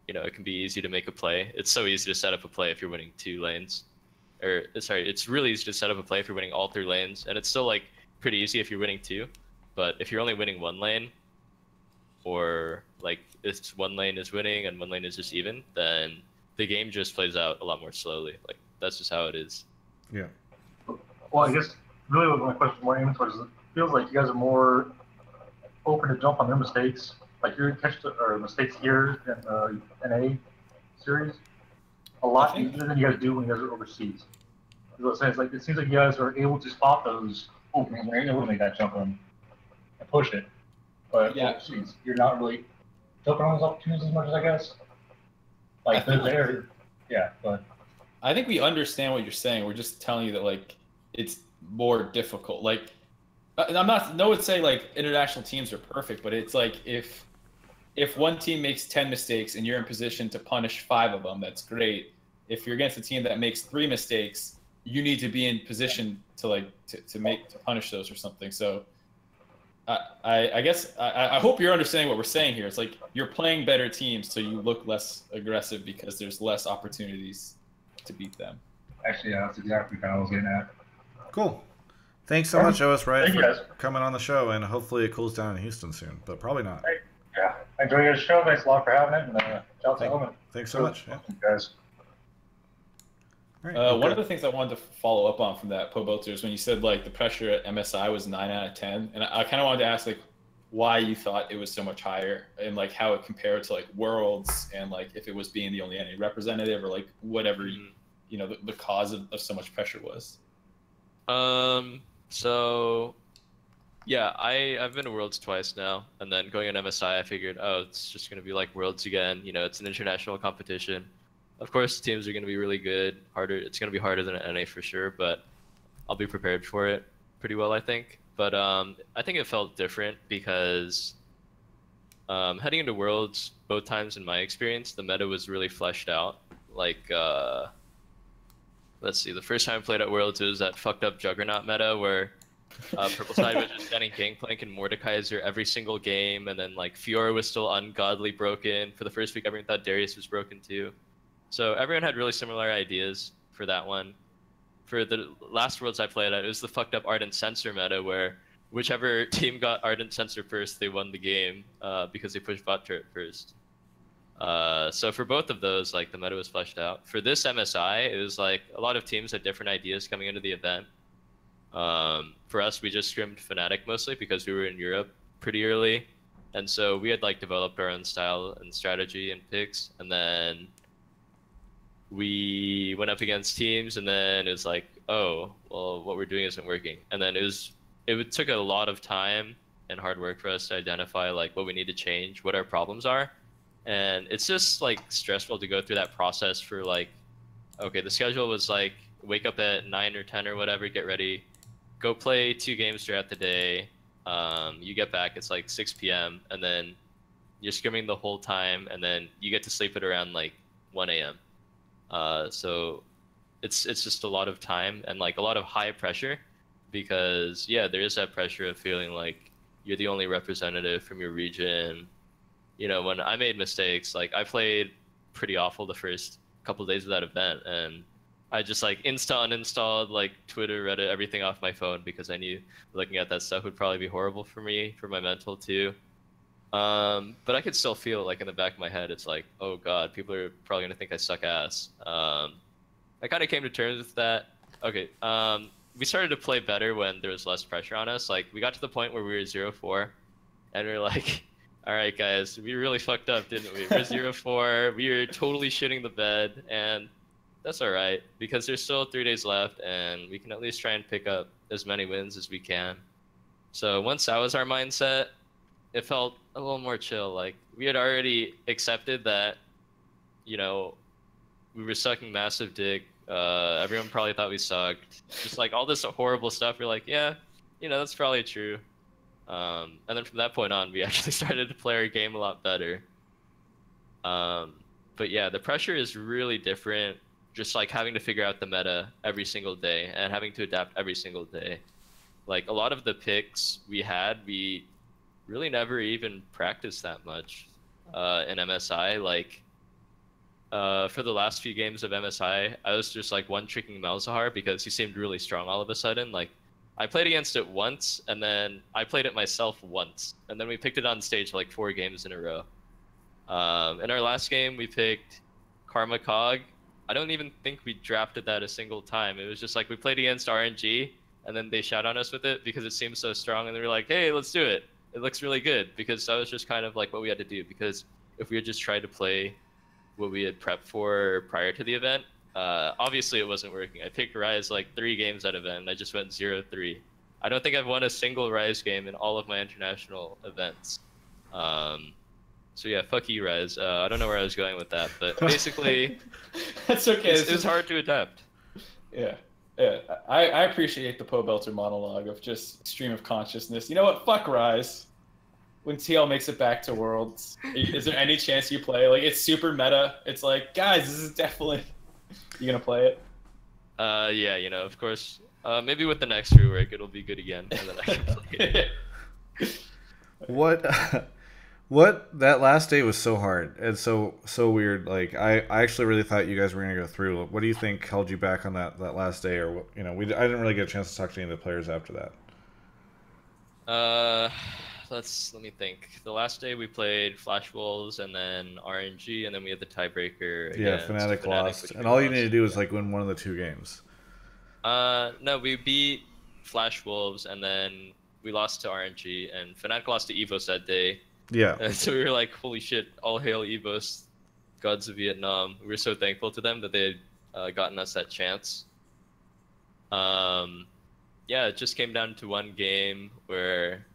Speaker 4: you know, it can be easy to make a play. It's so easy to set up a play if you're winning 2 lanes. Or, sorry, it's really easy to set up a play if you're winning all 3 lanes. And it's still like pretty easy if you're winning 2. But if you're only winning one lane, or like if one lane is winning and one lane is just even, then the game just plays out a lot more slowly. Like that's just how it is.
Speaker 1: Yeah.
Speaker 10: Well, I guess really what my question more aimed towards is it feels like you guys are more open to jump on their mistakes. Like your mistakes here in the NA series a lot easier than you guys do when you guys are overseas. That's what I'm saying. It's like it seems like you guys are able to spot those openings and you're able to make that jump in and push it. But overseas, you're not really jumping on those opportunities as much as I guess. Like they're there. Yeah, but
Speaker 3: I think we understand what you're saying. We're just telling you that like it's more difficult. Like I'm not no one say like international teams are perfect, but it's like if one team makes 10 mistakes and you're in position to punish 5 of them, that's great. If you're against a team that makes 3 mistakes, you need to be in position to punish those or something. So I guess I hope you're understanding what we're saying here. It's like you're playing better teams, so you look less aggressive because there's less opportunities to beat them.
Speaker 10: Actually, yeah, that's exactly kind of what I was getting at.
Speaker 1: Cool. Thanks so much, OS Riot,
Speaker 10: Thank you,
Speaker 1: for coming on the show, and hopefully it cools down in Houston soon, but probably not.
Speaker 10: Hey, yeah, I enjoyed your show. Thanks a lot for having it, and shout out to Omen.
Speaker 1: Thanks so much. Yeah.
Speaker 10: Guys.
Speaker 1: All right,
Speaker 3: One of the things I wanted to follow up on from that, Pobelter, is when you said like the pressure at MSI was 9 out of 10, and I kind of wanted to ask like why you thought it was so much higher, and like how it compared to like Worlds, and like if it was being the only NA representative, or like whatever you know the cause of so much pressure was.
Speaker 4: So yeah, I've been to Worlds twice now, and then going to MSI, I figured, oh, it's just gonna be like Worlds again. You know, it's an international competition. Of course, teams are gonna be really good. Harder. It's gonna be harder than an NA for sure, but I'll be prepared for it pretty well, I think. But I think it felt different because heading into Worlds, both times in my experience, the meta was really fleshed out. Like, let's see, the first time I played at Worlds, it was that fucked up Juggernaut meta where Purple Side was just getting Gangplank and Mordekaiser every single game, and then like Fiora was still ungodly broken. For the first week, everyone thought Darius was broken too. So everyone had really similar ideas for that one. For the last Worlds I played at, it was the fucked up Ardent Sensor meta where whichever team got Ardent Sensor first, they won the game because they pushed bot turret first. So for both of those, like the meta was fleshed out. For this MSI, it was like a lot of teams had different ideas coming into the event. For us, we just scrimmed Fnatic mostly because we were in Europe pretty early. And so we had like developed our own style and strategy and picks. And then we went up against teams, and then it was like, oh, well, what we're doing isn't working. And then it took a lot of time and hard work for us to identify like what we need to change, what our problems are. And it's just like stressful to go through that process for like, okay, the schedule was like wake up at 9 or 10 or whatever, get ready, go play 2 games throughout the day. You get back, it's like 6 p.m. and then you're scrimming the whole time, and then you get to sleep at around like 1 a.m. So it's just a lot of time and like a lot of high pressure, because yeah, there is that pressure of feeling like you're the only representative from your region. You know, when I made mistakes, like I played pretty awful the first couple of days of that event, and I just like uninstalled like Twitter, Reddit, everything off my phone because I knew looking at that stuff would probably be horrible for me, for my mental too. But I could still feel like in the back of my head, it's like, oh god, people are probably gonna think I suck ass. I kind of came to terms with that. Okay, we started to play better when there was less pressure on us. Like we got to the point where we were 0-4, and we were like, all right, guys, we really fucked up, didn't we? We're 0-4. We were totally shitting the bed, and that's all right because there's still 3 days left, and we can at least try and pick up as many wins as we can. So once that was our mindset, it felt a little more chill. Like we had already accepted that, you know, we were sucking massive dick. Everyone probably thought we sucked. Just like all this horrible stuff. We're like, yeah, you know, that's probably true. And then from that point on, we actually started to play our game a lot better. But yeah, the pressure is really different. Just like having to figure out the meta every single day and having to adapt every single day. Like a lot of the picks we really never even practiced that much in MSI. Like for the last few games of MSI, I was just like one-tricking Malzahar because he seemed really strong all of a sudden. Like I played against it once, and then I played it myself once, and then we picked it on stage like 4 games in a row. In our last game, we picked Karma Cog. I don't even think we drafted that a single time. It was just like we played against RNG, and then they shot on us with it because it seemed so strong, and they were like, hey, let's do it. It looks really good, because that was just kind of like what we had to do, because if we had just tried to play what we had prepped for prior to the event, obviously it wasn't working. I picked Rise like 3 games at event, and I just went 0-3. I don't think I've won a single Rise game in all of my international events. So yeah, fuck you, Rise. I don't know where I was going with that, but basically,
Speaker 3: That's okay.
Speaker 4: it's hard to adapt.
Speaker 3: Yeah. Yeah. I appreciate the Pobelter monologue of just stream of consciousness. You know what? Fuck Rise. When TL makes it back to Worlds, is there any chance you play? Like, it's super meta. It's like, guys, this is definitely... You gonna play it?
Speaker 4: Yeah, you know, of course. Maybe with the next rework, it'll be good again, and then I can play it.
Speaker 1: What that last day was so hard and so weird. Like I actually really thought you guys were gonna go through. What do you think held you back on that last day, or you know, I didn't really get a chance to talk to any of the players after that.
Speaker 4: Let me think. The last day we played Flash Wolves and then RNG, and then we had the tiebreaker.
Speaker 1: Yeah, Fnatic lost, and all you need to do is like win one of the 2 games.
Speaker 4: No, we beat Flash Wolves, and then we lost to RNG, and Fnatic lost to EVOS that day.
Speaker 1: Yeah.
Speaker 4: And so we were like, holy shit, all hail EVOS, gods of Vietnam. We were so thankful to them that they had gotten us that chance. Yeah, it just came down to one game where,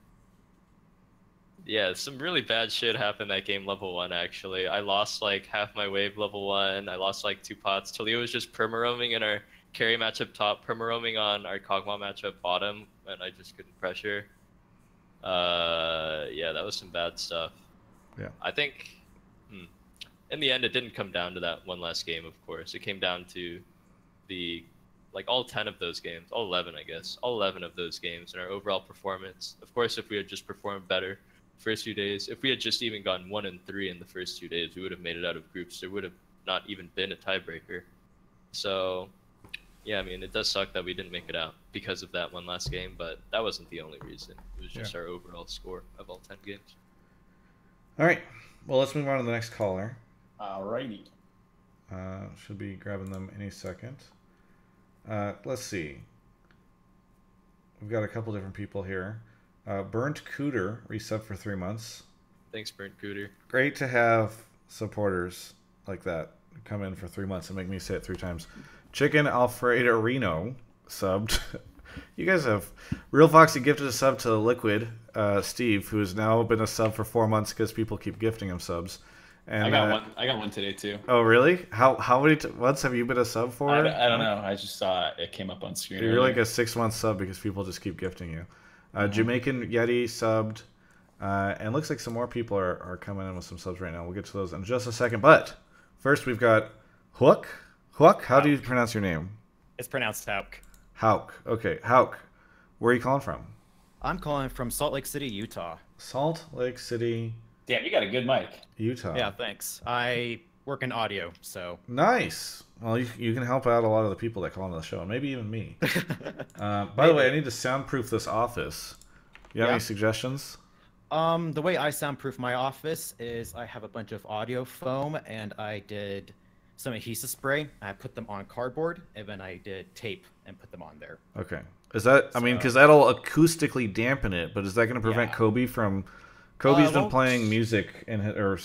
Speaker 4: yeah, some really bad shit happened that game level 1, actually. I lost like half my wave level 1. I lost like 2 pots. Taliyah was just perma-roaming in our carry matchup top, perma-roaming on our Kog'Maw matchup bottom, and I just couldn't pressure. Yeah, that was some bad stuff.
Speaker 1: Yeah.
Speaker 4: I think in the end it didn't come down to that one last game, of course. It came down to the like all 10 of those games, all 11 I guess, all 11 of those games and our overall performance. Of course, if we had just performed better first few days, if we had just even gone 1-3 in the first 2 days, we would have made it out of groups. There would have not even been a tiebreaker. So yeah, I mean, it does suck that we didn't make it out because of that one last game, but that wasn't the only reason. It was just our overall score of all 10 games.
Speaker 1: All right. Well, let's move on to the next caller.
Speaker 3: Alrighty.
Speaker 1: Should be grabbing them any second. Let's see. We've got a couple different people here. Burnt Cooter resubbed for 3 months.
Speaker 4: Thanks, Burnt Cooter. Great
Speaker 1: to have supporters like that come in for 3 months and make me say it 3 times. Chicken Alfredo Reno subbed. You guys have Real Foxy gifted a sub to Liquid Steve, who has now been a sub for 4 months because people keep gifting him subs. And
Speaker 3: I got one today too.
Speaker 1: Oh really? How many months have you been a sub for?
Speaker 3: I don't know. I just saw it came up on screen.
Speaker 1: You're like a 6-month sub because people just keep gifting you. Jamaican Yeti subbed, and looks like some more people are coming in with some subs right now. We'll get to those in just a second. But first, we've got Hook. Hook, how do you pronounce your name?
Speaker 11: It's pronounced Hauk.
Speaker 1: Hauk. Okay, Hauk. Where are you calling from?
Speaker 11: I'm calling from Salt Lake City, Utah.
Speaker 1: Salt Lake City.
Speaker 3: Damn, you got a good mic.
Speaker 1: Utah.
Speaker 11: Yeah, thanks. I work in audio, so.
Speaker 1: Nice. Well, you can help out a lot of the people that call into the show, maybe even me. By the way, I need to soundproof this office. You have any suggestions?
Speaker 11: The way I soundproof my office is I have a bunch of audio foam, and I did some adhesive spray. I put them on cardboard, and then I did tape and put them on there.
Speaker 1: Okay. Is that, I mean, because that'll acoustically dampen it, but is that going to prevent Kobe from... Kobe's been playing music or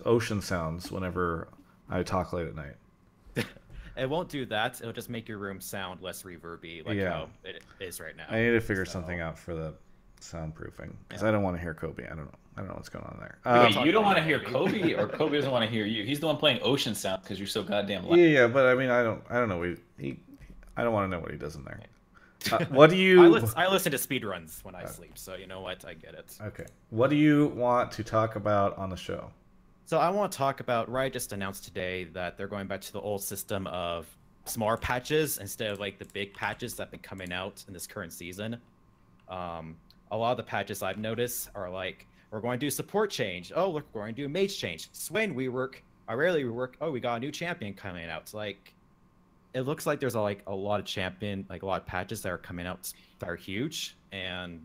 Speaker 1: ocean sounds whenever I talk late at night.
Speaker 11: It won't do that. It'll just make your room sound less reverby, like how it is right now.
Speaker 1: I need to figure something out for the soundproofing, because I don't want to hear Kobe. I don't know what's going on there.
Speaker 3: Wait, you don't want to hear Kobe, or Kobe doesn't want to hear you? He's the one playing ocean sound because you're so goddamn loud.
Speaker 1: Yeah, but I mean, I don't know. I don't want to know what he does in there. What do you?
Speaker 11: I listen to speedruns when I sleep, so you know what? I get it.
Speaker 1: Okay. What do you want to talk about on the show?
Speaker 11: So I want to talk about, Riot just announced today that they're going back to the old system of smaller patches instead of like the big patches that have been coming out in this current season. A lot of the patches I've noticed are like, we're going to do support change. Oh, look, we're going to do mage change. Swain rework. I rarely rework. Oh, we got a new champion coming out. It's like, it looks like there's like a lot of a lot of patches that are coming out that are huge, and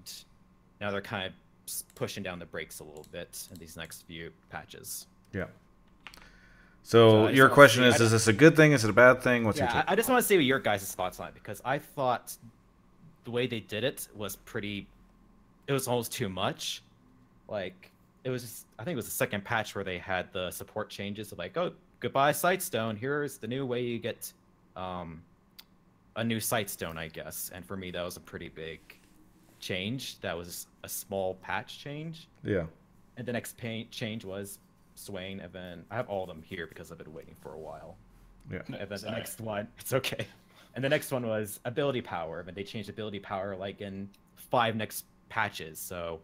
Speaker 11: now they're kind of pushing down the brakes a little bit in these next few patches.
Speaker 1: Yeah. So your question is this a good thing? Is it a bad thing? What's your take?
Speaker 11: I just want to see what your guys' thoughts on it, because I thought the way they did it was it was almost too much. Like, it was just, I think it was the second patch where they had the support changes of like, oh, goodbye Sightstone. Here's the new way you get a new Sightstone, I guess. And for me, that was a pretty big change. That was a small patch change.
Speaker 1: Yeah.
Speaker 11: And the next change was Swain, and then I have all of them here because I've been waiting for a while.
Speaker 1: Yeah.
Speaker 11: And then the next one, it's okay. And the next one was ability power, and they changed ability power like in 5 next patches. So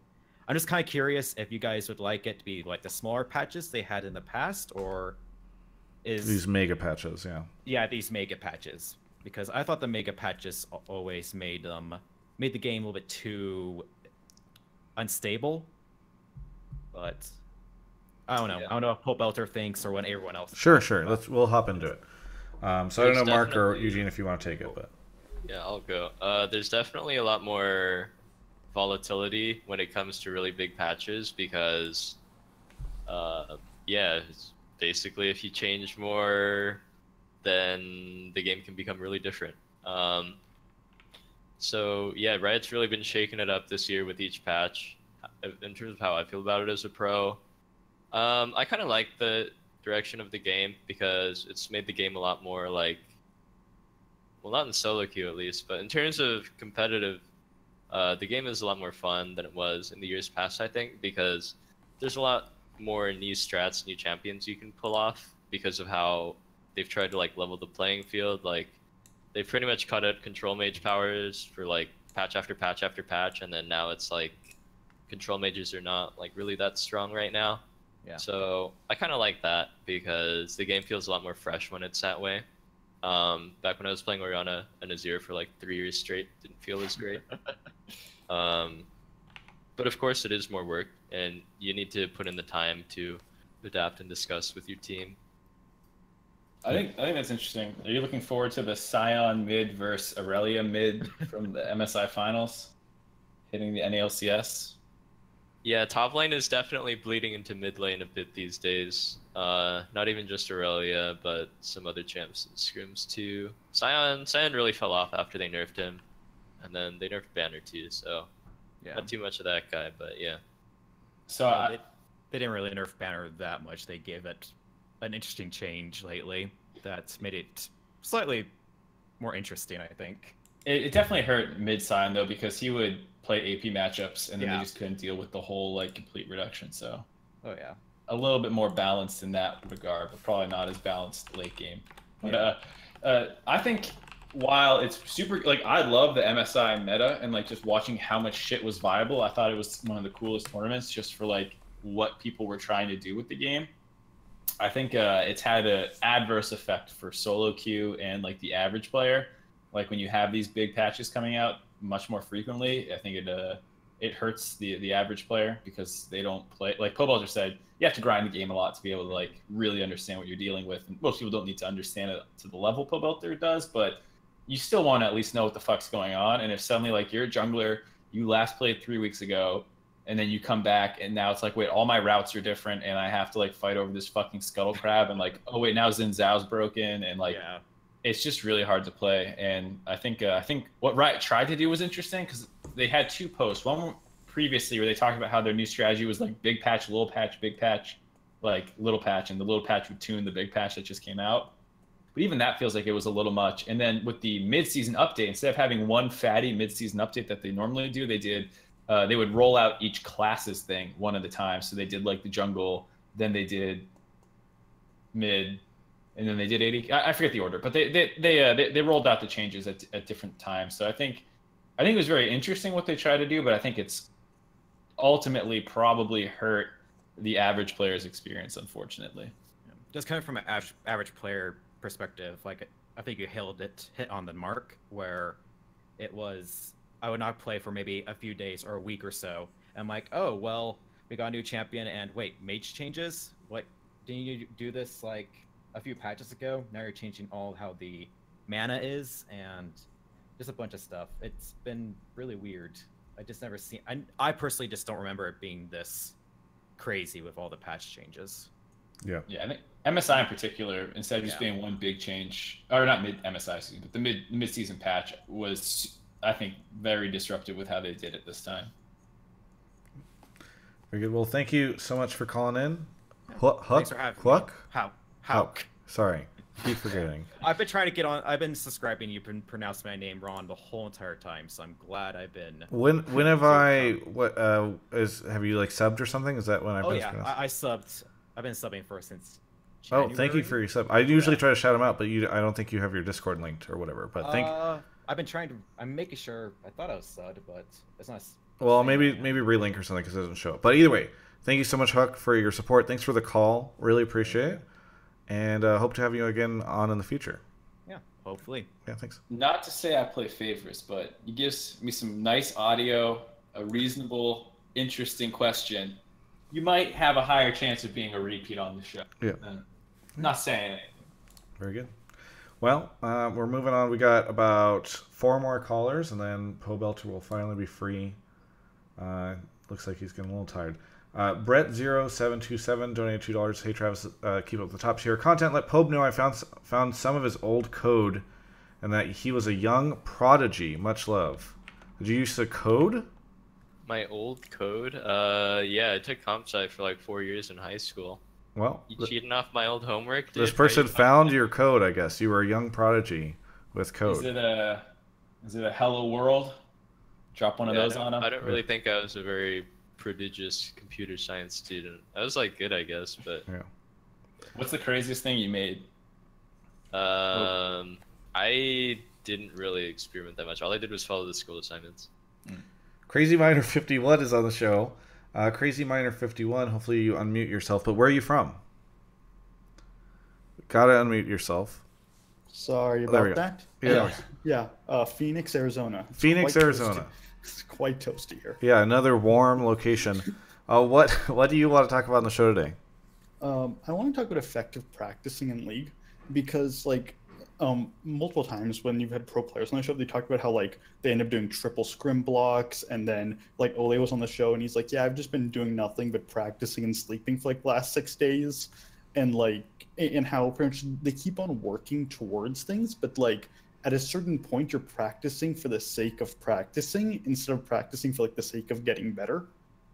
Speaker 11: I'm just kind of curious if you guys would like it to be like the smaller patches they had in the past, or is
Speaker 1: these mega patches? Yeah.
Speaker 11: Yeah, these mega patches, because I thought the mega patches always made the game a little bit too unstable, but. I don't know. Yeah. I don't know what Pobelter thinks or what everyone else.
Speaker 1: Sure. We'll hop into it. So I don't know, Mark or Eugene, if you want to take it, but
Speaker 4: yeah, I'll go. There's definitely a lot more volatility when it comes to really big patches because, it's basically if you change more, then the game can become really different. So yeah, Riot's really been shaking it up this year with each patch. In terms of how I feel about it as a pro. I kind of like the direction of the game because it's made the game a lot more like, well, not in solo queue at least, but in terms of competitive, the game is a lot more fun than it was in the years past, I think, because there's a lot more new strats, new champions you can pull off because of how they've tried to like level the playing field. Like they've pretty much cut out control mage powers for like patch after patch after patch, and then now it's like control mages are not like really that strong right now.
Speaker 11: Yeah.
Speaker 4: So I kind of like that because the game feels a lot more fresh when it's that way. Back when I was playing Orianna and Azir for like 3 years straight, didn't feel as great. But of course it is more work and you need to put in the time to adapt and discuss with your team.
Speaker 3: I think that's interesting. Are you looking forward to the Sion mid versus Aurelia mid from the MSI finals hitting the NALCS?
Speaker 4: Yeah, top lane is definitely bleeding into mid lane a bit these days. Not even just Aurelia, but some other champs and scrims too. Sion really fell off after they nerfed him, and then they nerfed Banner too. So
Speaker 11: yeah,
Speaker 4: not too much of that guy, but yeah.
Speaker 3: So
Speaker 11: they didn't really nerf Banner that much. They gave it an interesting change lately that's made it slightly more interesting, I think.
Speaker 3: It definitely hurt mid Sion though because he would play AP matchups and then they just couldn't deal with the whole like complete reduction. So a little bit more balanced in that regard, but probably not as balanced late game. But I think while it's super like I love the MSI meta and like just watching how much shit was viable, I thought it was one of the coolest tournaments just for like what people were trying to do with the game. I think it's had an adverse effect for solo queue and like the average player. Like when you have these big patches coming out much more frequently, I think it hurts the average player because they don't play. Like Pobelter said, you have to grind the game a lot to be able to like really understand what you're dealing with. And most people don't need to understand it to the level Pobelter does, but you still want to at least know what the fuck's going on. And if suddenly like you're a jungler, you last played 3 weeks ago, and then you come back and now it's like, wait, all my routes are different and I have to like fight over this fucking scuttle crab and like, oh wait, now Xin Zhao's broken and like it's just really hard to play. And I think what Riot tried to do was interesting because they had 2 posts. One previously where they talked about how their new strategy was like big patch, little patch, big patch, like little patch, and the little patch would tune the big patch that just came out. But even that feels like it was a little much. And then with the mid-season update, instead of having one fatty mid-season update that they normally do, they would roll out each class's thing one at a time. So they did like the jungle, then they did mid, and then they did AD. I forget the order, but they rolled out the changes at different times. So I think it was very interesting what they tried to do, but I think it's ultimately probably hurt the average player's experience, unfortunately.
Speaker 11: Just kind of from an average player perspective, like I think you hit on the mark where it was I would not play for maybe a few days or a week or so. I'm like, oh well, we got a new champion, and wait, mage changes? What, didn't you do this like a few patches ago? Now you're changing all how the mana is, and just a bunch of stuff. It's been really weird. I just never seen. I personally just don't remember it being this crazy with all the patch changes.
Speaker 1: Yeah.
Speaker 3: Yeah, I think MSI in particular, instead of just being one big change, or not mid MSI, excuse me, but the mid-season patch was, I think, very disruptive with how they did it this time.
Speaker 1: Very good. Well, thank you so much for calling in.
Speaker 11: Thanks for having me. How?
Speaker 1: Sorry, keep forgetting.
Speaker 11: I've been trying to get on. I've been subscribing. You've been pronouncing my name wrong the whole entire time, so I'm glad I've been.
Speaker 1: When have I have you like subbed or something? Is that when I've been?
Speaker 11: Oh yeah, I subbed. I've been subbing for since
Speaker 1: January. Oh, thank you for your sub. I usually try to shout them out, but I don't think you have your Discord linked or whatever. But
Speaker 11: I've been trying to. I'm making sure. I thought I was subbed, but it's not.
Speaker 1: Well, maybe relink or something because it doesn't show up. But either way, thank you so much, Huck, for your support. Thanks for the call. Really appreciate it, and hope to have you again on in the future.
Speaker 11: Yeah, hopefully.
Speaker 1: Yeah, thanks.
Speaker 3: Not to say I play favorites, but you give me some nice audio, a reasonable, interesting question. You might have a higher chance of being a repeat on the show.
Speaker 1: Yeah.
Speaker 3: Not saying anything.
Speaker 1: Very good. Well, we're moving on. We got about 4 more callers, and then Pobelter will finally be free. Looks like he's getting a little tired. Brett0727 donated $2. Hey Travis, keep up the top tier content. Let Pobe know I found some of his old code, and that he was a young prodigy. Much love. Did you use the code?
Speaker 4: My old code? Yeah, I took comp sci for like 4 years in high school.
Speaker 1: Well,
Speaker 4: you cheating off my old homework, dude?
Speaker 1: This person found your code, I guess. You were a young prodigy with code.
Speaker 3: Is it a Hello World? Drop one of those on him.
Speaker 4: I don't really think I was a very prodigious computer science student. I was like good, I guess, but
Speaker 1: yeah.
Speaker 3: What's the craziest thing you made?
Speaker 4: I didn't really experiment that much. All I did was follow the school assignments.
Speaker 1: Crazy Miner 51 is on the show. Crazy Miner 51, hopefully you unmute yourself. But where are you from? Gotta unmute yourself.
Speaker 12: Sorry about that.
Speaker 1: Yeah.
Speaker 12: Phoenix, Arizona.
Speaker 1: Phoenix, Arizona.
Speaker 12: It's quite toasty here.
Speaker 1: Yeah, another warm location. What do you want to talk about on the show today?
Speaker 12: I want to talk about effective practicing in League because, like, multiple times when you've had pro players on the show, they talk about how, like, they end up doing triple scrim blocks, and then, like, Ole was on the show, and he's like, yeah, I've just been doing nothing but practicing and sleeping for, like, the last 6 days, and, like, and how pretty much they keep on working towards things, but, like, at a certain point, you're practicing for the sake of practicing instead of practicing for, like, the sake of getting better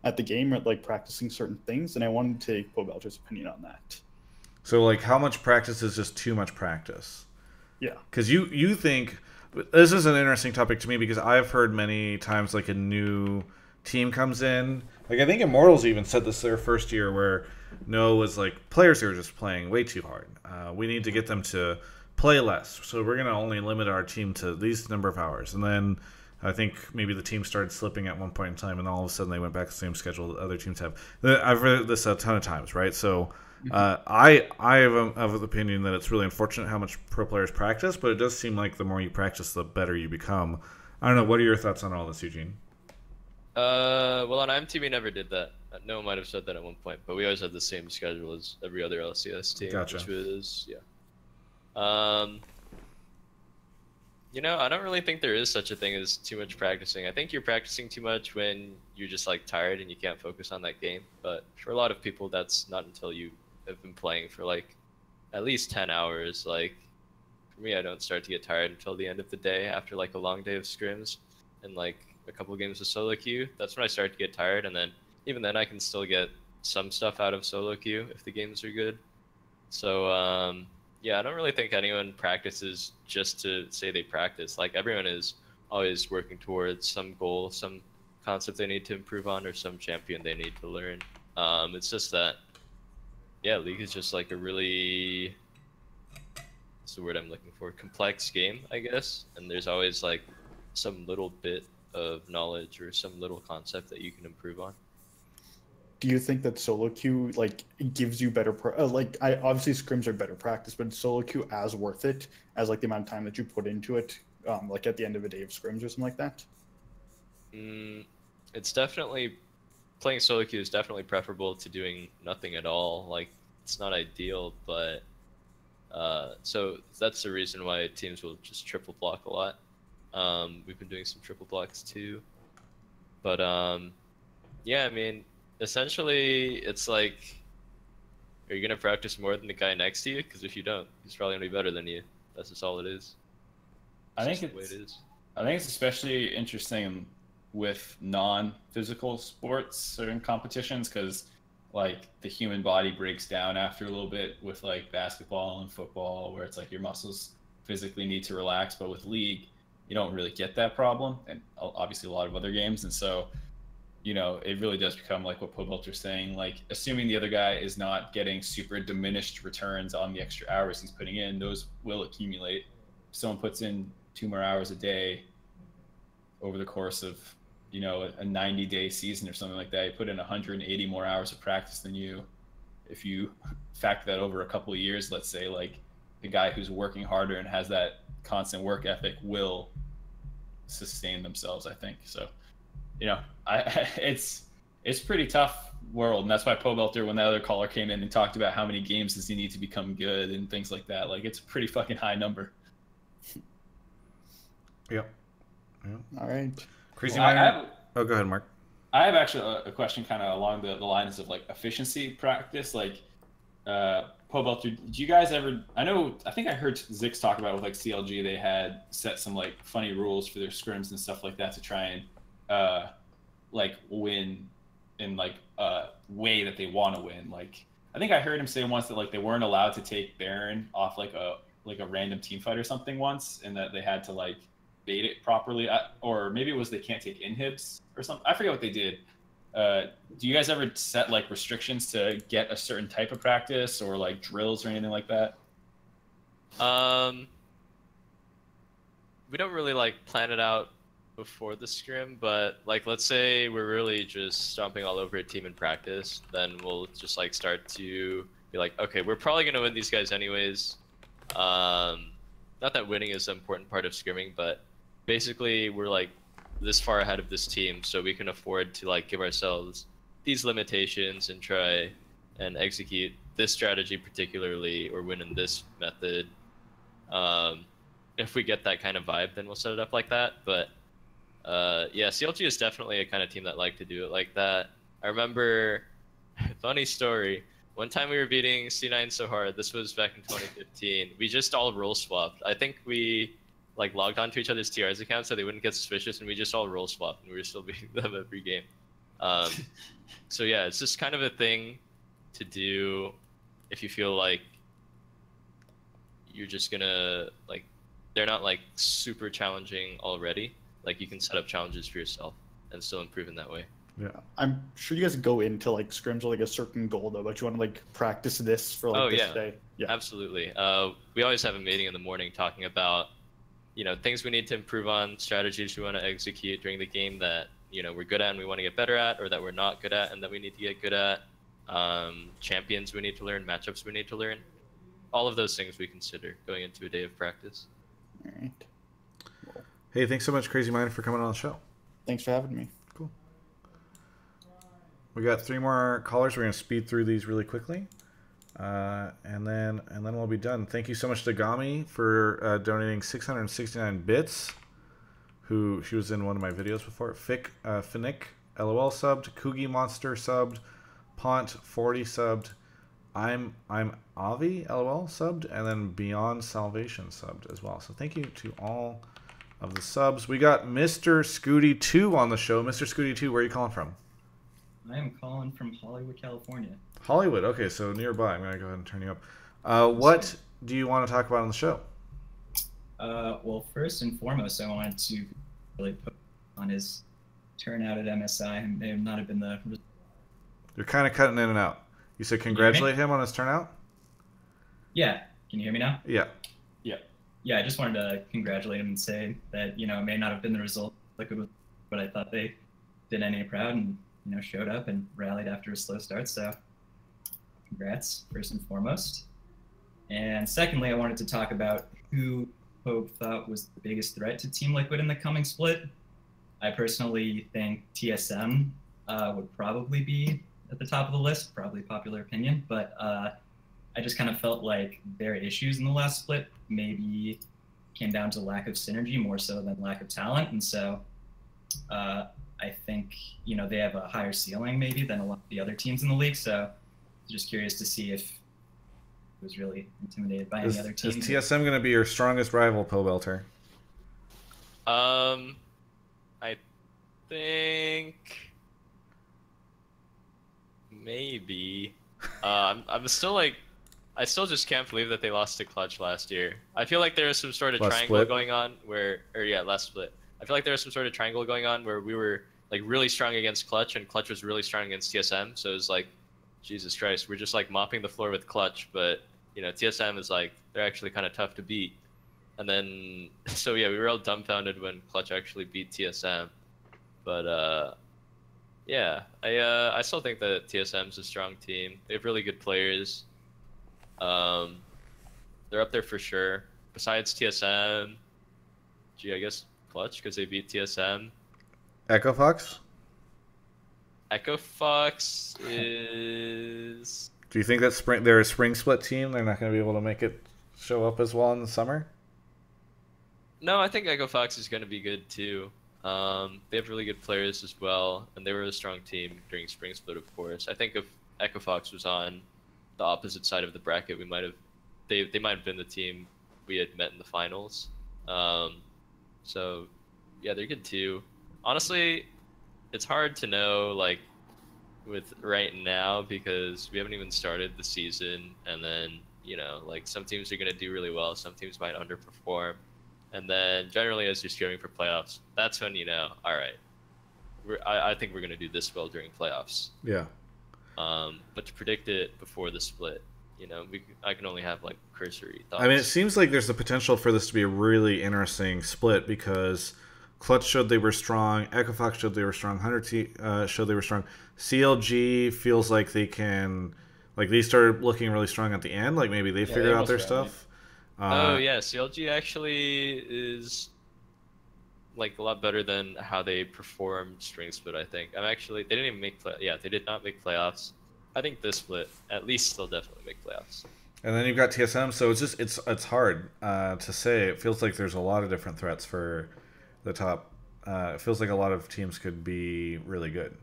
Speaker 12: at the game, or, like, practicing certain things, and I wanted to take Pobelter's opinion on that.
Speaker 1: So, like, how much practice is just too much practice?
Speaker 12: Yeah.
Speaker 1: Because you think... This is an interesting topic to me because I've heard many times, like, a new team comes in. Like, I think Immortals even said this their first year where Noah was like, players are just playing way too hard. We need to get them to play less. So we're going to only limit our team to these number of hours. And then I think maybe the team started slipping at one point in time, and all of a sudden they went back to the same schedule that other teams have. I've read this a ton of times, right? So I have the opinion that it's really unfortunate how much pro players practice, but it does seem like the more you practice, the better you become. I don't know. What are your thoughts on all this, Eugene?
Speaker 4: Well, on IMT we never did that. Noah might have said that at one point, but we always had the same schedule as every other LCS team.
Speaker 1: Gotcha.
Speaker 4: Which was, yeah. You know, I don't really think there is such a thing as too much practicing. I think you're practicing too much when you're just like tired and you can't focus on that game. But for a lot of people, that's not until you have been playing for like at least 10 hours. Like for me, I don't start to get tired until the end of the day after like a long day of scrims and like a couple of games of solo queue. That's when I start to get tired, and then even then I can still get some stuff out of solo queue if the games are good. So yeah, I don't really think anyone practices just to say they practice. Like everyone is always working towards some goal, some concept they need to improve on, or some champion they need to learn. It's just that, yeah, League is just like a really, what's the word I'm looking for? Complex game, I guess. And there's always like some little bit of knowledge or some little concept that you can improve on.
Speaker 12: Do you think that solo queue like gives you better obviously scrims are better practice, but solo queue as worth it as like the amount of time that you put into it, like at the end of a day of scrims or something like that?
Speaker 4: It's definitely, playing solo queue is definitely preferable to doing nothing at all. Like it's not ideal, but So that's the reason why teams will just triple block a lot. We've been doing some triple blocks too. But yeah, I mean, essentially, it's like, are you gonna practice more than the guy next to you? Because if you don't, he's probably gonna be better than you. That's just all it is.
Speaker 3: I think it's especially interesting with non-physical sports or in competitions because like the human body breaks down after a little bit with like basketball and football where it's like your muscles physically need to relax, but with League you don't really get that problem, and obviously a lot of other games. And so, you know, it really does become like what Pobelter's saying, like assuming the other guy is not getting super diminished returns on the extra hours he's putting in, those will accumulate. If someone puts in 2 more hours a day over the course of, you know, a 90-day season or something like that, you put in 180 more hours of practice than you. If you factor that over a couple of years, let's say, like the guy who's working harder and has that constant work ethic will sustain themselves, I think. So, you know, it's pretty tough world, and that's why Pobelter, when the other caller came in and talked about how many games does he need to become good and things like that, like it's a pretty fucking high number.
Speaker 1: Yep.
Speaker 12: All right.
Speaker 1: Crazy Miner. Oh, go ahead, Mark.
Speaker 3: I have actually a question kind of along the lines of like efficiency practice. Like, Pobelter, did you guys ever, I think I heard Zix talk about with like CLG, they had set some like funny rules for their scrims and stuff like that to try and like win in like a way that they want to win. Like, I think I heard him say once that like they weren't allowed to take Baron off like a random team fight or something once, and that they had to like bait it properly, or maybe it was they can't take inhibs or something. I forget what they did. Do you guys ever set like restrictions to get a certain type of practice or like drills or anything like that?
Speaker 4: We don't really like plan it out before the scrim, but like let's say we're really just stomping all over a team in practice, then we'll just like start to be like, okay, we're probably gonna win these guys anyways. Not that winning is an important part of scrimming, but basically we're like this far ahead of this team, so we can afford to like give ourselves these limitations and try and execute this strategy particularly, or win in this method. If we get that kind of vibe, then we'll set it up like that. But yeah, CLG is definitely a kind of team that like to do it like that. I remember, funny story, one time we were beating C9 so hard, this was back in 2015, we just all role swapped. I think we like logged onto each other's TR's accounts so they wouldn't get suspicious, and we just all role swapped, and we were still beating them every game. So yeah, it's just kind of a thing to do if you feel like you're just gonna, like, they're not like super challenging already. Like, you can set up challenges for yourself and still improve in that way.
Speaker 12: Yeah, I'm sure you guys go into like scrims with like a certain goal though, but you want to like practice this for like this day.
Speaker 4: Yeah, absolutely. We always have a meeting in the morning talking about, you know, things we need to improve on, strategies we want to execute during the game that, you know, we're good at and we want to get better at, or that we're not good at and that we need to get good at. Champions we need to learn, matchups we need to learn. All of those things we consider going into a day of practice.
Speaker 12: All right.
Speaker 1: Hey, thanks so much, Crazy Miner, for coming on the show.
Speaker 12: Thanks for having me.
Speaker 1: Cool. We got 3 more callers. We're going to speed through these really quickly, and then we'll be done. Thank you so much to Gami for donating 669 bits. She was in one of my videos before. Finnick, LOL subbed. Kugi Monster subbed. Pont 40 subbed. I'm Avi, LOL subbed, and then Beyond Salvation subbed as well. So thank you to all of the subs. We got Mr. Scooty 2 on the show. Mr. Scooty 2, where are you calling from?
Speaker 13: I am calling from Hollywood, California.
Speaker 1: Hollywood, okay, so nearby. I'm gonna go ahead and turn you up. What do you want to talk about on the show?
Speaker 13: Well, first and foremost, I wanted to really put on his turnout at MSI. It may not have been the...
Speaker 1: You're kind of cutting in and out. You said congratulate him on his turnout?
Speaker 13: Yeah. Can you hear me now?
Speaker 1: Yeah.
Speaker 13: Yeah, I just wanted to congratulate him and say that, you know, it may not have been the result like it was, but I thought they did NA proud and, you know, showed up and rallied after a slow start. So congrats, first and foremost. And secondly, I wanted to talk about who Pope thought was the biggest threat to Team Liquid in the coming split. I personally think TSM would probably be at the top of the list, probably popular opinion, but I I just kind of felt like their issues in the last split maybe came down to lack of synergy more so than lack of talent. And so I think, you know, they have a higher ceiling maybe than a lot of the other teams in the league. So just curious to see if it was really intimidated by any other teams.
Speaker 1: Is TSM going to be your strongest rival, Pobelter?
Speaker 4: I think maybe. I'm still like, I still just can't believe that they lost to Clutch last year. I feel like there was some sort of triangle going on where, or yeah, last split. I feel like there was some sort of triangle going on where we were like really strong against Clutch and Clutch was really strong against TSM. So it was like, Jesus Christ, we're just like mopping the floor with Clutch, but you know, TSM is like, they're actually kind of tough to beat. And then, so yeah, we were all dumbfounded when Clutch actually beat TSM. But yeah, I still think that TSM's a strong team. They have really good players. They're up there for sure. Besides TSM, gee, I guess Clutch because they beat TSM.
Speaker 1: Echo Fox?
Speaker 4: Echo Fox is.
Speaker 1: Do you think that they're a spring split team? They're not going to be able to make it show up as well in the summer?
Speaker 4: No, I think Echo Fox is going to be good too. They have really good players as well, and they were a strong team during spring split, of course. I think if Echo Fox was on the opposite side of the bracket, we might have they might have been the team we had met in the finals. So yeah, they're good too. Honestly, it's hard to know like with right now because we haven't even started the season, and then you know like some teams are going to do really well, some teams might underperform, and then generally as you're screening for playoffs, that's when you know, all right, I think we're going to do this well during playoffs.
Speaker 1: Yeah.
Speaker 4: But to predict it before the split, you know, I can only have like cursory thoughts.
Speaker 1: I mean, it seems like there's the potential for this to be a really interesting split because Clutch showed they were strong, Echo Fox showed they were strong, showed they were strong. CLG feels like they can, like they started looking really strong at the end, like maybe they figured out their stuff.
Speaker 4: Oh yeah, CLG actually is like a lot better than how they performed spring split. I think they didn't even make they did not make playoffs. I think this split at least they'll definitely make playoffs.
Speaker 1: And then you've got TSM, so it's just it's hard to say. It feels like there's a lot of different threats for the top. It feels like a lot of teams could be really good.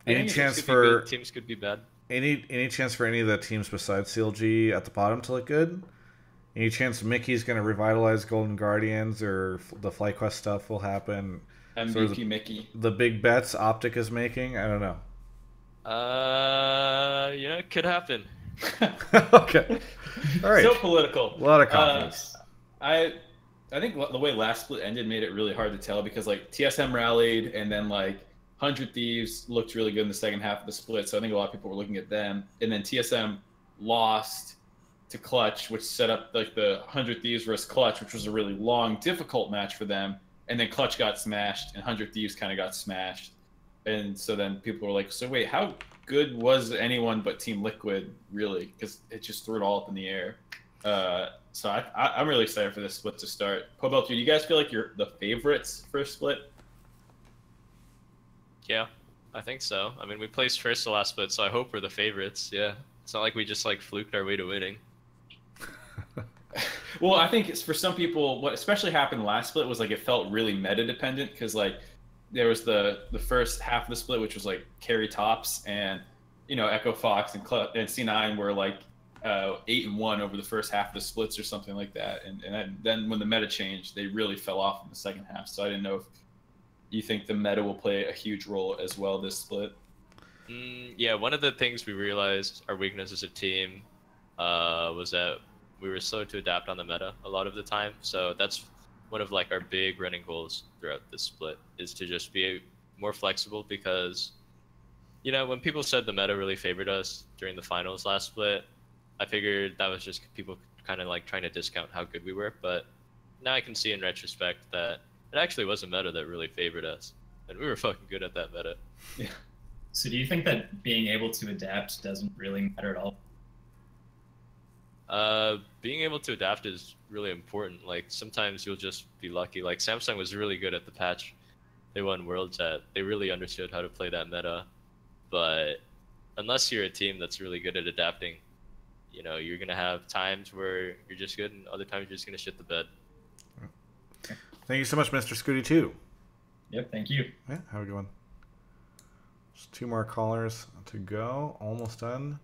Speaker 1: Any chance for
Speaker 4: teams could be bad?
Speaker 1: Any chance for any of the teams besides CLG at the bottom to look good? Any chance Mickey's going to revitalize Golden Guardians or the FlyQuest stuff will happen?
Speaker 3: MVP
Speaker 1: sort of
Speaker 3: Mickey.
Speaker 1: The big bets Optic is making? I don't know.
Speaker 4: Yeah, it could happen.
Speaker 1: Okay. All right.
Speaker 3: So political.
Speaker 1: A lot of confidence.
Speaker 3: I think the way last split ended made it really hard to tell because like TSM rallied and then like 100 Thieves looked really good in the second half of the split. So I think a lot of people were looking at them. And then TSM lost to Clutch, which set up like the 100 Thieves versus Clutch, which was a really long, difficult match for them. And then Clutch got smashed and 100 Thieves kind of got smashed. And so then people were like, so wait, how good was anyone but Team Liquid really? Because it just threw it all up in the air. So I'm really excited for this split to start. Pobelter, do you guys feel like you're the favorites for a split?
Speaker 4: Yeah, I think so. I mean, we placed first the last split, so I hope we're the favorites. Yeah, it's not like we just like fluked our way to winning.
Speaker 3: Well, I think it's for some people, what especially happened last split was like it felt really meta dependent because like there was the first half of the split, which was like carry tops, and you know Echo Fox and C9 were like 8-1 over the first half of the splits or something like that, and then when the meta changed, they really fell off in the second half. So I didn't know if you think the meta will play a huge role as well this split.
Speaker 4: Yeah, one of the things we realized our weakness as a team was that we were slow to adapt on the meta a lot of the time. So that's one of like our big running goals throughout this split is to just be more flexible because, you know, when people said the meta really favored us during the finals last split, I figured that was just people kind of like trying to discount how good we were. But now I can see in retrospect that it actually was a meta that really favored us, and we were fucking good at that meta.
Speaker 3: Yeah.
Speaker 13: So do you think that being able to adapt doesn't really matter at all?
Speaker 4: Being able to adapt is really important. Like sometimes you'll just be lucky. Like Samsung was really good at the patch they won Worlds at. They really understood how to play that meta. But unless you're a team that's really good at adapting, you know, you're gonna have times where you're just good, and other times you're just gonna shit the bed.
Speaker 1: Thank you so much, Mr. Scooty 2.
Speaker 13: Yep, thank you.
Speaker 1: Yeah, have a good one. Just 2 more callers to go. Almost done.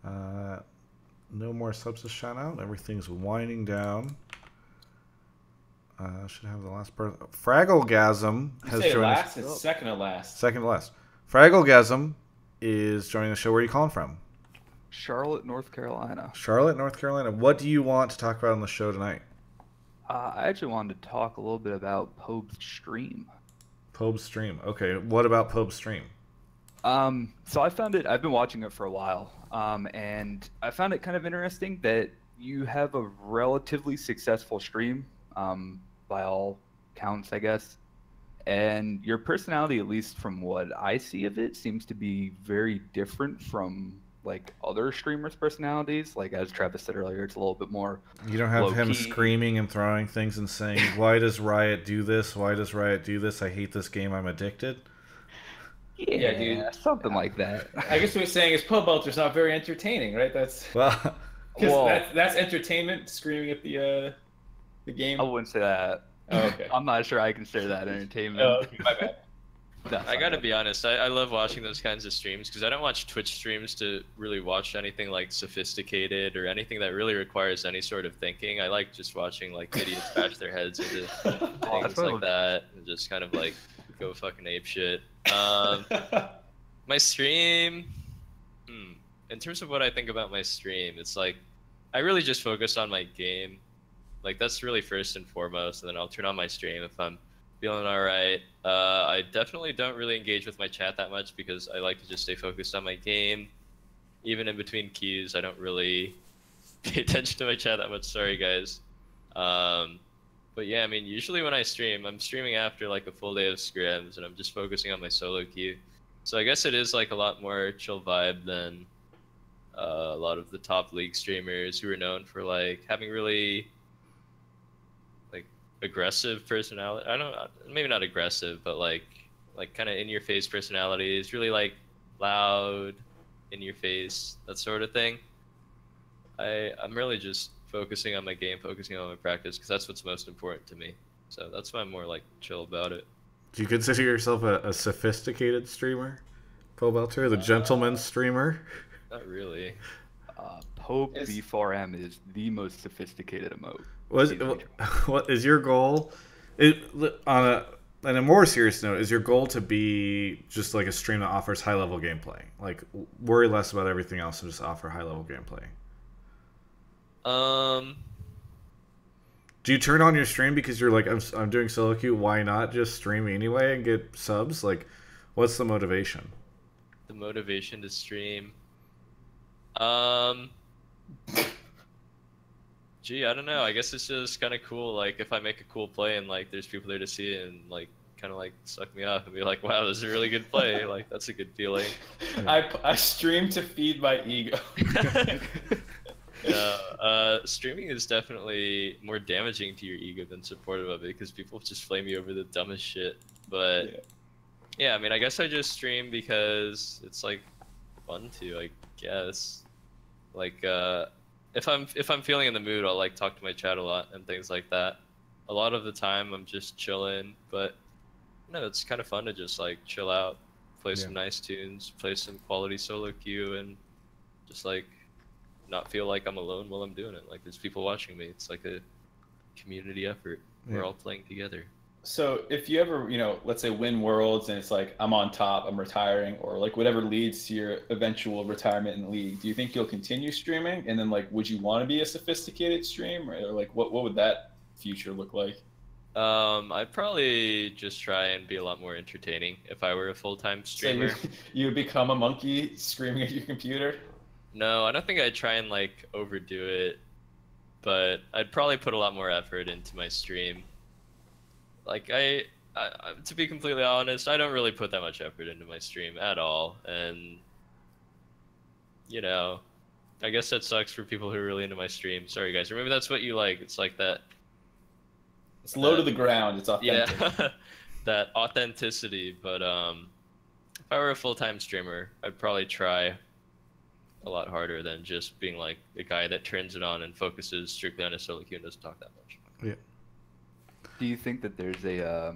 Speaker 1: No more subs to shout out. Everything's winding down. Should have the last person. Fragglegasm has joined
Speaker 3: last?
Speaker 1: us.
Speaker 3: It's second to last.
Speaker 1: Second to last. Fragglegasm is joining the show. Where are you calling from?
Speaker 14: Charlotte, North Carolina.
Speaker 1: Charlotte, North Carolina. What do you want to talk about on the show tonight?
Speaker 14: I actually wanted to talk a little bit about Pobe's stream.
Speaker 1: Pobe's stream. Okay, what about Pobe's stream?
Speaker 14: So I found it, I've been watching it for a while, and I found it kind of interesting that you have a relatively successful stream, by all counts, I guess. And your personality, at least from what I see of it, seems to be very different from like other streamers' personalities. Like as Travis said earlier, it's a little bit more.
Speaker 1: You don't have him
Speaker 14: low-key.
Speaker 1: screaming and throwing things and saying, "Why does Riot do this? Why does Riot do this? I hate this game. I'm addicted."
Speaker 14: Yeah, dude, something like that.
Speaker 3: I guess what he's saying is Pobelter's not very entertaining, right? That's
Speaker 1: well,
Speaker 3: that's entertainment. Screaming at the game.
Speaker 14: I wouldn't say that.
Speaker 3: Oh, okay.
Speaker 14: I'm not sure I consider that entertainment.
Speaker 3: Oh, okay, my bad.
Speaker 4: I gotta be honest, I love watching those kinds of streams because I don't watch Twitch streams to really watch anything like sophisticated or anything that really requires any sort of thinking. I like just watching like idiots bash their heads into things like that and just kind of like go fucking ape shit. My stream, in terms of what I think about my stream, it's like I really just focus on my game. Like that's really first and foremost, and then I'll turn on my stream if I'm feeling all right. I definitely don't really engage with my chat that much because I like to just stay focused on my game. Even in between queues, I don't really pay attention to my chat that much. Sorry, guys. But yeah, I mean, usually when I stream, I'm streaming after like a full day of scrims, and I'm just focusing on my solo queue. So I guess it is like a lot more chill vibe than a lot of the top league streamers who are known for like having really aggressive personality. I don't know, maybe not aggressive, but like kind of in your face personalities, really like loud, in your face, that sort of thing. I'm really just focusing on my game, focusing on my practice, because that's what's most important to me. So that's why I'm more like chill about it.
Speaker 1: Do you consider yourself a sophisticated streamer, Pobelter, the gentleman streamer?
Speaker 4: Not really.
Speaker 14: Pope B4M is the most sophisticated emote.
Speaker 1: What is your goal? On a more serious note, is your goal to be just like a stream that offers high level gameplay? Like worry less about everything else and just offer high level gameplay. Do you turn on your stream because you're like, I'm doing solo queue, why not just stream anyway and get subs? Like, what's the motivation?
Speaker 4: The motivation to stream. Gee, I don't know. I guess it's just kind of cool. Like if I make a cool play and like there's people there to see it and like kind of like suck me up and be like, wow, this is a really good play. Like that's a good feeling.
Speaker 3: I stream to feed my ego.
Speaker 4: Yeah, streaming is definitely more damaging to your ego than supportive of it because people just flame you over the dumbest shit. But yeah, I mean, I guess I just stream because it's like fun to, I guess. Like if I'm feeling in the mood, I'll like talk to my chat a lot and things like that. A lot of the time I'm just chilling, but no, it's kind of fun to just like chill out, play some nice tunes, play some quality solo queue, and just like not feel like I'm alone while I'm doing it. Like there's people watching me. It's like a community effort. We're all playing together.
Speaker 3: So if you ever, let's say win Worlds and it's like I'm on top, I'm retiring, or like whatever leads to your eventual retirement in League, do you think you'll continue streaming? And then like, would you want to be a sophisticated streamer, or like what would that future look like?
Speaker 4: I'd probably just try and be a lot more entertaining if I were a full-time streamer.
Speaker 3: So you would become a monkey screaming at your computer?
Speaker 4: No, I don't think I'd try and like overdo it, but I'd probably put a lot more effort into my stream. Like I to be completely honest, I don't really put that much effort into my stream at all, and I guess that sucks for people who are really into my stream. Sorry guys, or maybe that's what you like. It's like that.
Speaker 3: It's low to the ground. It's authentic.
Speaker 4: Yeah, that authenticity. But if I were a full-time streamer, I'd probably try a lot harder than just being like the guy that turns it on and focuses strictly on his solo queue and doesn't talk that much.
Speaker 1: Yeah.
Speaker 14: Do you think that there's a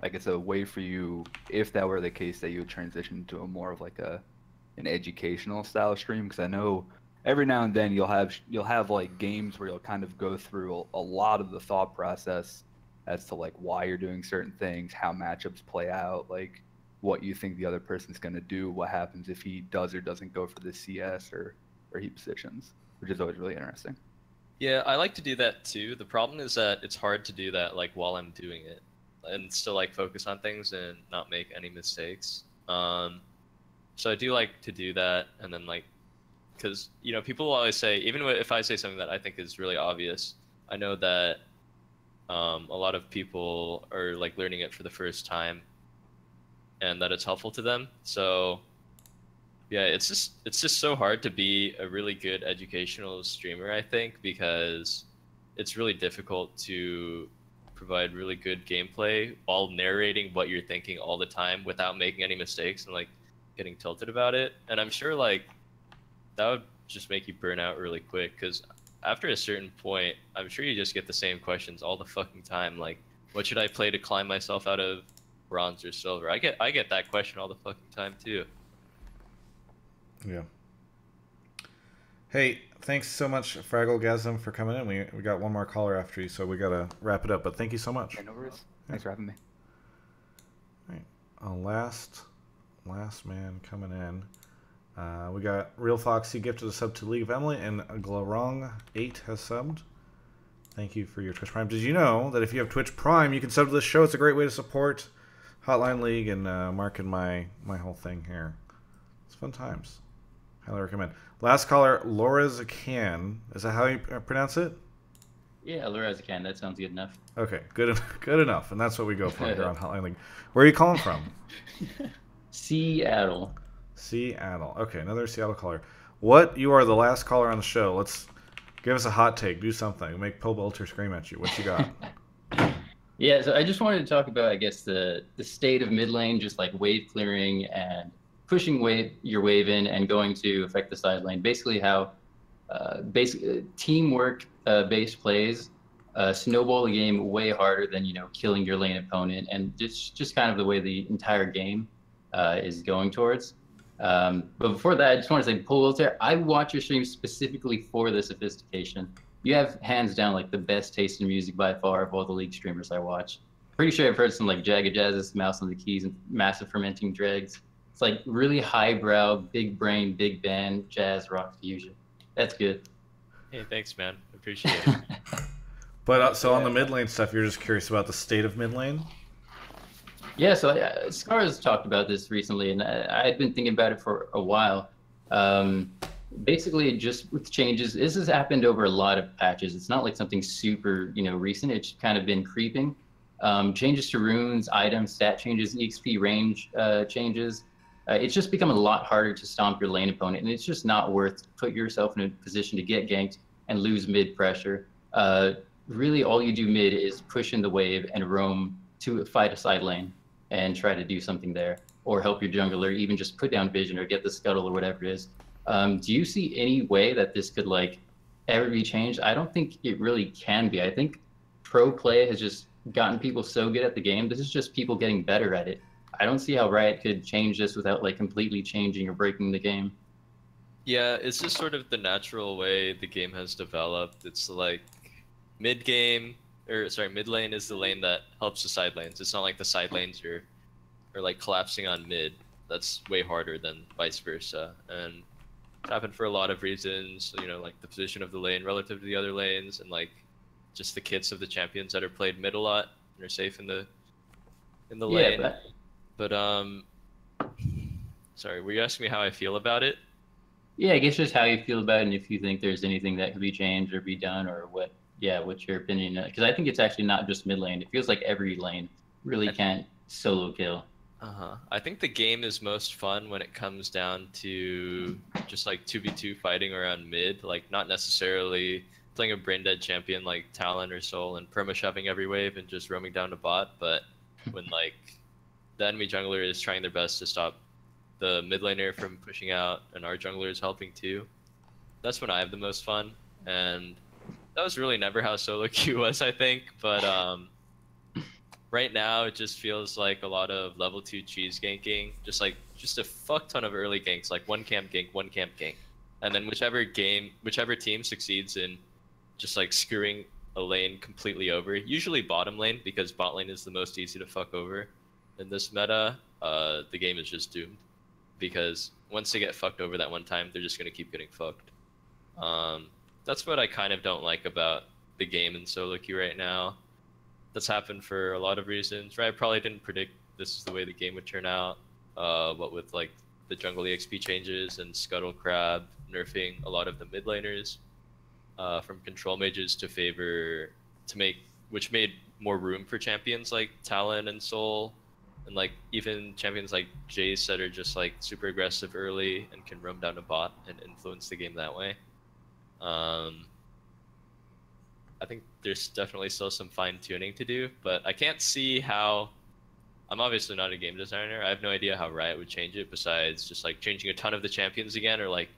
Speaker 14: like it's a way for you, if that were the case, that you would transition to a more of like an educational style stream? Because I know every now and then you'll have like games where you'll kind of go through a lot of the thought process as to like why you're doing certain things, how matchups play out, like what you think the other person's going to do, what happens if he does or doesn't go for the CS or heat positions, which is always really interesting.
Speaker 4: Yeah, I like to do that too. The problem is that it's hard to do that like while I'm doing it and still like focus on things and not make any mistakes. So I do like to do that, and then like, because you know, people will always say, even if I say something that I think is really obvious, I know that a lot of people are like learning it for the first time and that it's helpful to them. So yeah, it's just so hard to be a really good educational streamer, I think, because it's really difficult to provide really good gameplay while narrating what you're thinking all the time without making any mistakes and like getting tilted about it. And I'm sure like that would just make you burn out really quick, because after a certain point, I'm sure you just get the same questions all the fucking time. Like, what should I play to climb myself out of bronze or silver? I get that question all the fucking time too.
Speaker 1: Yeah. Hey, thanks so much, Fragglegasm, for coming in. We got one more caller after you, so we gotta wrap it up. But thank you so much.
Speaker 14: Yeah, no worries. Thanks for having me.
Speaker 1: All right, last man coming in. We got Real Foxy gifted a sub to League of Emily, and Glarong8 has subbed. Thank you for your Twitch Prime. Did you know that if you have Twitch Prime, you can sub to this show? It's a great way to support Hotline League and Mark and my whole thing here. It's fun times. Highly recommend. Last caller, Laura Zakan. Is that how you pronounce it?
Speaker 15: Yeah, Laura Zakan. That sounds good enough.
Speaker 1: Okay, good enough. And that's what we go for here on Hotline League. Where are you calling from?
Speaker 15: Seattle.
Speaker 1: Seattle. Okay, another Seattle caller. You are the last caller on the show. Let's give us a hot take. Do something. Make Pobelter scream at you. What you got?
Speaker 15: Yeah, so I just wanted to talk about, I guess, the state of mid lane, just like wave clearing and pushing your wave in and going to affect the side lane. Basically how teamwork based plays snowball the game way harder than, you know, killing your lane opponent, and just kind of the way the entire game is going towards. But before that, I just want to say, Pobelter, I watch your streams specifically for the sophistication. You have hands down like the best taste in music by far of all the League streamers I watch. Pretty sure I've heard some like Jagged Jazz's, Mouse on the Keys, and Massive Fermenting Dregs. It's like really highbrow, big brain, big band, jazz, rock fusion. That's good.
Speaker 4: Hey, thanks, man. Appreciate it.
Speaker 1: But so on the mid lane stuff, you're just curious about the state of mid lane?
Speaker 15: Yeah, so Scar's talked about this recently, and I had been thinking about it for a while. Basically, just with changes, this has happened over a lot of patches. It's not like something super, you know, recent. It's kind of been creeping. Changes to runes, items, stat changes, EXP range changes. It's just become a lot harder to stomp your lane opponent, and it's just not worth put yourself in a position to get ganked and lose mid pressure. Really, all you do mid is push in the wave and roam to fight a side lane and try to do something there, or help your jungler, even just put down vision or get the scuttle or whatever it is. Do you see any way that this could like ever be changed? I don't think it really can be. I think pro play has just gotten people so good at the game. This is just people getting better at it. I don't see how Riot could change this without like completely changing or breaking the game.
Speaker 4: Yeah, it's just sort of the natural way the game has developed. It's like mid lane is the lane that helps the side lanes. It's not like the side lanes are like collapsing on mid. That's way harder than vice versa. And it's happened for a lot of reasons, you know, like the position of the lane relative to the other lanes, and like just the kits of the champions that are played mid a lot and are safe in the lane.
Speaker 15: Yeah,
Speaker 4: but sorry, were you asking me how I feel about it?
Speaker 15: Yeah, I guess just how you feel about it, and if you think there's anything that could be changed or be done, or what's your opinion? Because I think it's actually not just mid lane. It feels like every lane really can't solo kill.
Speaker 4: I think the game is most fun when it comes down to just like 2v2 fighting around mid, like not necessarily playing a brain dead champion like Talon or Soul and perma shoving every wave and just roaming down to bot, but when like the enemy jungler is trying their best to stop the mid laner from pushing out and our jungler is helping too. That's when I have the most fun, and that was really never how solo queue was, I think. But right now it just feels like a lot of level 2 cheese ganking, just a fuck ton of early ganks, like one camp gank, and then whichever team succeeds in just like screwing a lane completely over, usually bottom lane, because bot lane is the most easy to fuck over in this meta. The game is just doomed, because once they get fucked over that one time, they're just gonna keep getting fucked. That's what I kind of don't like about the game in solo queue right now. That's happened for a lot of reasons, right? I probably didn't predict this is the way the game would turn out. What with like the jungle EXP changes and Scuttle Crab nerfing a lot of the mid laners from control mages which made more room for champions like Talon and Soul, and like even champions like Jace that are just like super aggressive early and can roam down a bot and influence the game that way. I think there's definitely still some fine tuning to do, but I can't see how. I'm obviously not a game designer. I have no idea how Riot would change it besides just like changing a ton of the champions again, or like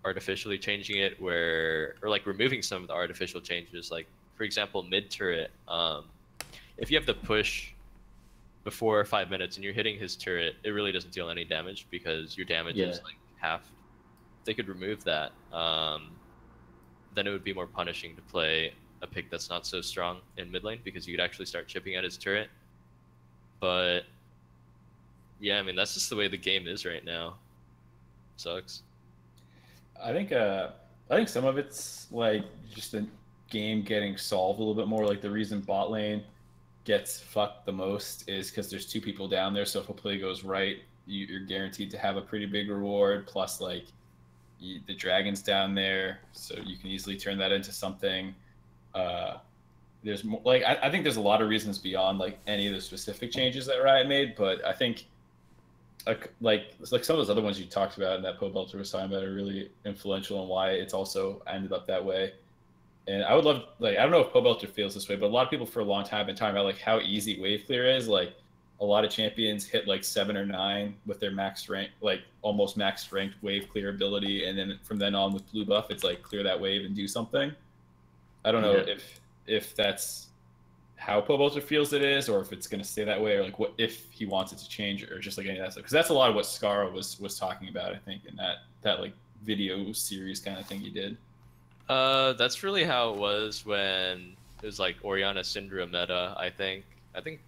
Speaker 4: artificially changing it or like removing some of the artificial changes. Like for example, mid turret. If you have the push before 5 minutes and you're hitting his turret, it really doesn't deal any damage because your damage is like half. They could remove that. Then it would be more punishing to play a pick that's not so strong in mid lane, because you could actually start chipping at his turret. But yeah, I mean that's just the way the game is right now. Sucks.
Speaker 16: I think some of it's like just the game getting solved a little bit more. Like the reason bot lane gets fucked the most is because there's 2 people down there. So if a play goes right, you're guaranteed to have a pretty big reward. Plus, like the dragon's down there, so you can easily turn that into something. There's more, like I think there's a lot of reasons beyond like any of the specific changes that Riot made, but I think like some of those other ones you talked about and that Pobelter was talking about are really influential in why it's also ended up that way. And I would love, like, I don't know if Pobelter feels this way, but a lot of people for a long time have been talking about like how easy wave clear is. Like a lot of champions hit like 7 or 9 with their max rank, like almost max ranked wave clear ability, and then from then on with blue buff, it's like clear that wave and do something. I don't know if that's how Pobelter feels it is, or if it's going to stay that way, or like what if he wants it to change, or just like any of that stuff. Because that's a lot of what Scara was talking about, I think, in that like video series kind of thing he did.
Speaker 4: That's really how it was when it was like Orianna Syndra meta. I think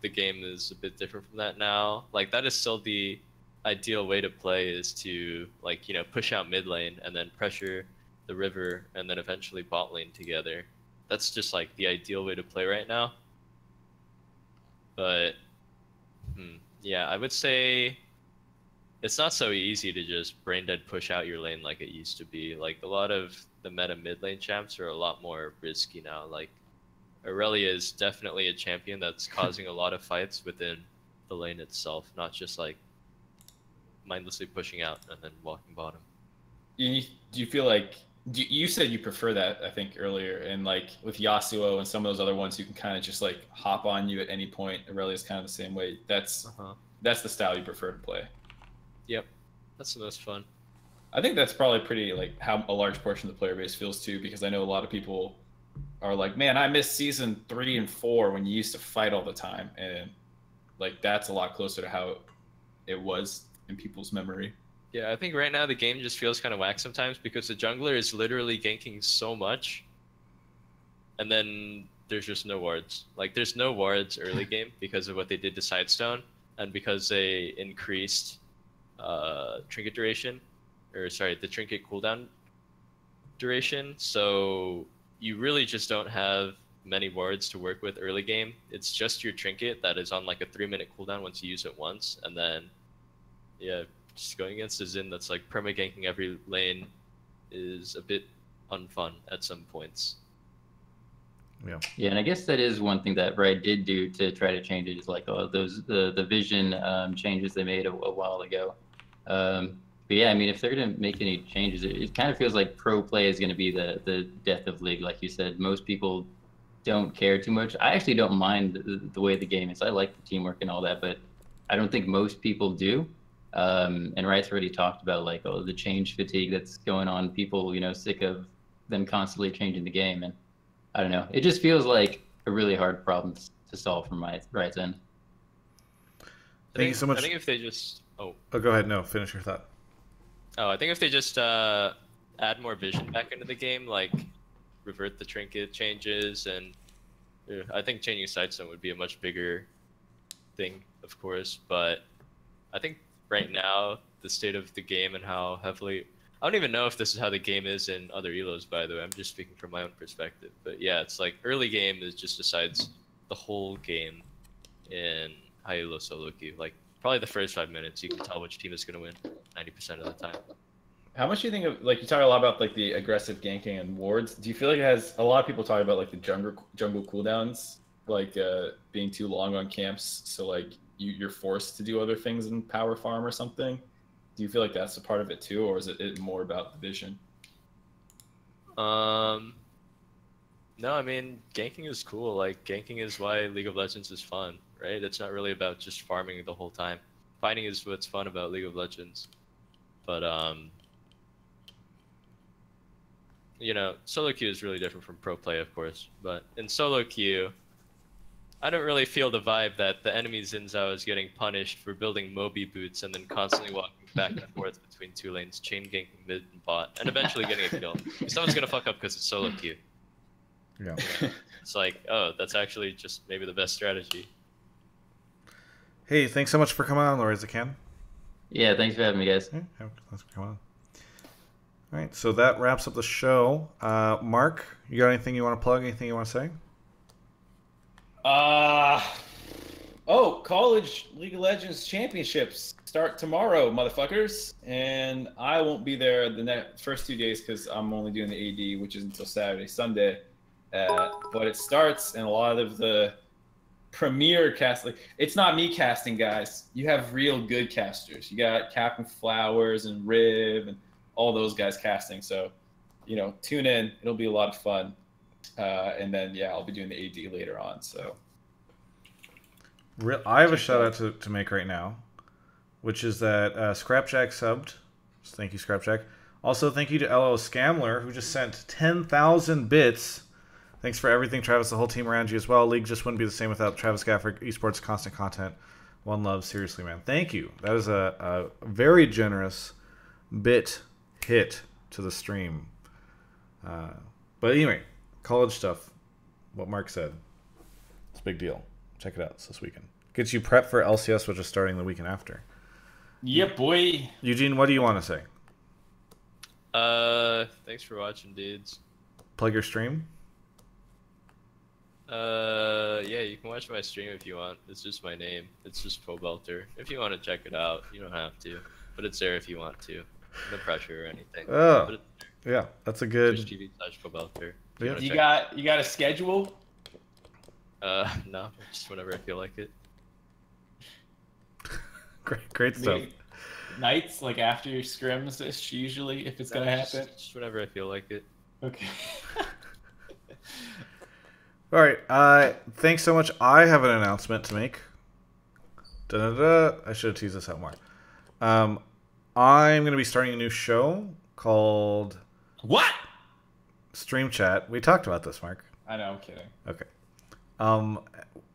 Speaker 4: the game is a bit different from that now. Like that is still the ideal way to play, is to like push out mid lane and then pressure the river and then eventually bot lane together. That's just like the ideal way to play right now. But yeah, I would say it's not so easy to just brain dead push out your lane like it used to be. Like a lot of the meta mid lane champs are a lot more risky now. Like Aurelia is definitely a champion that's causing a lot of fights within the lane itself, not just like mindlessly pushing out and then walking bottom.
Speaker 16: Do you feel like you said you prefer that, I think, earlier, and like with Yasuo and some of those other ones, you can kind of just like hop on you at any point. Aurelia's kind of the same way. That's the style you prefer to play.
Speaker 4: Yep, that's the most fun.
Speaker 16: I think that's probably pretty like how a large portion of the player base feels too, because I know a lot of people are like, man, I miss season 3 and 4 when you used to fight all the time, and like that's a lot closer to how it was in people's memory.
Speaker 4: Yeah, I think right now the game just feels kind of whack sometimes because the jungler is literally ganking so much, and then there's just no wards. Like there's no wards early game because of what they did to Sidestone, and because they increased trinket duration, or sorry, the trinket cooldown duration. So you really just don't have many wards to work with early game. It's just your trinket that is on like a 3-minute cooldown once you use it once, and then yeah, just going against a Xin that's like perma-ganking every lane is a bit unfun at some points.
Speaker 15: Yeah, and I guess that is one thing that Riot did do to try to change it, is like the vision changes they made a while ago. But yeah, I mean, if they're going to make any changes, it kind of feels like pro play is going to be the death of League. Like you said, most people don't care too much. I actually don't mind the way the game is. I like the teamwork and all that, but I don't think most people do. And Wright's already talked about like, oh, the change fatigue that's going on. People, sick of them constantly changing the game, and I don't know. It just feels like a really hard problem to solve from Wright's end.
Speaker 1: Thank you so much.
Speaker 4: I think if they just
Speaker 1: oh, go ahead. No, finish your thought.
Speaker 4: Oh, I think if they just add more vision back into the game, like revert the trinket changes, and I think changing side stone would be a much bigger thing, of course. But I think right now the state of the game and how heavily, I don't even know if this is how the game is in other elos, by the way. I'm just speaking from my own perspective. But yeah, it's like early game is just decides the whole game in high elo solo queue. Like probably the first 5 minutes, you can tell which team is going to win 90% of the time.
Speaker 16: How much do you think of, like, you talk a lot about like the aggressive ganking and wards? Do you feel like it has, a lot of people talk about like the jungle cooldowns, like being too long on camps, so like you're forced to do other things in power farm or something? Do you feel like that's a part of it too, or is it more about the vision?
Speaker 4: No, I mean, ganking is cool. Like, ganking is why League of Legends is fun, right? It's not really about just farming the whole time. Fighting is what's fun about League of Legends. But, solo queue is really different from pro play, of course. But in solo queue, I don't really feel the vibe that the enemy Xin Zhao is getting punished for building Mobi boots and then constantly walking back and forth between two lanes, chain ganking mid and bot, and eventually getting a kill. Someone's gonna fuck up because it's solo queue.
Speaker 1: Yeah.
Speaker 4: It's like, oh, that's actually just maybe the best strategy.
Speaker 1: Hey, thanks so much for coming on, Laura Zakan.
Speaker 15: Yeah, thanks for having me, guys.
Speaker 1: Yeah, thanks for coming on. All right, so that wraps up the show. Mark, you got anything you want to plug? Anything you want to say?
Speaker 16: College League of Legends championships start tomorrow, motherfuckers. And I won't be there the first 2 days because I'm only doing the AD, which is until Saturday, Sunday. But it starts, and a lot of the premier cast, like, it's not me casting, guys. You have real good casters. You got Captain Flowers and Riv and all those guys casting. So, tune in. It'll be a lot of fun. And then, yeah, I'll be doing the AD later on. So,
Speaker 1: I have a shout out to make right now, which is that Scrapjack subbed. So thank you, Scrapjack. Also, thank you to LO Scamler, who just sent 10,000 bits. Thanks for everything, Travis, the whole team around you as well. League just wouldn't be the same without Travis Gafford, esports constant content. One love, seriously, man. Thank you. That is a very generous bit hit to the stream. But anyway, college stuff. What Mark said. It's a big deal. Check it out. It's this weekend. Gets you prepped for LCS, which is starting the weekend after.
Speaker 3: Yep, boy.
Speaker 1: Eugene, what do you want to say?
Speaker 4: Thanks for watching, dudes.
Speaker 1: Plug your stream?
Speaker 4: Yeah, you can watch my stream if you want. It's just my name. It's just Pobelter. If you want to check it out, you don't have to. But it's there if you want to. No pressure or anything.
Speaker 1: Oh, yeah, that's a good...
Speaker 4: Twitch.tv/Pobelter.
Speaker 1: Yeah.
Speaker 3: You got a schedule?
Speaker 4: No, just whenever I feel like it.
Speaker 1: Great stuff.
Speaker 3: Nights, like after your scrims, usually, if it's gonna happen?
Speaker 4: Just whenever I feel like it.
Speaker 3: Okay.
Speaker 1: All right. Thanks so much. I have an announcement to make. I should have teased this out more. I'm going to be starting a new show called...
Speaker 3: What?
Speaker 1: Stream Chat. We talked about this, Mark.
Speaker 3: I know, I'm kidding.
Speaker 1: Okay.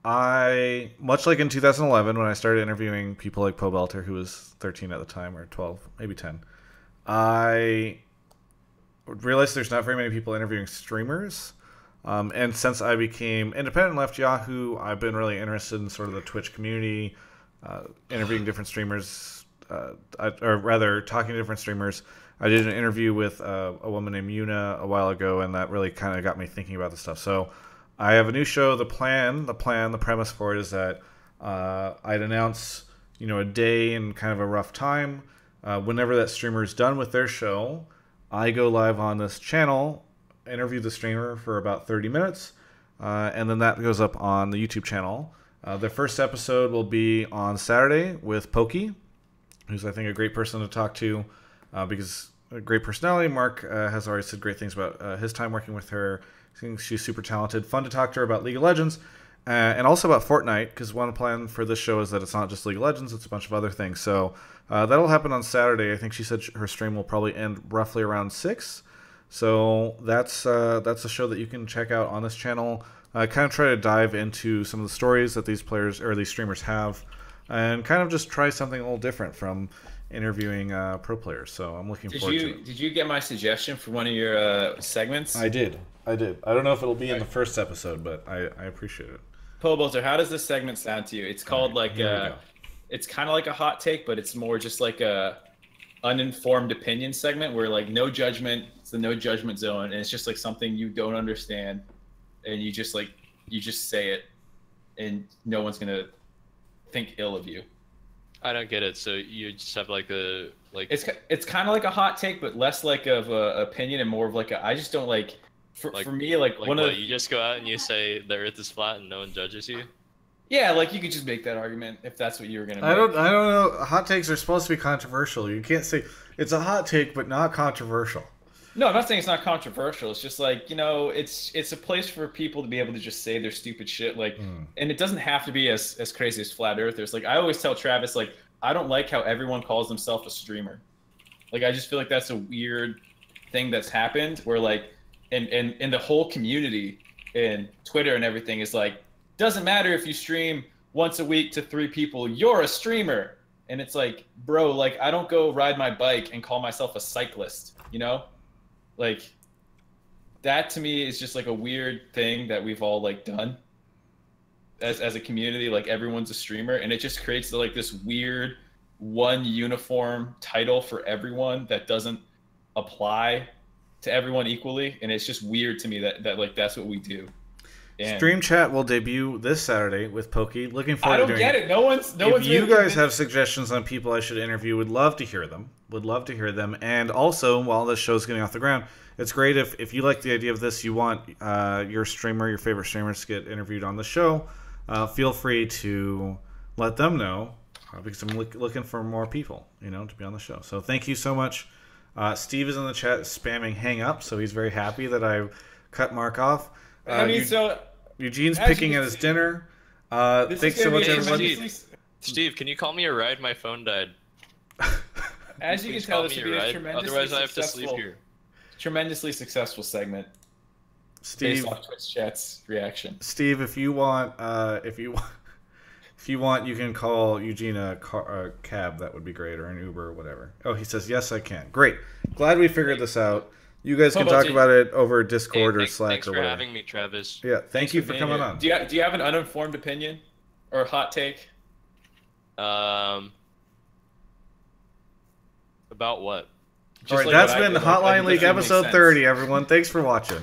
Speaker 1: I, much like in 2011 when I started interviewing people like Pobelter, who was 13 at the time, or 12, maybe 10, I realized there's not very many people interviewing streamers. And since I became independent and left Yahoo, I've been really interested in sort of the Twitch community, interviewing different streamers, or rather talking to different streamers. I did an interview with a woman named Yuna a while ago, and that really kind of got me thinking about this stuff. So I have a new show. The premise for it is that I'd announce, a day and kind of a rough time. Whenever that streamer is done with their show, I go live on this channel, interview the streamer for about 30 minutes, and then that goes up on the YouTube channel. The first episode will be on Saturday with Pokey, who's, I think, a great person to talk to, because a great personality. Mark has already said great things about his time working with her. I think she's super talented, fun to talk to her about League of Legends. and also about Fortnite, because one plan for this show is that it's not just League of Legends, it's a bunch of other things. So that'll happen on Saturday. I think she said her stream will probably end roughly around 6. So that's a show that you can check out on this channel. Kind of try to dive into some of the stories that these players or these streamers have, and kind of just try something a little different from interviewing pro players. So I'm looking forward to it.
Speaker 3: Did you get my suggestion for one of your segments?
Speaker 1: I did. I don't know if it'll be in the first episode, but I appreciate it.
Speaker 3: Pobelter, how does this segment sound to you? It's called it's kind of like a hot take, but it's more just like a uninformed opinion segment where like no judgment. It's the no judgment zone, and it's just like something you don't understand, and you just say it, and no one's gonna think ill of you.
Speaker 4: I don't get it. So you just have like a
Speaker 3: It's kind of like a hot take, but less like of a opinion and more of like I just don't like. For me, like one of
Speaker 4: you just go out and you say the Earth is flat and no one judges you.
Speaker 3: Yeah, like you could just make that argument if that's what you were gonna make.
Speaker 1: I don't know. Hot takes are supposed to be controversial. You can't say it's a hot take but not controversial.
Speaker 3: No, I'm not saying it's not controversial. It's just like, it's a place for people to be able to just say their stupid shit. Like, and it doesn't have to be as crazy as flat earthers. Like I always tell Travis, like I don't like how everyone calls themselves a streamer. Like I just feel like that's a weird thing that's happened where like. And the whole community and Twitter and everything is like, doesn't matter if you stream once a week to 3 people, you're a streamer. And it's like, bro, like I don't go ride my bike and call myself a cyclist, Like that to me is just like a weird thing that we've all like done as a community. Like everyone's a streamer, and it just creates like this weird one uniform title for everyone that doesn't apply to everyone equally, and it's just weird to me that like that's what we do. And
Speaker 1: Stream chat will debut this Saturday with Pokey. Looking forward to doing it.
Speaker 3: I don't get it. No one's.
Speaker 1: If you guys have suggestions on people I should interview, would love to hear them. And also, while this show's getting off the ground, it's great if you like the idea of this, you want your favorite streamers to get interviewed on the show, feel free to let them know, because I'm looking for more people, to be on the show. So thank you so much. Steve is in the chat spamming hang up, so he's very happy that I cut Mark off. Eugene's picking at his dinner. Thanks so much, everybody.
Speaker 4: Steve, can you call me a ride? My phone died.
Speaker 3: As you can tell, this would be a
Speaker 4: Otherwise, I have to sleep here.
Speaker 3: Tremendously successful segment.
Speaker 1: Steve,
Speaker 3: based off Twitch chat's reaction.
Speaker 1: Steve, if you want, you can call Eugene a cab. That would be great, or an Uber or whatever. Oh, he says yes, I can. Great. Glad we figured this out. You guys can talk about it over Discord or Slack or whatever.
Speaker 4: Thanks for having me, Travis.
Speaker 1: Yeah, thank you for coming on.
Speaker 3: Do you have an uninformed opinion or a hot take?
Speaker 4: About what?
Speaker 1: All right, that's been Hotline League episode 30, everyone. Thanks for watching.